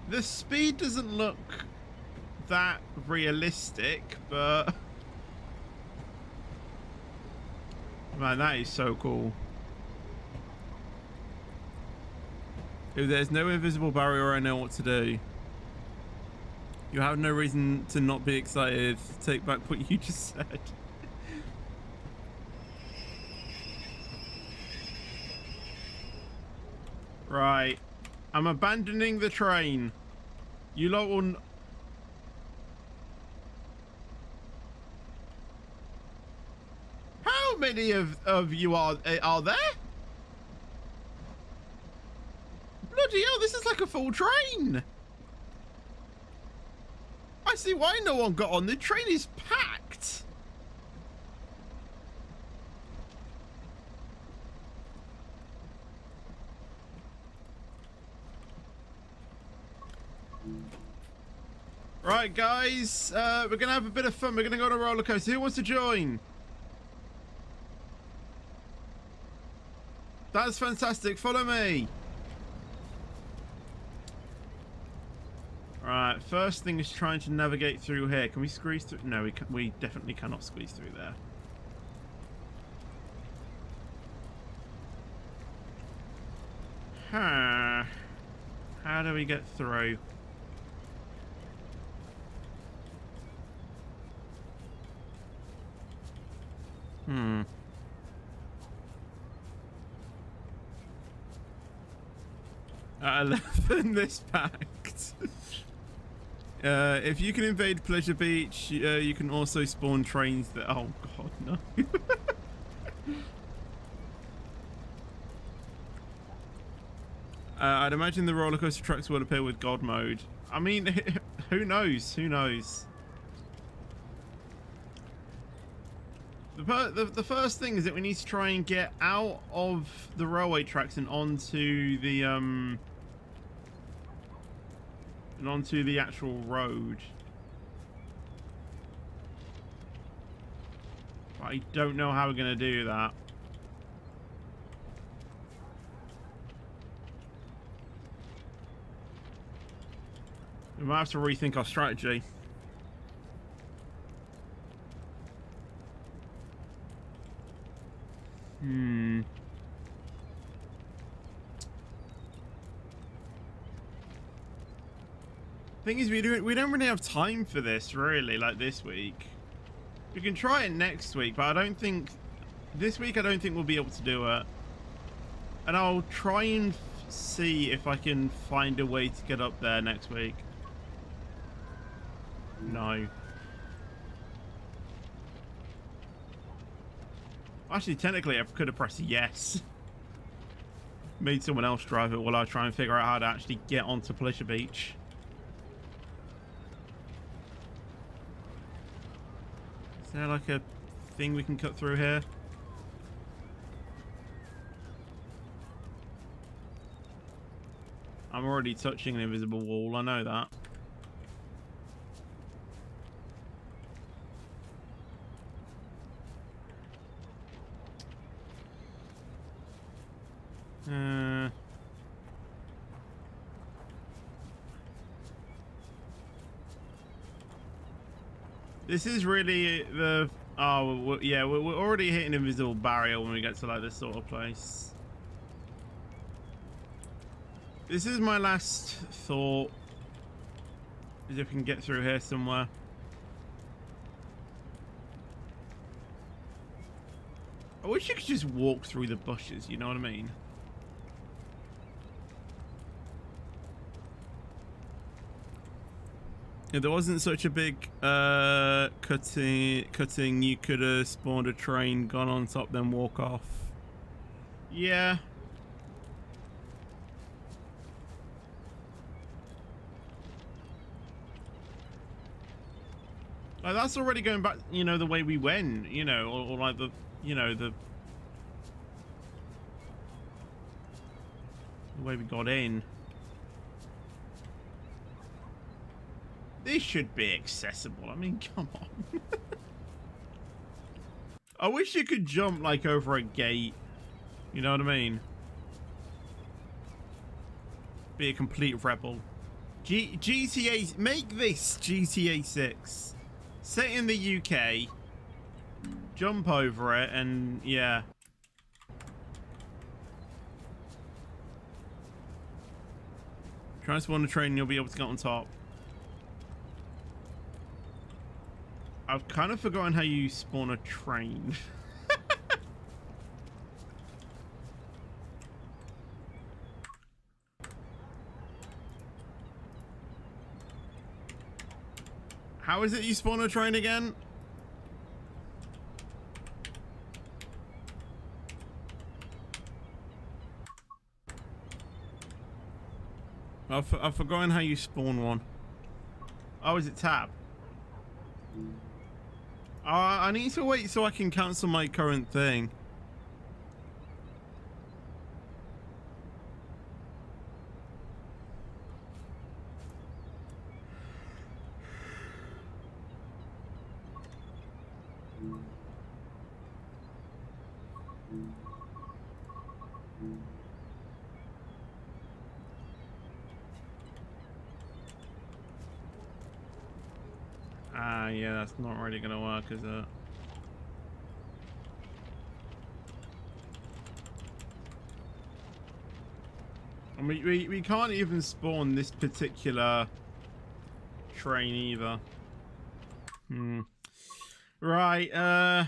The speed doesn't look that realistic, but... Man, that is so cool. If there's no invisible barrier, I know what to do. You have no reason to not be excited. Take back what you just said. Right. I'm abandoning the train. You lot will... How many of you are there? Bloody hell, this is like a full train. I see why no one got on. The train is packed. Right, guys, we're gonna have a bit of fun. We're gonna go on a roller coaster. Who wants to join? That's fantastic. Follow me. Right, first thing is trying to navigate through here. Can we squeeze through? No, we definitely cannot squeeze through there. Huh. How do we get through? At 11, this packed. If you can invade Pleasure Beach, you can also spawn trains that... Oh, God, no. I'd imagine the roller coaster trucks will appear with God mode. I mean, who knows? Who knows? The first thing is that we need to try and get out of the railway tracks and onto the actual road. But I don't know how we're gonna do that. We might have to rethink our strategy. Thing is, we don't really have time for this, really, like this week. We can try it next week, but I don't think... This week, I don't think we'll be able to do it. And I'll try and see if I can find a way to get up there next week. No. Actually, technically, I could have pressed yes. Made someone else drive it while I try and figure out how to actually get onto Pleasure Beach. Is there like a thing we can cut through here? I'm already touching an invisible wall, I know that. This is really the... Oh, yeah, we're already hitting an invisible barrier when we get to like this sort of place. This is my last thought. Is if we can get through here somewhere. I wish you could just walk through the bushes, you know what I mean? If there wasn't such a big cutting, you could have spawned a train, gone on top, then walk off. Yeah. Like, that's already going back, you know, the way we went, you know, or like the, you know, the way we got in. This should be accessible. I mean, come on. I wish you could jump like over a gate. You know what I mean? Be a complete rebel. GTA, make this GTA 6. Set in the UK. Jump over it and yeah. Try and spawn a train and you'll be able to get on top. I've kind of forgotten how you spawn a train. How is it you spawn a train again? I've forgotten how you spawn one. Oh, is it tab? I need to wait so I can cancel my current thing. Yeah, that's not really gonna work, is it? I mean, we can't even spawn this particular train either. Right,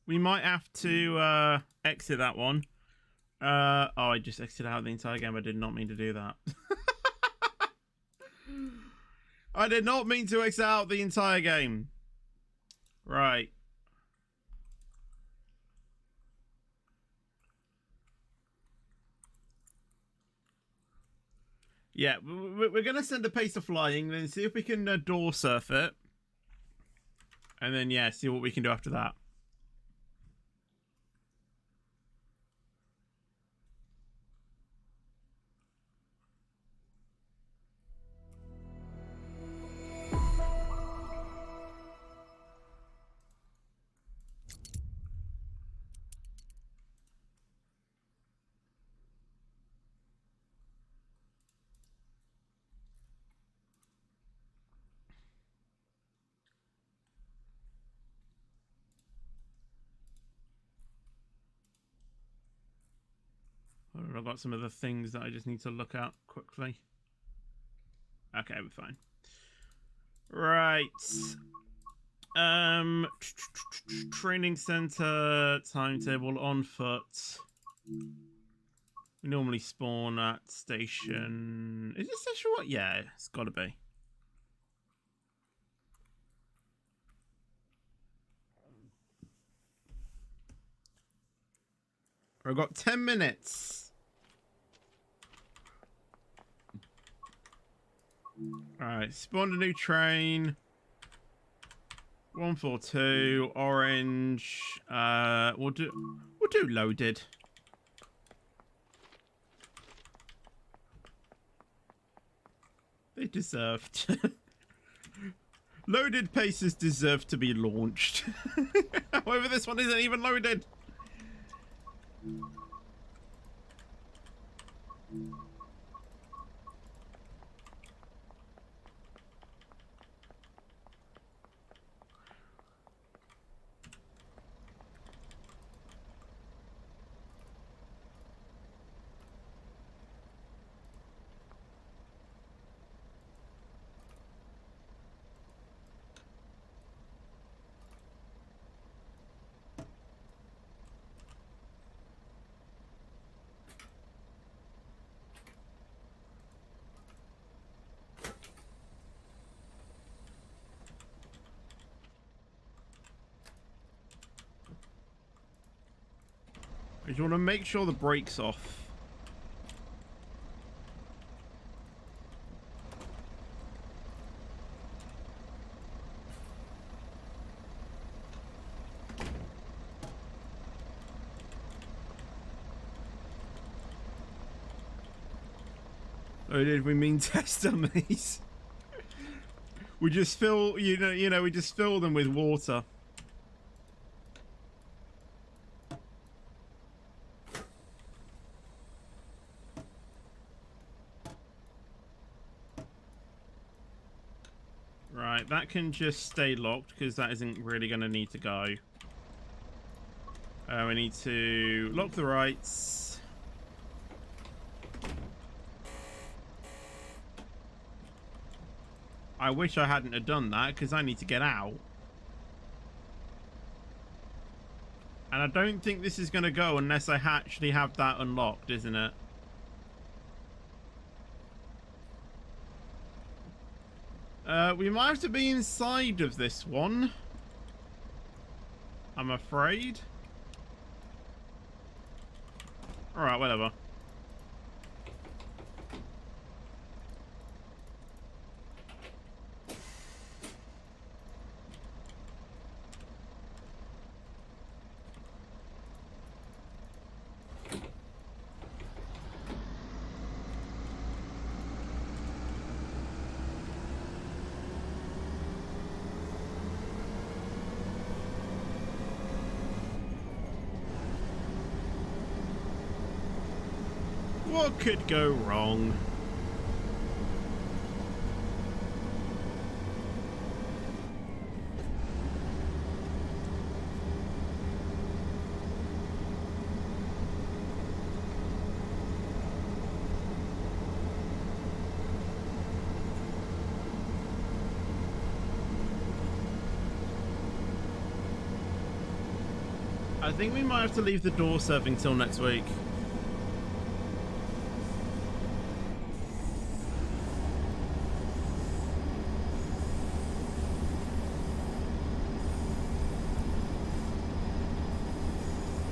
we might have to exit that one. Oh, I just exited out the entire game. I did not mean to do that. I did not mean to exit out the entire game. Right. Yeah, we're going to send a Pacer flying, then see if we can door surf it. And then, yeah, see what we can do after that. I've got some other things that I just need to look at quickly. Okay, we're fine. Right. Training center timetable on foot. We normally spawn at station. Is it station what? Yeah, it's gotta be. I've got 10 minutes. Alright, spawned a new train. 142, orange. We'll do loaded. They deserved. Loaded Pacers deserve to be launched. However, this one isn't even loaded. I just want to make sure the brake's off. Oh, did we mean test dummies? We just fill, we just fill them with water. Right, that can just stay locked because that isn't really going to need to go. We need to lock the rights. I wish I hadn't have done that because I need to get out. And I don't think this is going to go unless I actually have that unlocked, isn't it? We might have to be inside of this one, I'm afraid. Alright, whatever. What could go wrong? I think we might have to leave the door serving till next week.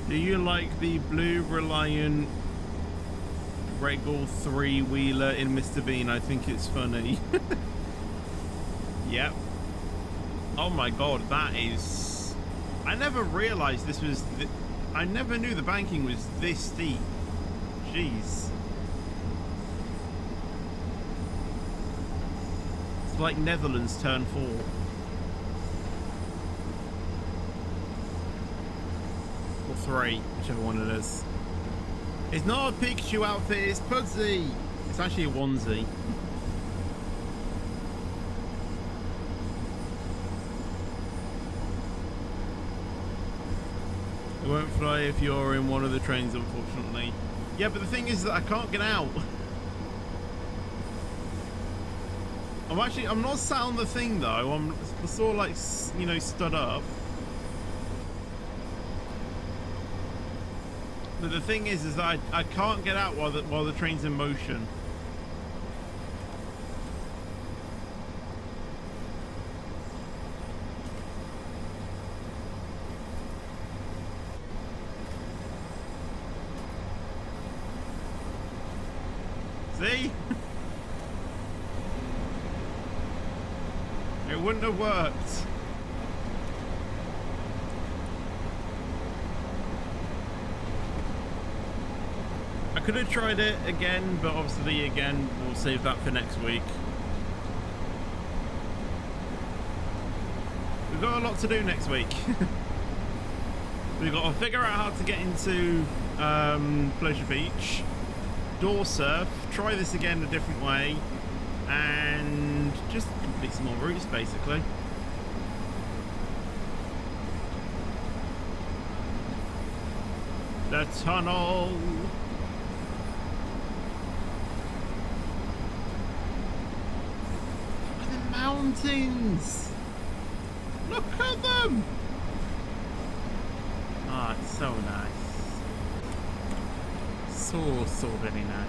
Do you like the blue Reliant Regal 3-wheeler in Mr. Bean? I think it's funny. Yep. Oh my god, that is... I never realised this was... I never knew the banking was this steep. Jeez. It's like Netherlands turn 4. Or 3, whichever one it is. It's not a Pikachu outfit, it's Pudsey! It's actually a onesie. It won't fly if you're in one of the trains, unfortunately. Yeah, but the thing is that I can't get out. I'm not sat on the thing though. I'm sort of like, you know, stood up. But the thing is that I can't get out while the train's in motion. See? It wouldn't have worked. I could have tried it again, but obviously again, we'll save that for next week. We've got a lot to do next week. We've got to figure out how to get into Pleasure Beach. Door surf, try this again a different way, and just complete some more routes basically. The tunnel. Look at the mountains. Look at them. Ah, oh, it's so nice. So very nice.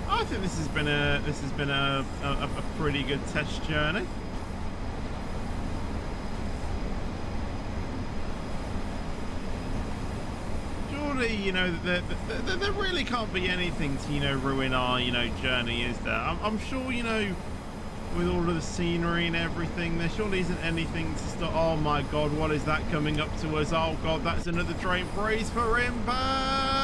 I think this has been a pretty good test journey. surely, you know, there really can't be anything to, you know, ruin our, you know, journey, is there? I'm sure, you know, with all of the scenery and everything, there surely isn't anything to stop. Oh my God, what is that coming up to us? Oh God, that's another train. Brace for impact!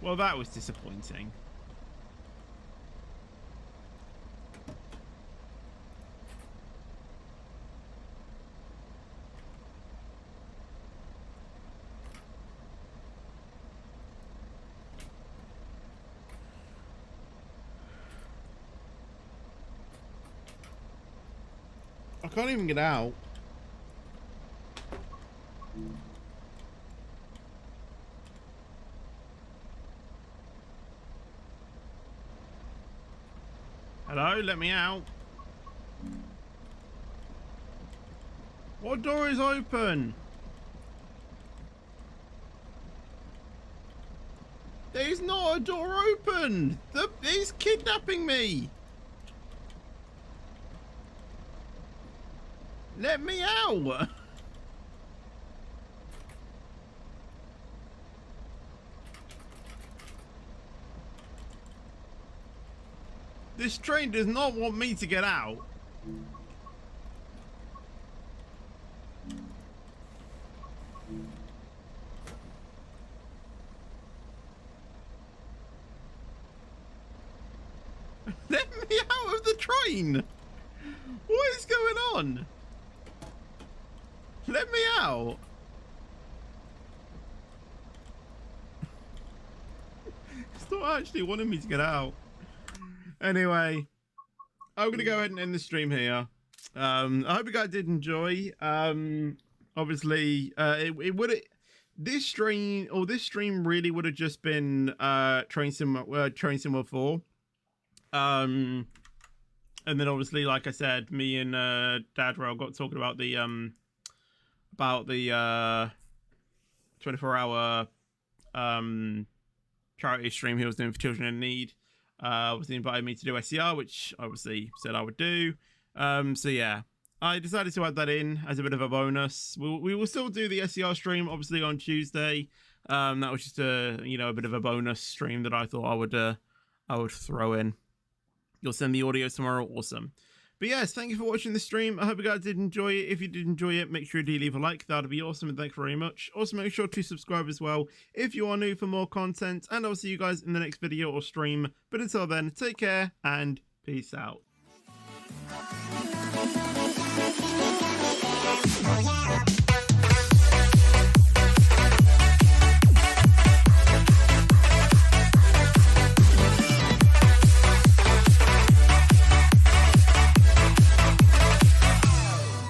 Well, that was disappointing. I can't even get out. Hello, let me out. What door is open? There's not a door open. He's kidnapping me. Let me out. This train does not want me to get out. Let me out of the train. What is going on? Let me out. It's not actually wanting me to get out. Anyway, I'm gonna go ahead and end the stream here. I hope you guys did enjoy. Obviously, it would this stream really would have just been Train Sim 4. And then obviously, like I said, me and Dadrell got talking about the 24-hour charity stream he was doing for children in need. Obviously invited me to do SCR, which obviously said I would do. So yeah, I decided to add that in as a bit of a bonus. We will still do the SCR stream, obviously, on Tuesday. That was just a bit of a bonus stream that I thought I would throw in. You'll send the audio tomorrow, awesome. But yes, thank you for watching the stream. I hope you guys did enjoy it. If you did enjoy it, make sure you do leave a like. That'd be awesome, and thank you very much. Also, make sure to subscribe as well if you are new for more content, and I'll see you guys in the next video or stream. But until then, take care and peace out.